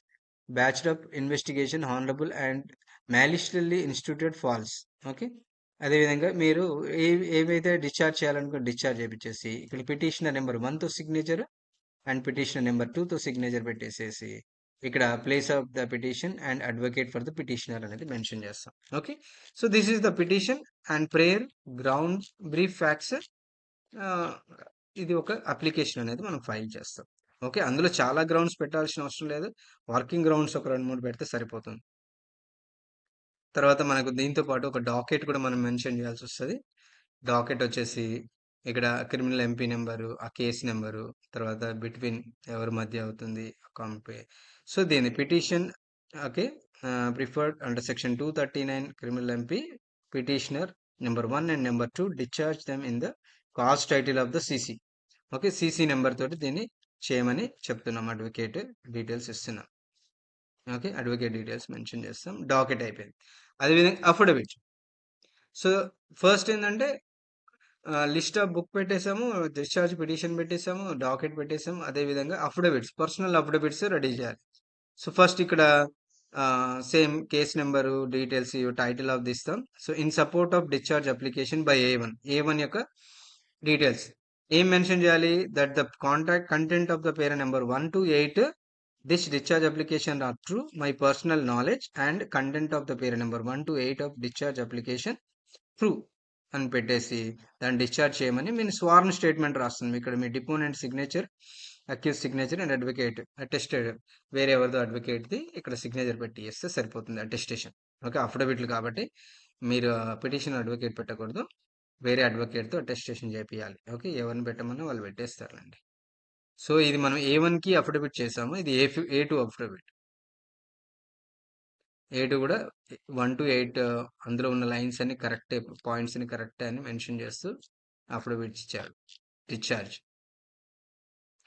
batched up investigation honorable and maliciously instituted false. Okay, అదేవిధంగా మీరు ఏవైతే discharge చేయాలనుకో discharge చేయించేసి ఇక్కడ petitioner number 1 తో signature and petitioner number 2 తో signature పెట్టేసేసి ఇక్కడ place of the petition and advocate for the petitioner అనేది mention చేస్తాం. Okay, so this is the petition and prayer ground brief facts. ఇది ఒక అప్లికేషన్ అనేది మనం ఫైల్ చేస్తాం. ఓకే, అందులో చాలా గ్రౌండ్స్ పెట్టాల్సిన అవసరం లేదు, వర్కింగ్ గ్రౌండ్స్ ఒక 2-3 పెడితే సరిపోతుంది. తర్వాత మనకు దీంతో పాటు ఒక డాకెట్ కూడా మనం మెన్షన్ చేయాల్సి వస్తుంది. డాకెట్ వచ్చేసి ఇక్కడ క్రిమినల్ ఎంపీ నెంబరు, ఆ కేసు నెంబరు, తర్వాత బిట్వీన్ ఎవరి మధ్య అవుతుంది కంపే. సో దీని petition, okay, preferred under section 239 criminal MP petitioner number 1 and number 2 discharge them in the cause title of the CC. Okay, CC number తోటి దీన్ని చేయమని చెప్తున్నాం, అడ్వకేట్ డీటెయిల్స్ ఇస్తున్నాం. ఓకే, అడ్వకేట్ డీటెయిల్స్ మెన్షన్ చేస్తాం. డాకెట్ అయిపోయింది. అదేవిధంగా అఫిడవిట్. సో ఫస్ట్ ఏంటంటే list of book పెట్టేసాము, డిశ్చార్జ్ పిటిషన్ పెట్టేసాము, డాకెట్ పెట్టేసాము. అదేవిధంగా అఫిడవిట్స్, పర్సనల్ అఫిడవిట్స్ రెడీ చేయాలి. సో ఫస్ట్ ఇక్కడ same case number details, title of దిస్తాం. So in support of discharge application by A one యొక్క డీటెయిల్స్ ఏం మెన్షన్ చేయాలి? That the contact content of the para number 1 to 8 this discharge application are true my personal knowledge and content of the para number 1 to 8 of discharge application true అని పెట్టేసి దాన్ని discharge చేయమని మీ sworn statement రాస్తుంది. ఇక్కడ మీ deponent signature, accused signature and advocate attested వేరే ఎవరిదో అడ్వకేట్ది ఇక్కడ సిగ్నేచర్ పెట్టి ఇస్తే సరిపోతుంది, అటెస్టేషన్. ఓకే, అఫిడవిట్లు కాబట్టి మీరు పిటిషన్ అడ్వకేట్ పెట్టకూడదు, వేరే అడ్వకేట్తో అటెస్టేషన్ చేపియాలి. ఓకే, ఎవరిని పెట్టమని వాళ్ళు పెట్టేస్తారండి. సో ఇది మనం A1కి అఫిడవిట్ చేసాము, ఇది A2 అఫిడవిట్. A2 కూడా 1 to 8 అందులో ఉన్న లైన్స్ అన్ని కరెక్టే, పాయింట్స్ ని కరెక్టే అని మెన్షన్ చేస్తూ అఫిడవిట్ ఇచ్చారు. డిశ్చార్జ్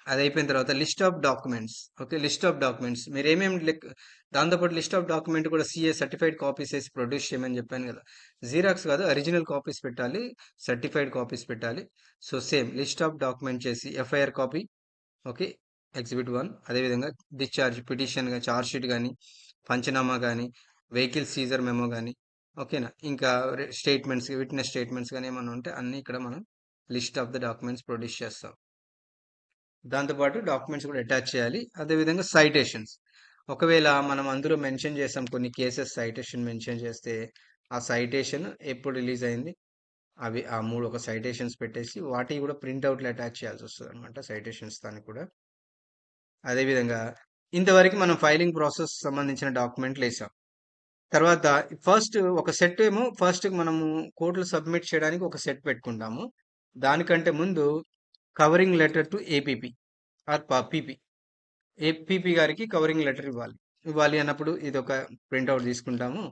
అది అయిపోయిన తర్వాత list of documents. Okay, list of documents మీరు ఏమేమి దాంతోపాటు లిస్ట్ ఆఫ్ డాక్యుమెంట్ కూడా CA సర్టిఫైడ్ కాపీస్ వేసి ప్రొడ్యూస్ చేయమని చెప్పాను కదా. జీరాక్స్ కాదు, ఒరిజినల్ కాపీస్ పెట్టాలి, సర్టిఫైడ్ కాపీస్ పెట్టాలి. So same list of document చేసి FIR కాపీ, ఓకే, ఎగ్జిబిట్ 1. అదేవిధంగా డిశ్చార్జ్ పిటిషన్ కానీ, చార్జ్ షీట్ కానీ, పంచనామా కానీ, వెహికల్ సీజర్ మెమో కానీ, ఓకేనా, ఇంకా స్టేట్మెంట్స్, విట్నెస్ స్టేట్మెంట్స్ కానీ ఏమైనా ఉంటే అన్నీ ఇక్కడ మనం list of the documents produce చేస్తాం. దాంతోపాటు డాక్యుమెంట్స్ కూడా అటాచ్ చేయాలి. అదేవిధంగా సైటేషన్స్, ఒకవేళ మనం అందులో మెన్షన్ చేస్తాం కొన్ని కేసెస్, సైటేషన్ మెన్షన్ చేస్తే ఆ సైటేషన్ ఎప్పుడు రిలీజ్ అయింది, అవి ఆ 3 ఒక సైటేషన్స్ పెట్టేసి వాటి కూడా ప్రింట్అవుట్లు అటాచ్ చేయాల్సి వస్తుంది అనమాట, సైటేషన్స్ దానికి కూడా. అదేవిధంగా ఇంతవరకు మనం ఫైలింగ్ ప్రాసెస్ సంబంధించిన డాక్యుమెంట్లు వేసాం. తర్వాత ఫస్ట్ ఒక సెట్ ఏమో ఫస్ట్ మనము కోర్టులో సబ్మిట్ చేయడానికి ఒక సెట్ పెట్టుకుంటాము. దానికంటే ముందు covering letter to APP or PP, APP గారికి కవరింగ్ లెటర్ ఇవ్వాలి అన్నప్పుడు ఇది ఒక ప్రింట్అవుట్ తీసుకుంటాము.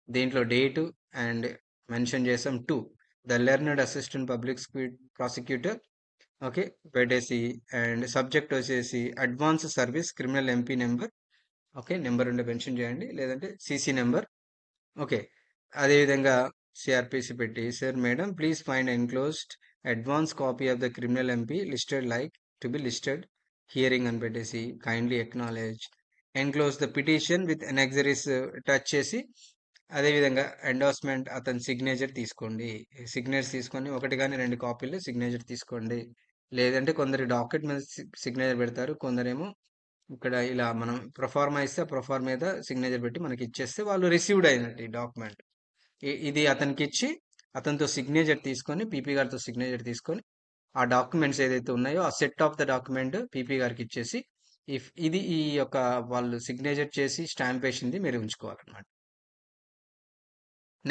దీంట్లో డేటు అండ్ మెన్షన్ చేసాం to the learned assistant public prosecutor, okay, పెట్టేసి అండ్ సబ్జెక్ట్ వచ్చేసి advance service criminal MP number, okay, number ఉండే మెన్షన్ చేయండి, లేదంటే CC నెంబర్. ఓకే, అదేవిధంగా CRPC పెట్టి sir madam please find enclosed advance copy of the criminal MP listed like to be listed hearing అని పెట్టేసి kindly acknowledge enclose the petition with annexures touch చేసి, అదేవిధంగా ఎండార్స్మెంట్ అతని సిగ్నేచర్ తీసుకోండి. సిగ్నేచర్ తీసుకొని 1 కానీ 2 కాపీలు సిగ్నేచర్ తీసుకోండి. లేదంటే కొందరు డాక్యుమెంట్ మీద సిగ్నేచర్ పెడతారు, కొందరేమో ఇక్కడ ఇలా మనం ప్రొఫార్మా ఇస్తే ఆ ప్రొఫార్మా మీద సిగ్నేచర్ పెట్టి మనకి ఇచ్చేస్తే వాళ్ళు రిసీవ్డ్ అయినట్టు ఈ డాక్యుమెంట్. ఇది అతనికి ఇచ్చి అతనితో సిగ్నేచర్ తీసుకొని, PP గారితో సిగ్నేచర్ తీసుకొని ఆ డాక్యుమెంట్స్ ఏదైతే ఉన్నాయో ఆ set of the document PP గారికి ఇచ్చేసి ఇది ఈ యొక్క వాళ్ళు సిగ్నేచర్ చేసి స్టాంప్ వేసింది మీరు ఉంచుకోవాలన్నమాట.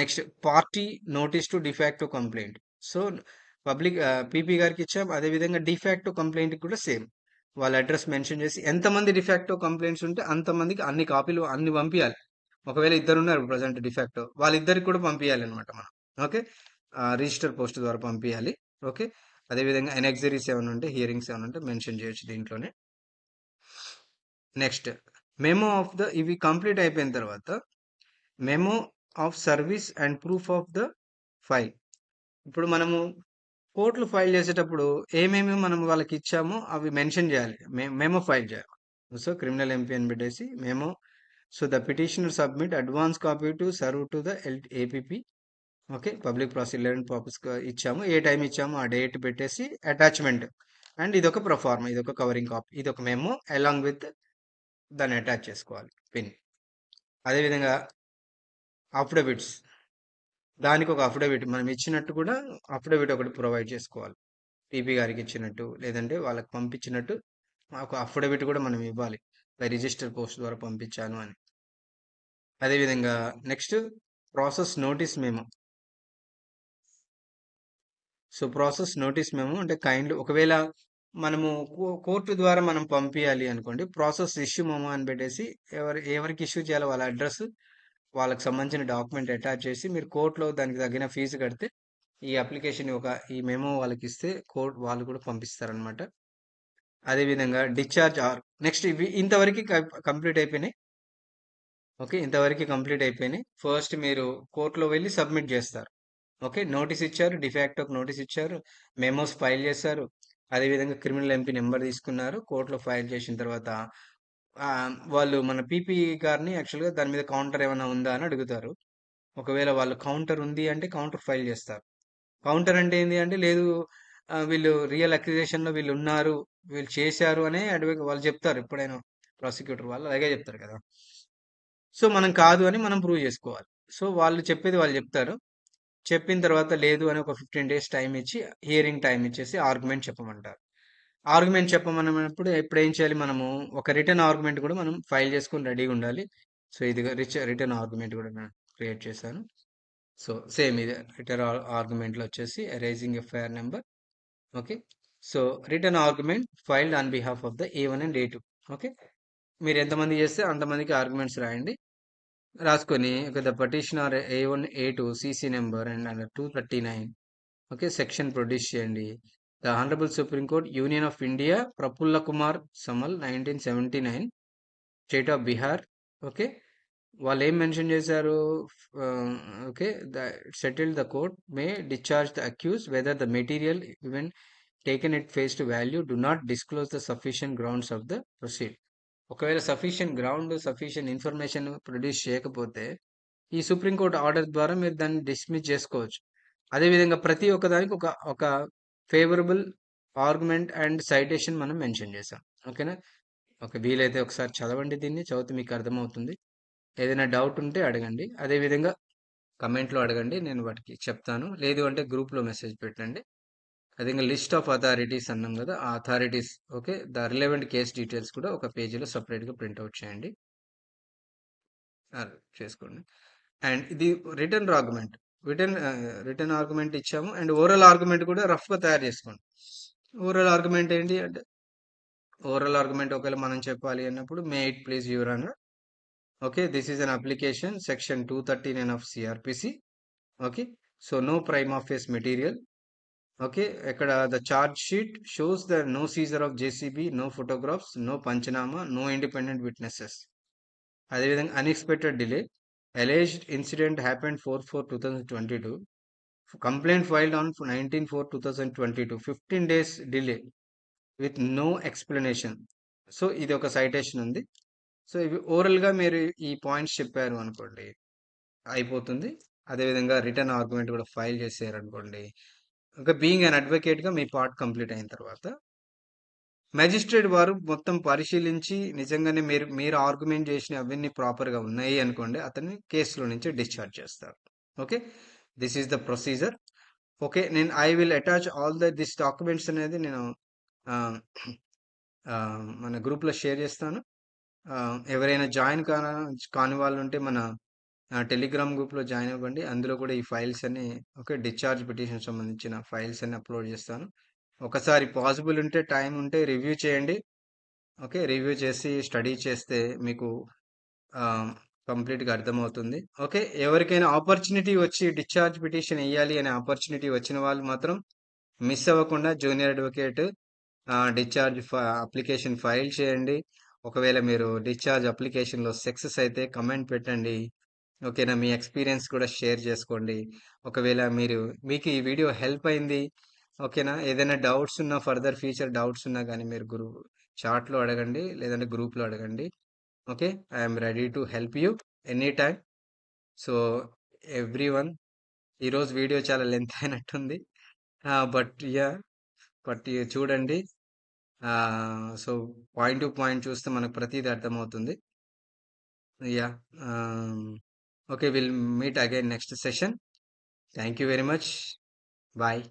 Next party notice to de facto complaint. So public PP గారికి ఇచ్చాం. అదేవిధంగా డిఫాక్టో కంప్లైంట్ కూడా సేమ్ వాళ్ళ అడ్రస్ మెన్షన్ చేసి ఎంతమంది డిఫాక్టో కంప్లైంట్స్ ఉంటే అంతమందికి అన్ని కాపీలు అన్ని పంపించాలి. ఒకవేళ 2 ఉన్నారు ప్రజెంట్ డిఫాక్టో, వాళ్ళిద్దరికి కూడా పంపించాలి అనమాట మనం. ఓకే, రిజిస్టర్ పోస్ట్ ద్వారా పంపించాలి. ఓకే, అదేవిధంగా ఎనెక్సరీస్ ఏమైనా ఉంటే, హియరింగ్స్ ఏమైనా ఉంటే మెన్షన్ చేయొచ్చు దీంట్లోనే. నెక్స్ట్ మెమో ఆఫ్ ద, ఇవి కంప్లీట్ అయిపోయిన తర్వాత memo of service and proof of the file. ఇప్పుడు మనము కోర్టులు ఫైల్ చేసేటప్పుడు ఏమేమి మనం వాళ్ళకి ఇచ్చామో అవి మెన్షన్ చేయాలి, మెమో ఫైల్ చేయాలి. సో క్రిమినల్ ఎంపీ అని పెట్టేసి memo. So the petitioner submit advance copy to serve to the APP, okay, public prosecutor purpose ఇచ్చాము, ఏ టైం ఇచ్చాము ఆ డేట్ పెట్టేసి అటాచ్మెంట్, అండ్ ఇదొక ప్రొఫార్మా, ఇదొక కవరింగ్ కాపీ, ఇదొక మెమో అలాంగ్ విత్ దాన్ని అటాచ్ చేసుకోవాలి పిన్. అదేవిధంగా అఫిడవిట్స్, దానికి ఒక అఫిడవిట్ మనం ఇచ్చినట్టు కూడా అఫిడవిట్ ఒకటి ప్రొవైడ్ చేసుకోవాలి, PP గారికి ఇచ్చినట్టు లేదంటే వాళ్ళకి పంపించినట్టు ఒక అఫిడవిట్ కూడా మనం ఇవ్వాలి, రిజిస్టర్ పోస్ట్ ద్వారా పంపించాను అని. అదేవిధంగా next process notice memo. So process notice మేము అంటే కైండ్ ఒకవేళ మనము కోర్టు ద్వారా మనం పంపించాలి అనుకోండి, ప్రాసెస్ ఇష్యూ మెమో అని పెట్టేసి ఎవరికి ఇష్యూ చేయాలో వాళ్ళ అడ్రస్, వాళ్ళకి సంబంధించిన డాక్యుమెంట్ అటాచ్ చేసి మీరు కోర్టులో దానికి తగిన ఫీజు కడితే ఈ అప్లికేషన్ ఈ మెమో వాళ్ళకి ఇస్తే కోర్టు వాళ్ళు కూడా పంపిస్తారనమాట. అదేవిధంగా డిశ్చార్జ్ ఆర్ నెక్స్ట్ ఇవి ఇంతవరకు కంప్లీట్ అయిపోయినాయి. ఓకే, ఇంతవరకు కంప్లీట్ అయిపోయినాయి. ఫస్ట్ మీరు కోర్టులో వెళ్ళి సబ్మిట్ చేస్తారు. ఓకే, నోటీస్ ఇచ్చారు, డిఫాక్టోకి నోటీస్ ఇచ్చారు, మెమోస్ ఫైల్ చేశారు, అదేవిధంగా క్రిమినల్ ఎంపీ నెంబర్ తీసుకున్నారు. కోర్టులో ఫైల్ చేసిన తర్వాత వాళ్ళు మన పీపీ గారిని యాక్చువల్గా దాని మీద కౌంటర్ ఏమైనా ఉందా అని అడుగుతారు. ఒకవేళ వాళ్ళు కౌంటర్ ఉంది అంటే కౌంటర్ ఫైల్ చేస్తారు. కౌంటర్ అంటే ఏంటి అంటే లేదు, వీళ్ళు రియల్ అక్యుజేషన్లో వీళ్ళు ఉన్నారు, వీళ్ళు చేశారు అనే వాళ్ళు చెప్తారు. ఎప్పుడైనా ప్రాసిక్యూటర్ వాళ్ళు అలాగే చెప్తారు కదా. సో మనం కాదు అని మనం ప్రూవ్ చేసుకోవాలి. సో వాళ్ళు చెప్పేది వాళ్ళు చెప్తారు. చెప్పిన తర్వాత లేదు అని ఒక 15 days టైం ఇచ్చి హియరింగ్ టైం ఇచ్చేసి ఆర్గ్యుమెంట్ చెప్పమంటారు. ఆర్గ్యుమెంట్ చెప్పమన్నప్పుడు ఇప్పుడు ఏం చేయాలి, మనము ఒక రిటర్న్ ఆర్గ్యుమెంట్ కూడా మనం ఫైల్ చేసుకొని రెడీగా ఉండాలి. సో ఇది రిటర్న్ ఆర్గ్యుమెంట్ కూడా నేను క్రియేట్ చేశాను. సో సేమ్ ఇది రిటర్న్ ఆర్గ్యుమెంట్లో వచ్చేసి raising FIR number. Okay, so return argument filed on behalf of the A1 and A2. Okay, మీరు ఎంతమంది చేస్తే అంతమందికి ఆర్గ్యుమెంట్స్ రాయండి. రాసుకొని the petitioner A1 A2 CC నెంబర్ and under 239 okay section produce చేయండి. The honourable supreme court union of India Prafulla Kumar Samal 1979 state of Bihar. Okay, వాళ్ళు ఏం మెన్షన్ చేశారు, okay the settle the court may discharge the accused whether the material even taken it face to value do not disclose the sufficient grounds of the proceed. ఒకవేళ sufficient information produce చేయకపోతే ఈ supreme court order ద్వారా మీరు దాన్ని dismiss చేసుకోవచ్చు. అదేవిధంగా ప్రతి ఒక్కదానికి ఒక ఒక ఫేవరబుల్ ఆర్గ్యుమెంట్ అండ్ సైటేషన్ మనం మెన్షన్ చేసాం. ఓకేనా, ఒక వీలైతే ఒకసారి చదవండి, దీన్ని చదివితే మీకు అర్థమవుతుంది. ఏదైనా డౌట్ ఉంటే అడగండి, అదేవిధంగా కమెంట్లో అడగండి, నేను వాటికి చెప్తాను. లేదు అంటే గ్రూప్లో మెసేజ్ పెట్టండి. అదే లిస్ట్ ఆఫ్ అథారిటీస్ అన్నాం కదా, ఆ authorities okay the relevant case details కూడా ఒక పేజీలో సపరేట్గా ప్రింట్అవుట్ చేయండి, చేసుకోండి. అండ్ ఇది రిటర్న్ ఆర్గ్యుమెంట్, రిటర్న్ ఆర్గ్యుమెంట్ ఇచ్చాము. అండ్ ఓరల్ ఆర్గ్యుమెంట్ కూడా రఫ్గా తయారు చేసుకోండి. ఓరల్ ఆర్గ్యుమెంట్ ఏంటి అంటే, ఓరల్ ఆర్గ్యుమెంట్ ఒకవేళ మనం చెప్పాలి అన్నప్పుడు may it please your honour. Okay, this is an application section 239 of CrPC. Okay, so no prime of face material. Okay, ఇక్కడ the charge sheet shows the no seizure of JCB, no photographs, no panchnama, no independent witnesses. అదేవిధంగా unexpected delay, alleged incident happened 4/4/2022, complaint filed on 19/4/2022, 15 days delay with no explanation. So ఇది ఒక citation ఉంది. So ఇవి ఓరల్గా మీరు ఈ points చెప్పారు అనుకోండి అయిపోతుంది. అదేవిధంగా రిటర్న్ ఆర్గ్యుమెంట్ కూడా ఫైల్ చేశారు అనుకోండి, ఇంకా బీయింగ్ అన్ అడ్వకేట్గా మీ పార్ట్ కంప్లీట్ అయిన తర్వాత మెజిస్ట్రేట్ వారు మొత్తం పరిశీలించి నిజంగానే మీరు ఆర్గ్యుమెంట్ చేసిన అవన్నీ ప్రాపర్గా ఉన్నాయి అనుకోండి, అతన్ని కేసులో నుంచి డిశ్చార్జ్ చేస్తారు. Okay, this is the procedure. Okay, నేను I will attach all this documents అనేది నేను మన గ్రూప్లో షేర్ చేస్తాను. ఎవరైనా జాయిన్ కాని వాళ్ళు ఉంటే మన టెలిగ్రామ్ గ్రూప్లో జాయిన్ అవ్వండి. అందులో కూడా ఈ ఫైల్స్ అన్ని ఓకే డిశ్చార్జ్ పిటిషన్ సంబంధించిన ఫైల్స్ అన్ని అప్లోడ్ చేస్తాను. ఒకసారి పాసిబుల్ ఉంటే టైం ఉంటే రివ్యూ చేయండి. ఓకే, రివ్యూ చేసి స్టడీ చేస్తే మీకు కంప్లీట్గా అర్థమవుతుంది. ఓకే, ఎవరికైనా ఆపర్చునిటీ వచ్చి డిశ్చార్జ్ పిటిషన్ వేయాలి అనే ఆపర్చునిటీ వచ్చిన వాళ్ళు మాత్రం మిస్ అవ్వకుండా junior advocate discharge application file చేయండి. ఒకవేళ మీరు డిశ్చార్జ్ అప్లికేషన్లో సక్సెస్ అయితే కమెంట్ పెట్టండి. ఓకేనా, మీ ఎక్స్పీరియన్స్ కూడా షేర్ చేసుకోండి. ఒకవేళ మీకు ఈ వీడియో హెల్ప్ అయింది, ఓకేనా, ఏదైనా డౌట్స్ ఉన్నా ఫర్దర్ ఫ్యూచర్ డౌట్స్ ఉన్నా కానీ మీరు చాట్లో అడగండి, లేదంటే గ్రూప్లో అడగండి. Okay, I'm ready to help you any time. So everyone, ఈరోజు వీడియో చాలా లెంత్ అయినట్టుంది, బట్ చూడండి. సో పాయింట్ టు పాయింట్ చూస్తే మనకు ప్రతిదీ అర్థమవుతుంది. Yeah, okay, will meet again next session. Thank you very much. Bye.